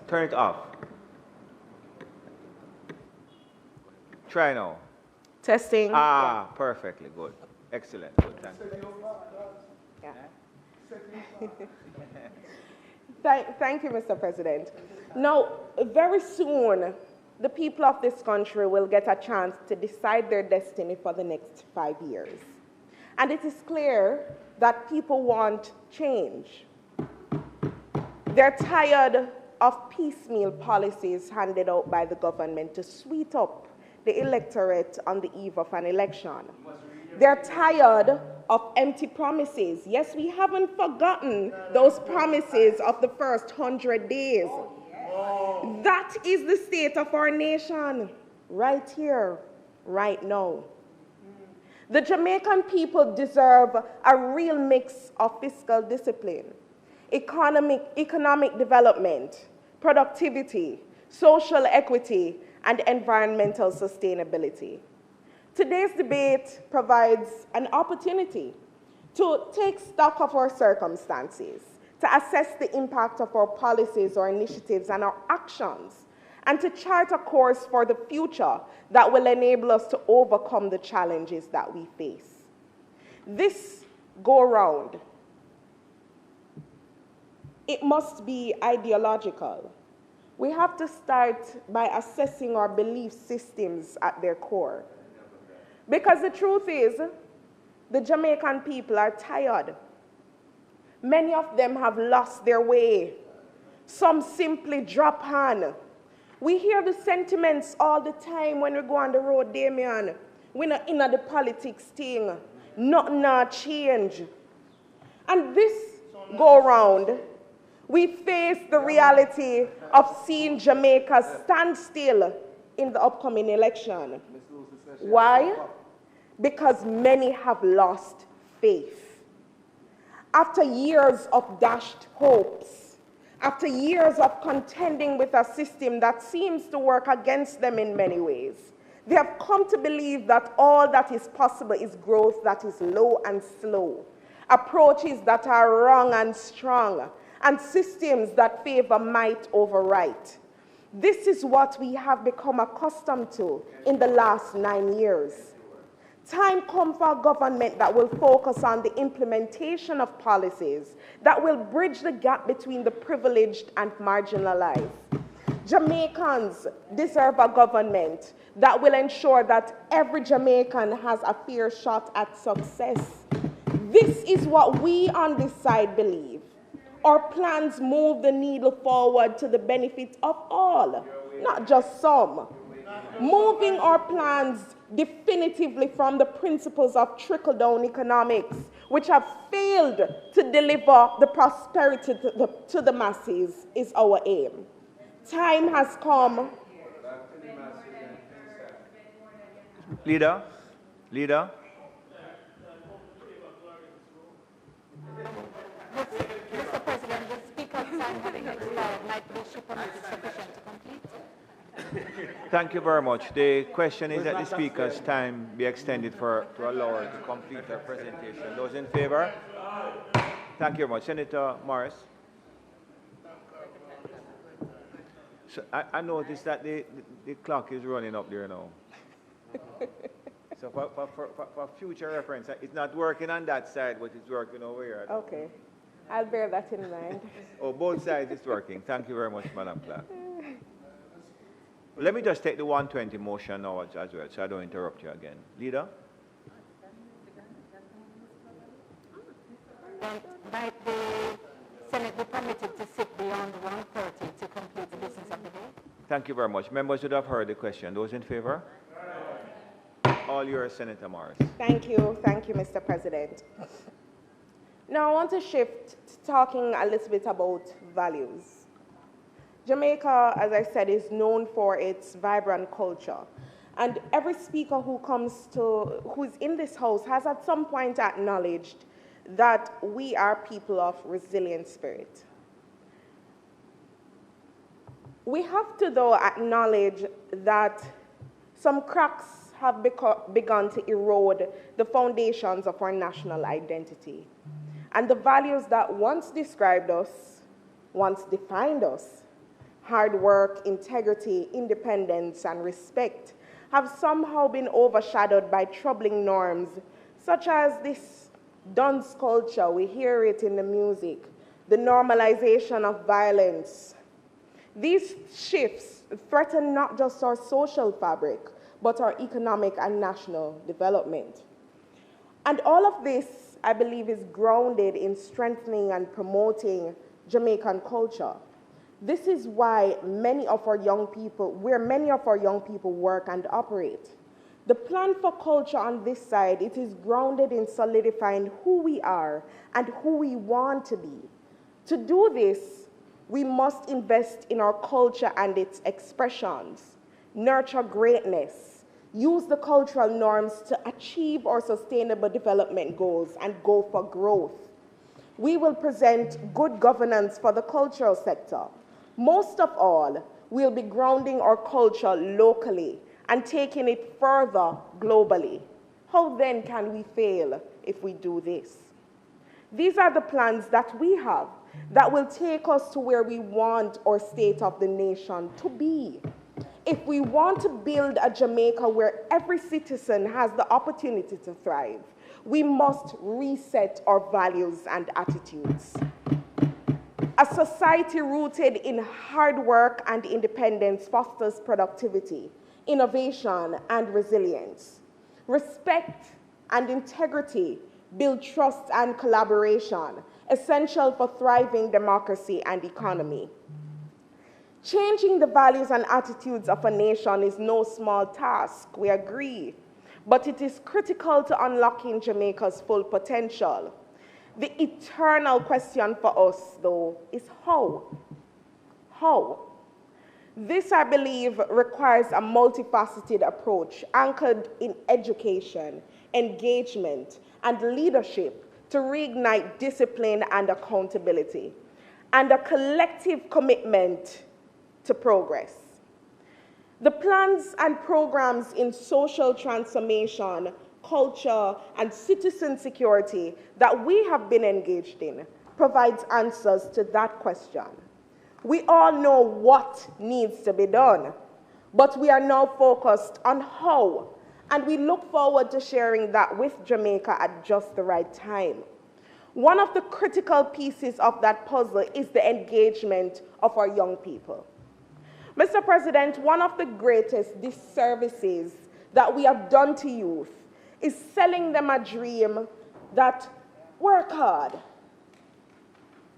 Speaker 2: Turn it off. Try now.
Speaker 14: Testing.
Speaker 2: Ah, perfectly good. Excellent. Good.
Speaker 14: Thank you, Mr. President. Now, very soon, the people of this country will get a chance to decide their destiny for the next 5 years. And it is clear that people want change. They're tired of piecemeal policies handed out by the government to sweet up the electorate on the eve of an election. They're tired of empty promises. Yes, we haven't forgotten those promises of the first 100 days. That is the state of our nation, right here, right now. The Jamaican people deserve a real mix of fiscal discipline, economic development, productivity, social equity, and environmental sustainability. Today's debate provides an opportunity to take stock of our circumstances, to assess the impact of our policies, our initiatives, and our actions, and to chart a course for the future that will enable us to overcome the challenges that we face. This go-round, it must be ideological. We have to start by assessing our belief systems at their core. Because the truth is, the Jamaican people are tired. Many of them have lost their way. Some simply drop hand. We hear the sentiments all the time when we go on the road, Damien. We're not in the politics thing. Nothing not change. And this go round, we face the reality of seeing Jamaica stand still in the upcoming election. Why? Because many have lost faith. After years of dashed hopes, after years of contending with a system that seems to work against them in many ways, they have come to believe that all that is possible is growth that is low and slow, approaches that are wrong and strong, and systems that favor might over right. This is what we have become accustomed to in the last 9 years. Time comes for a government that will focus on the implementation of policies that will bridge the gap between the privileged and marginalized. Jamaicans deserve a government that will ensure that every Jamaican has a fair shot at success. This is what we on this side believe. Our plans move the needle forward to the benefit of all, not just some. Moving our plans definitively from the principles of trickle-down economics, which have failed to deliver the prosperity to the masses, is our aim. Time has come.
Speaker 2: Leader.
Speaker 5: Mr. President, the Speaker's time having expired, might the permit is sufficient to complete?
Speaker 2: Thank you very much. The question is that the Speaker's time be extended to allow her to complete her presentation. Those in favor? Thank you very much. Senator Morris. So I noticed that the clock is running up there now. So for future reference, it's not working on that side, but it's working over here.
Speaker 14: Okay. I'll bear that in mind.
Speaker 2: Oh, both sides it's working. Thank you very much, Madam Clerk. Let me just take the 120 motion now as well, so I don't interrupt you again. Leader?
Speaker 5: Might the Senate be permitted to sit beyond 1:30 to complete the business of the day?
Speaker 2: Thank you very much. Members would have heard the question. Those in favor? All yours, Senator Morris.
Speaker 14: Thank you, Mr. President. Now I want to shift to talking a little bit about values. Jamaica, as I said, is known for its vibrant culture. And every speaker who's in this house has at some point acknowledged that we are people of resilient spirit. We have to, though, acknowledge that some cracks have begun to erode the foundations of our national identity. And the values that once described us, once defined us, hard work, integrity, independence, and respect, have somehow been overshadowed by troubling norms, such as this dunce culture. We hear it in the music, the normalization of violence. These shifts threaten not just our social fabric, but our economic and national development. And all of this, I believe, is grounded in strengthening and promoting Jamaican culture. This is why many of our young people work and operate. The plan for culture on this side, it is grounded in solidifying who we are and who we want to be. To do this, we must invest in our culture and its expressions, nurture greatness, use the cultural norms to achieve our sustainable development goals, and go for growth. We will present good governance for the cultural sector. Most of all, we'll be grounding our culture locally and taking it further globally. How then can we fail if we do this? These are the plans that we have that will take us to where we want our state of the nation to be. If we want to build a Jamaica where every citizen has the opportunity to thrive, we must reset our values and attitudes. A society rooted in hard work and independence fosters productivity, innovation, and resilience. Respect and integrity build trust and collaboration, essential for thriving democracy and economy. Changing the values and attitudes of a nation is no small task, we agree, but it is critical to unlocking Jamaica's full potential. The eternal question for us, though, is how? How? This, I believe, requires a multifaceted approach anchored in education, engagement, and leadership to reignite discipline and accountability, and a collective commitment to progress. The plans and programs in social transformation, culture, and citizen security that we have been engaged in provides answers to that question. We all know what needs to be done, but we are now focused on how, and we look forward to sharing that with Jamaica at just the right time. One of the critical pieces of that puzzle is the engagement of our young people. Mr. President, one of the greatest disservices that we have done to youth is selling them a dream that work hard,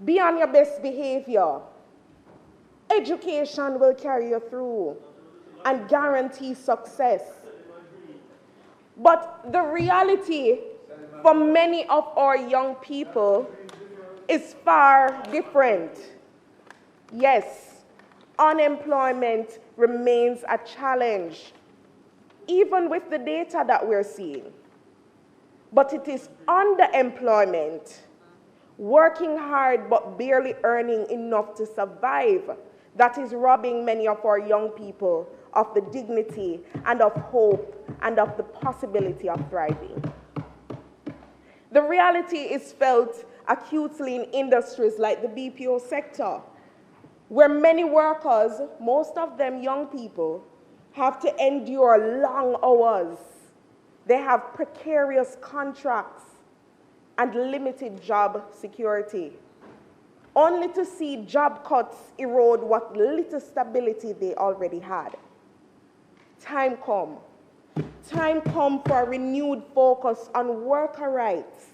Speaker 14: be on your best behavior, education will carry you through and guarantee success. But the reality for many of our young people is far different. Yes, unemployment remains a challenge, even with the data that we're seeing. But it is underemployment, working hard but barely earning enough to survive, that is robbing many of our young people of the dignity and of hope and of the possibility of thriving. The reality is felt acutely in industries like the BPO sector, where many workers, most of them young people, have to endure long hours. They have precarious contracts and limited job security, only to see job cuts erode what little stability they already had. Time come for a renewed focus on worker rights,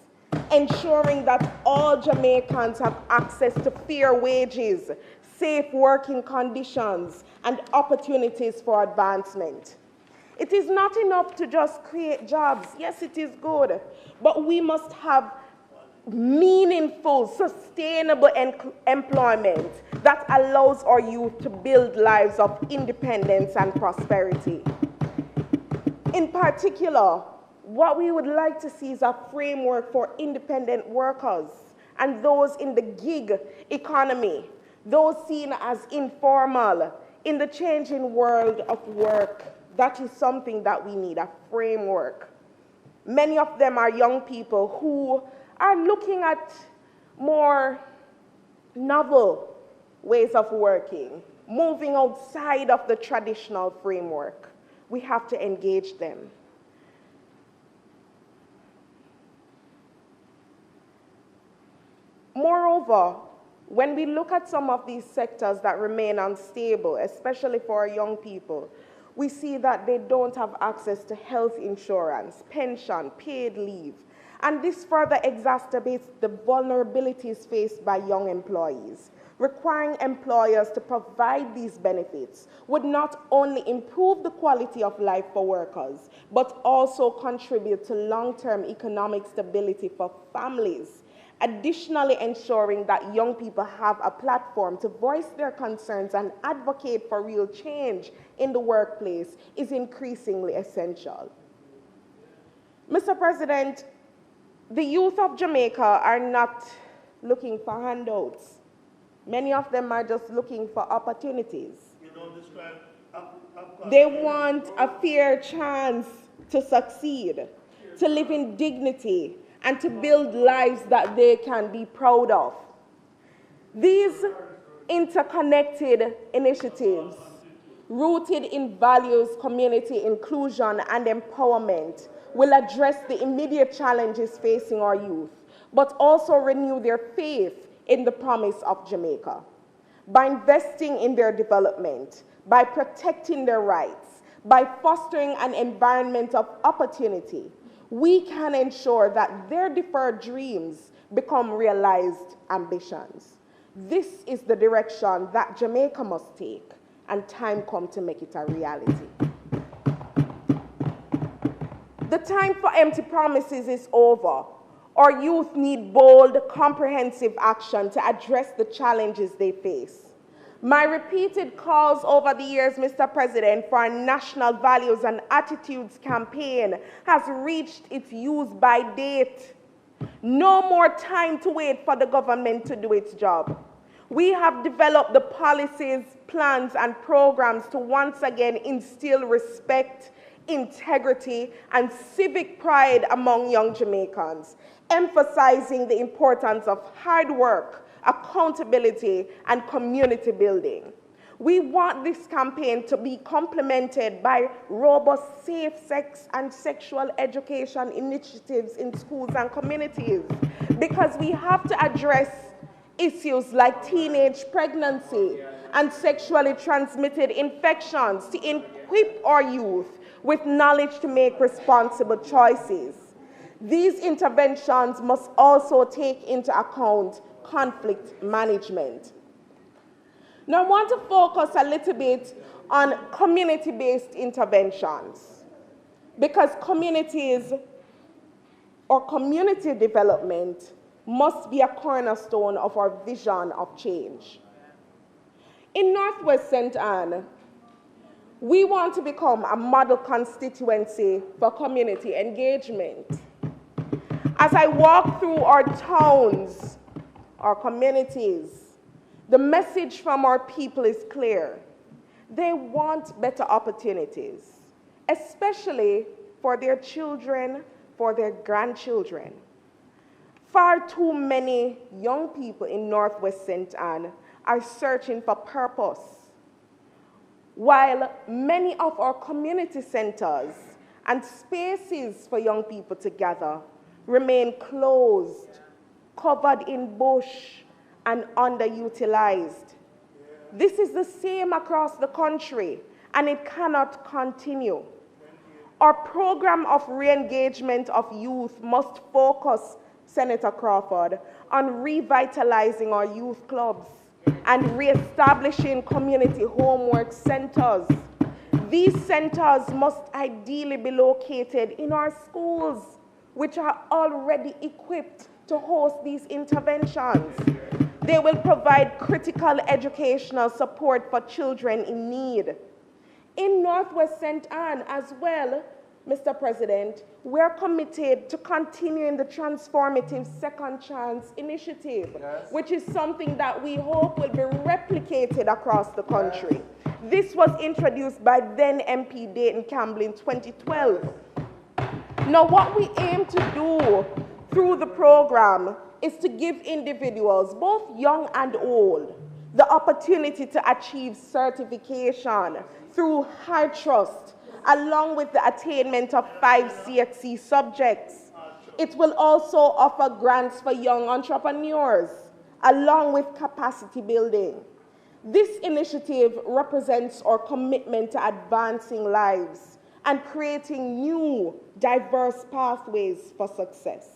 Speaker 14: ensuring that all Jamaicans have access to fair wages, safe working conditions, and opportunities for advancement. It is not enough to just create jobs. Yes, it is good, but we must have meaningful, sustainable employment that allows our youth to build lives of independence and prosperity. In particular, what we would like to see is a framework for independent workers and those in the gig economy, those seen as informal in the changing world of work. That is something that we need, a framework. Many of them are young people who are looking at more novel ways of working, moving outside of the traditional framework. We have to engage them. Moreover, when we look at some of these sectors that remain unstable, especially for our young people, we see that they don't have access to health insurance, pension, paid leave, and this further exacerbates the vulnerabilities faced by young employees. Requiring employers to provide these benefits would not only improve the quality of life for workers, but also contribute to long-term economic stability for families. Additionally, ensuring that young people have a platform to voice their concerns and advocate for real change in the workplace is increasingly essential. Mr. President, the youth of Jamaica are not looking for handouts. Many of them are just looking for opportunities.
Speaker 8: You don't describe
Speaker 14: They want a fair chance to succeed, to live in dignity, and to build lives that they can be proud of. These interconnected initiatives, rooted in values, community inclusion, and empowerment, will address the immediate challenges facing our youth, but also renew their faith in the promise of Jamaica. By investing in their development, by protecting their rights, by fostering an environment of opportunity, we can ensure that their deferred dreams become realized ambitions. This is the direction that Jamaica must take, and time comes to make it a reality. The time for empty promises is over. Our youth need bold, comprehensive action to address the challenges they face. My repeated calls over the years, Mr. President, for a national values and attitudes campaign has reached its use-by date. No more time to wait for the government to do its job. We have developed the policies, plans, and programs to once again instill respect, integrity, and civic pride among young Jamaicans, emphasizing the importance of hard work, accountability, and community building. We want this campaign to be complemented by robust safe sex and sexual education initiatives in schools and communities, because we have to address issues like teenage pregnancy and sexually transmitted infections to equip our youth with knowledge to make responsible choices. These interventions must also take into account conflict management. Now, I want to focus a little bit on community-based interventions, because communities or community development must be a cornerstone of our vision of change. In Northwest St. Anne, we want to become a model constituency for community engagement. As I walk through our towns, our communities, the message from our people is clear. They want better opportunities, especially for their children, for their grandchildren. Far too many young people in Northwest St. Anne are searching for purpose, while many of our community centers and spaces for young people to gather remain closed, covered in bush, and underutilized. This is the same across the country, and it cannot continue. Our program of re-engagement of youth must focus, Senator Crawford, on revitalizing our youth clubs and re-establishing community homework centers. These centers must ideally be located in our schools, which are already equipped to host these interventions. They will provide critical educational support for children in need. In Northwest St. Anne as well, Mr. President, we're committed to continuing the transformative Second Chance initiative, which is something that we hope will be replicated across the country. This was introduced by then MP Dayton Campbell in 2012. Now, what we aim to do through the program is to give individuals, both young and old, the opportunity to achieve certification through high trust, along with the attainment of 5 CXC subjects. It will also offer grants for young entrepreneurs, along with capacity building. This initiative represents our commitment to advancing lives and creating new, diverse pathways for success.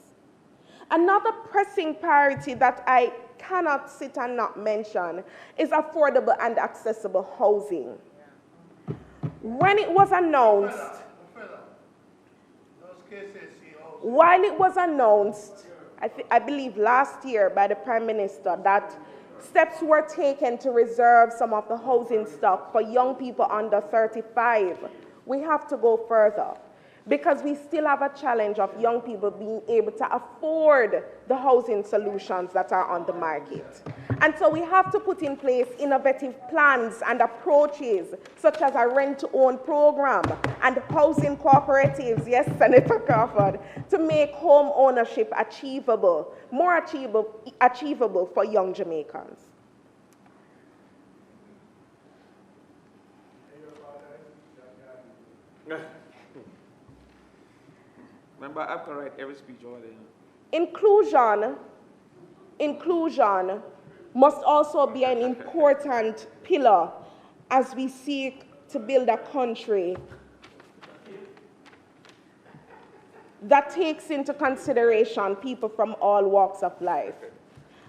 Speaker 14: Another pressing priority that I cannot sit and not mention is affordable and accessible housing. When it was announced, while it was announced, I believe last year by the Prime Minister, that steps were taken to reserve some of the housing stock for young people under 35, we have to go further, because we still have a challenge of young people being able to afford the housing solutions that are on the market. And so we have to put in place innovative plans and approaches, such as a rent-to-own program and housing cooperatives, yes, Senator Crawford, to make home ownership achievable, more achievable for young Jamaicans.
Speaker 17: Remember, I can write every speech over there.
Speaker 14: Inclusion must also be an important pillar as we seek to build a country that takes into consideration people from all walks of life.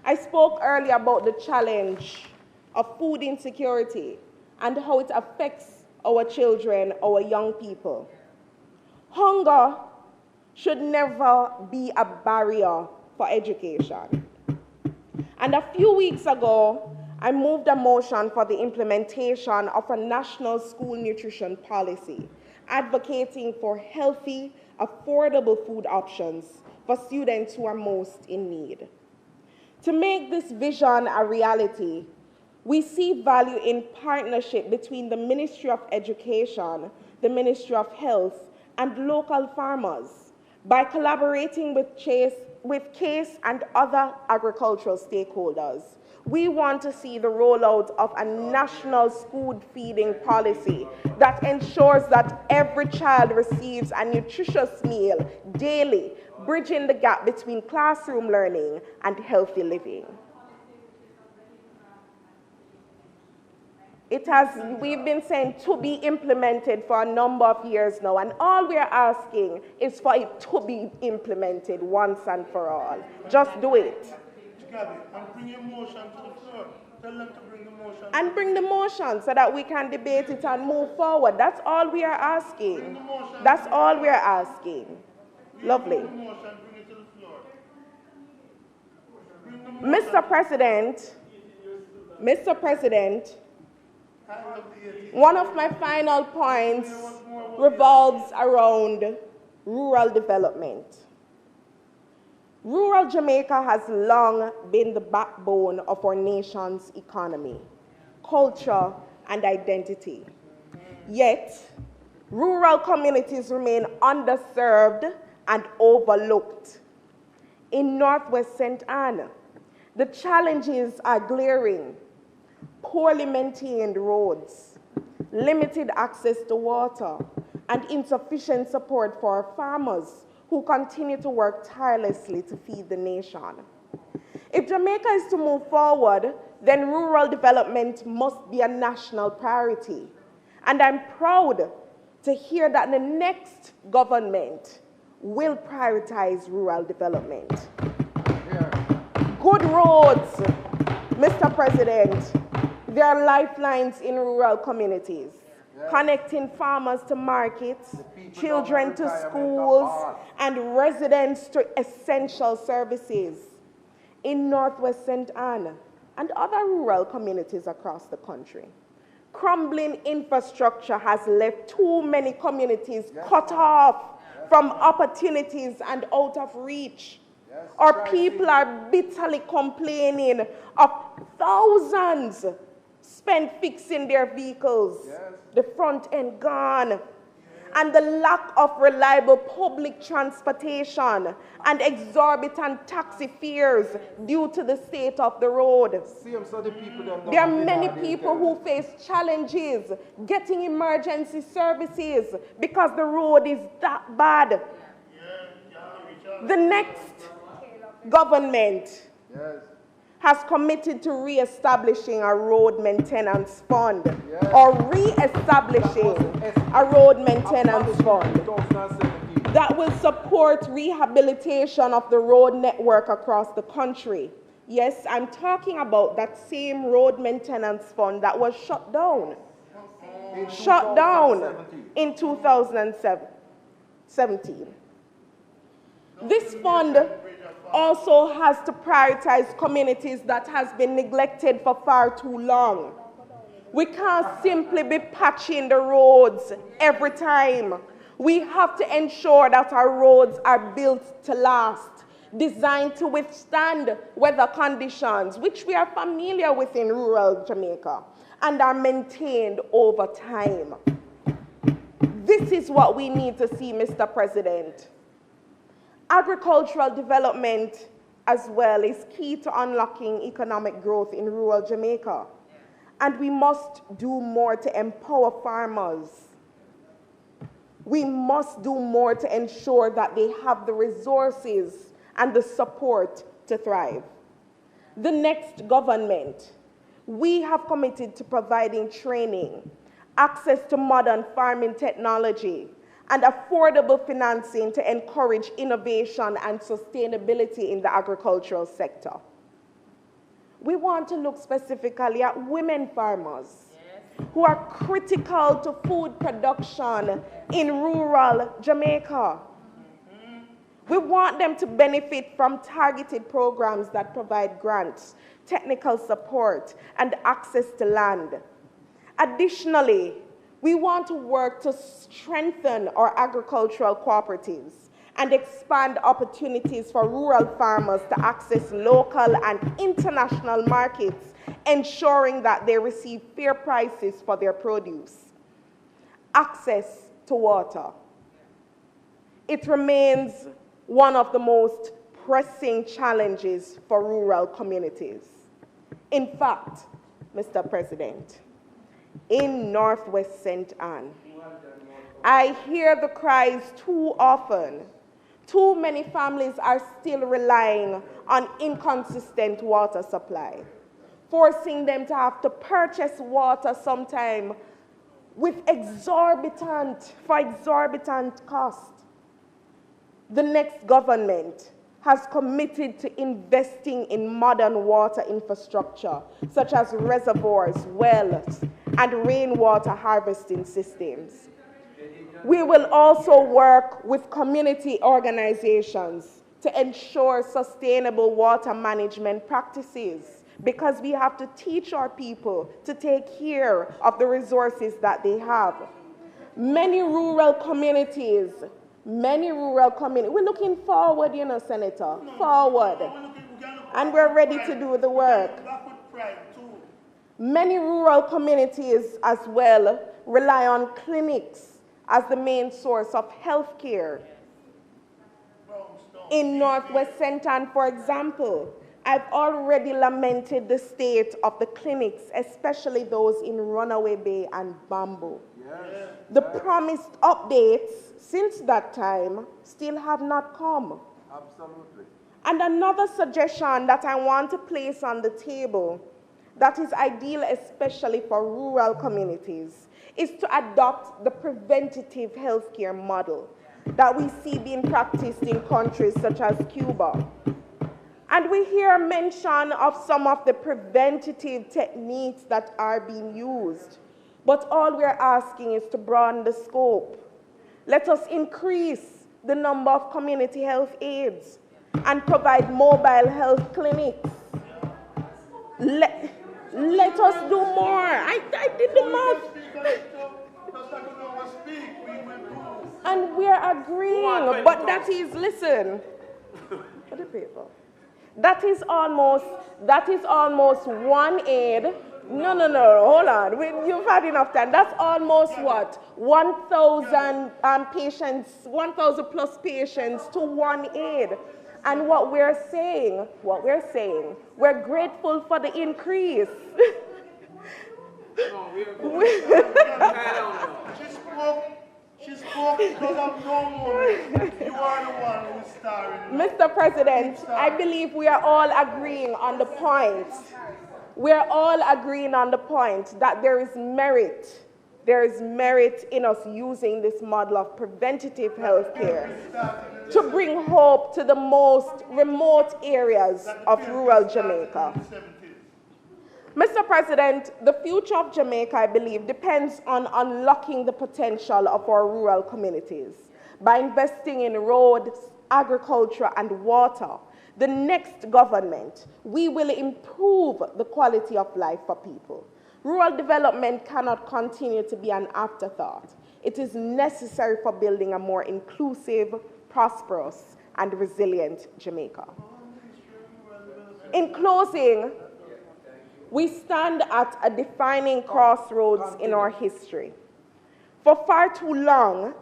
Speaker 14: I spoke earlier about the challenge of food insecurity and how it affects our children, our young people. Hunger should never be a barrier for education. And a few weeks ago, I moved a motion for the implementation of a national school nutrition policy, advocating for healthy, affordable food options for students who are most in need. To make this vision a reality, we see value in partnership between the Ministry of Education, the Ministry of Health, and local farmers by collaborating with CASE and other agricultural stakeholders. We want to see the rollout of a national school feeding policy that ensures that every child receives a nutritious meal daily, bridging the gap between classroom learning and healthy living. We've been saying to be implemented for a number of years now, and all we're asking is for it to be implemented once and for all. Just do it.
Speaker 8: Gabby, and bring your motion to the floor. Tell them to bring the motion.
Speaker 14: And bring the motion so that we can debate it and move forward. That's all we are asking. That's all we are asking. Lovely.
Speaker 8: Bring the motion, bring it
Speaker 14: Mr. President, one of my final points revolves around rural development. Rural Jamaica has long been the backbone of our nation's economy, culture, and identity. Yet, rural communities remain underserved and overlooked. In Northwest St. Anne, the challenges are glaring: poorly maintained roads, limited access to water, and insufficient support for our farmers who continue to work tirelessly to feed the nation. If Jamaica is to move forward, then rural development must be a national priority. And I'm proud to hear that the next government will prioritize rural development. Good roads, Mr. President, they are lifelines in rural communities, connecting farmers to markets, children to schools, and residents to essential services. In Northwest St. Anne and other rural communities across the country, crumbling infrastructure has left too many communities cut off from opportunities and out of reach. Our people are bitterly complaining of thousands spent fixing their vehicles, the front end gone, and the lack of reliable public transportation and exorbitant taxi fares due to the state of the road. There are many people who face challenges getting emergency services because the road is that bad. The next government has committed to re-establishing a road maintenance fund, or re-establishing a road maintenance fund that will support rehabilitation of the road network across the country. Yes, I'm talking about that same road maintenance fund that was shut down in 2017. This fund also has to prioritize communities that has been neglected for far too long. We can't simply be patching the roads every time. We have to ensure that our roads are built to last, designed to withstand weather conditions, which we are familiar with in rural Jamaica, and are maintained over time. This is what we need to see, Mr. President. Agricultural development as well is key to unlocking economic growth in rural Jamaica. And we must do more to empower farmers. We must do more to ensure that they have the resources and the support to thrive. The next government, we have committed to providing training, access to modern farming technology, and affordable financing to encourage innovation and sustainability in the agricultural sector. We want to look specifically at women farmers who are critical to food production in rural Jamaica. We want them to benefit from targeted programs that provide grants, technical support, and access to land. Additionally, we want to work to strengthen our agricultural cooperatives and expand opportunities for rural farmers to access local and international markets, ensuring that they receive fair prices for their produce. Access to water. It remains one of the most pressing challenges for rural communities. In fact, Mr. President, in Northwest St. Anne, I hear the cries too often. Too many families are still relying on inconsistent water supply, forcing them to have to purchase water sometime with exorbitant cost. The next government has committed to investing in modern water infrastructure, such as reservoirs, wells, and rainwater harvesting systems. We will also work with community organizations to ensure sustainable water management practices, because we have to teach our people to take care of the resources that they have. Many rural communities, we're looking forward, you know, Senator, forward. And we're ready to do the work. Many rural communities as well rely on clinics as the main source of health care. In Northwest Centre, for example, I've already lamented the state of the clinics, especially those in Runaway Bay and Bamboo. Yes. The promised updates since that time still have not come. Absolutely. And another suggestion that I want to place on the table that is ideal especially for rural communities is to adopt the preventative healthcare model that we see being practiced in countries such as Cuba. And we hear mention of some of the preventative techniques that are being used. But all we're asking is to broaden the scope. Let us increase the number of community health aides and provide mobile health clinics. Let us do more. I did the math. And we're agreeing, but that is, listen, for the paper. That is almost one aide. No, hold on. You've had enough time. That's almost what? 1,000 patients, 1,000 plus patients to one aide. And what we're saying, we're grateful for the increase.
Speaker 8: She spoke because of no moment. You are the one who's starring.
Speaker 14: Mr. President, I believe we are all agreeing on the point. We are all agreeing on the point that there is merit. There is merit in us using this model of preventative health care to bring hope to the most remote areas of rural Jamaica. Mr. President, the future of Jamaica, I believe, depends on unlocking the potential of our rural communities. By investing in roads, agriculture, and water, the next government, we will improve the quality of life for people. Rural development cannot continue to be an afterthought. It is necessary for building a more inclusive, prosperous, and resilient Jamaica. In closing, we stand at a defining crossroads in our history. For far too long,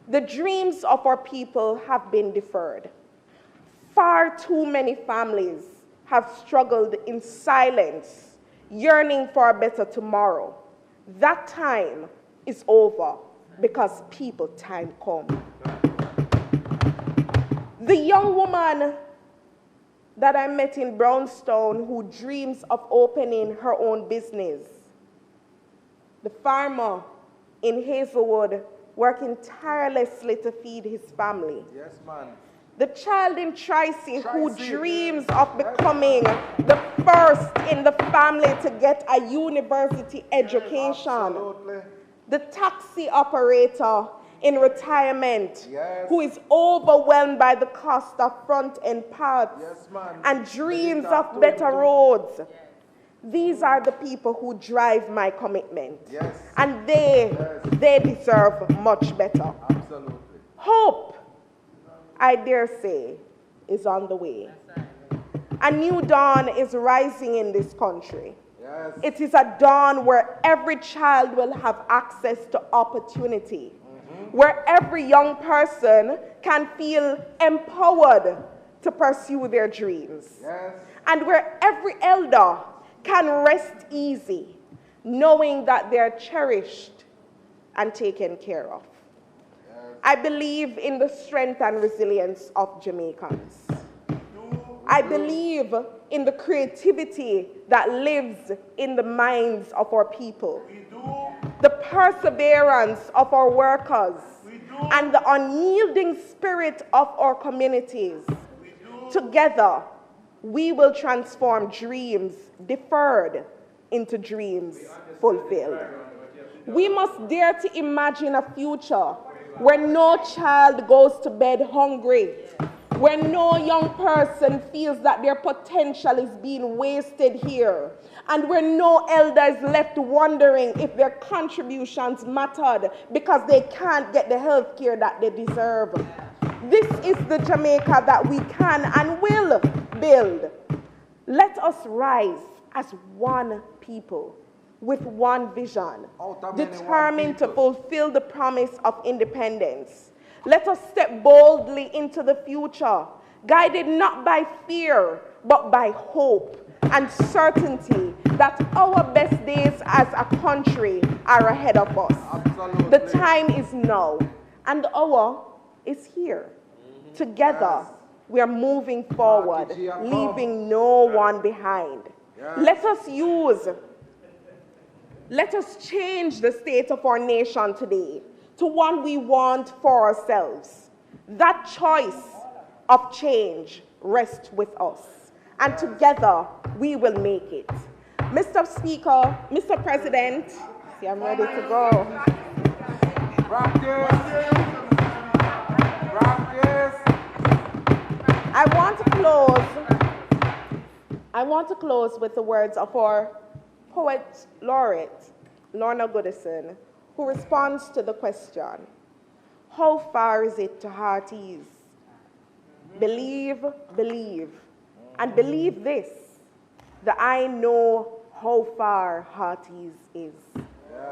Speaker 14: the dreams of our people have been deferred. Far too many families have struggled in silence, yearning for a better tomorrow. That time is over because people time come. The young woman that I met in Brownstown who dreams of opening her own business. The farmer in Hazelwood working tirelessly to feed his family. Yes, ma'am. The child in Tracy who dreams of becoming the first in the family to get a university education. Absolutely. The taxi operator in retirement, yes, who is overwhelmed by the cost of front-end parts, yes, and dreams of better roads. Yes. These are the people who drive my commitment. Yes. And they deserve much better. Absolutely. Hope, I dare say, is on the way. A new dawn is rising in this country. Yes. It is a dawn where every child will have access to opportunity, where every young person can feel empowered to pursue their dreams. Yes. And where every elder can rest easy, knowing that they're cherished and taken care of. Yes. I believe in the strength and resilience of Jamaicans. I believe in the creativity that lives in the minds of our people, the perseverance of our workers, and the unyielding spirit of our communities. Together, we will transform dreams deferred into dreams fulfilled. We must dare to imagine a future where no child goes to bed hungry, where no young person feels that their potential is being wasted here, and where no elder is left wondering if their contributions mattered because they can't get the health care that they deserve. This is the Jamaica that we can and will build. Let us rise as one people with one vision, determined to fulfill the promise of independence. Let us step boldly into the future, guided not by fear, but by hope and certainty that our best days as a country are ahead of us. Absolutely. The time is now, and the hour is here. Together, we are moving forward, leaving no one behind. Let us change the state of our nation today to one we want for ourselves. That choice of change rests with us, and together we will make it. Mr. Speaker, Mr. President, see, I'm ready to go. I want to close with the words of our poet laureate, Lorna Goodison, who responds to the question, how far is it to Hearties? Believe, believe, and believe this, that I know how far Hearties is.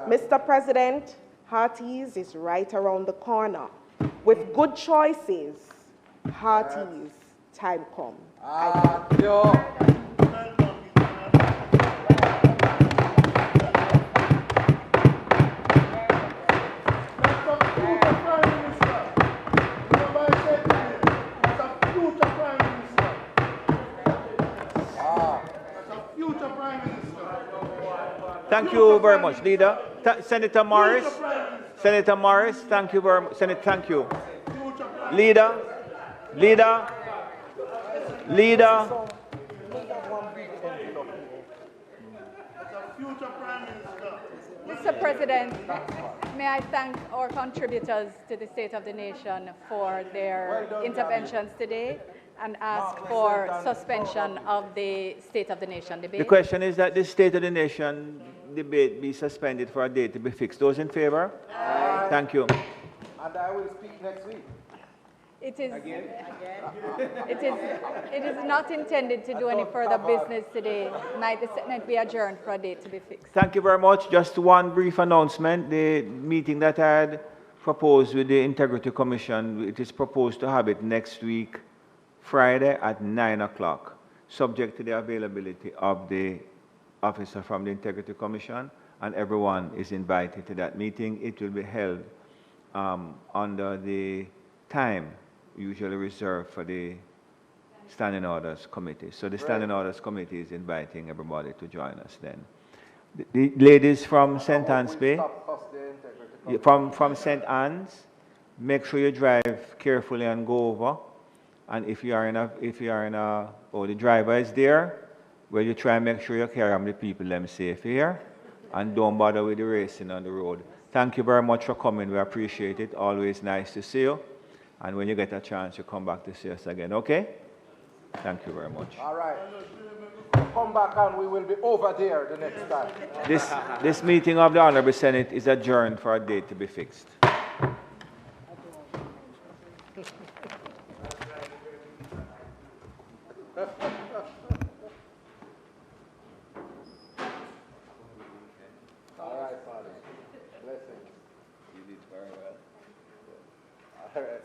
Speaker 14: Mr. President, Hearties is right around the corner. With good choices, Hearties, time come.
Speaker 2: Thank you very much, Leader. Senator Morris. Senator Morris, thank you very much. Thank you. Leader.
Speaker 5: Mr. President, may I thank our contributors to the State of the Nation for their interventions today and ask for suspension of the State of the Nation debate.
Speaker 2: The question is that the State of the Nation debate be suspended for a date to be fixed. Those in favor? Aye. Thank you.
Speaker 18: And I will speak next week.
Speaker 5: It is not intended to do any further business today. Might the Senate be adjourned for a date to be fixed?
Speaker 2: Thank you very much. Just one brief announcement. The meeting that I had proposed with the Integrity Commission, it is proposed to have it next week, Friday at 9 o'clock, subject to the availability of the officer from the Integrity Commission, and everyone is invited to that meeting. It will be held under the time usually reserved for the Standing Orders Committee. So the Standing Orders Committee is inviting everybody to join us then. The ladies from St. Anne's Bay, from St. Anne's, make sure you drive carefully and go over. And if you are in the driver is there, well, you try and make sure you carry the people them safe here, and don't bother with the racing on the road. Thank you very much for coming. We appreciate it. Always nice to see you. And when you get a chance, you come back to see us again, okay? Thank you very much.
Speaker 18: All right. Come back and we will be over there the next time.
Speaker 2: This meeting of the Honorable Senate is adjourned for a date to be fixed.
Speaker 18: All right, Father. Blessings. You did very well. All right.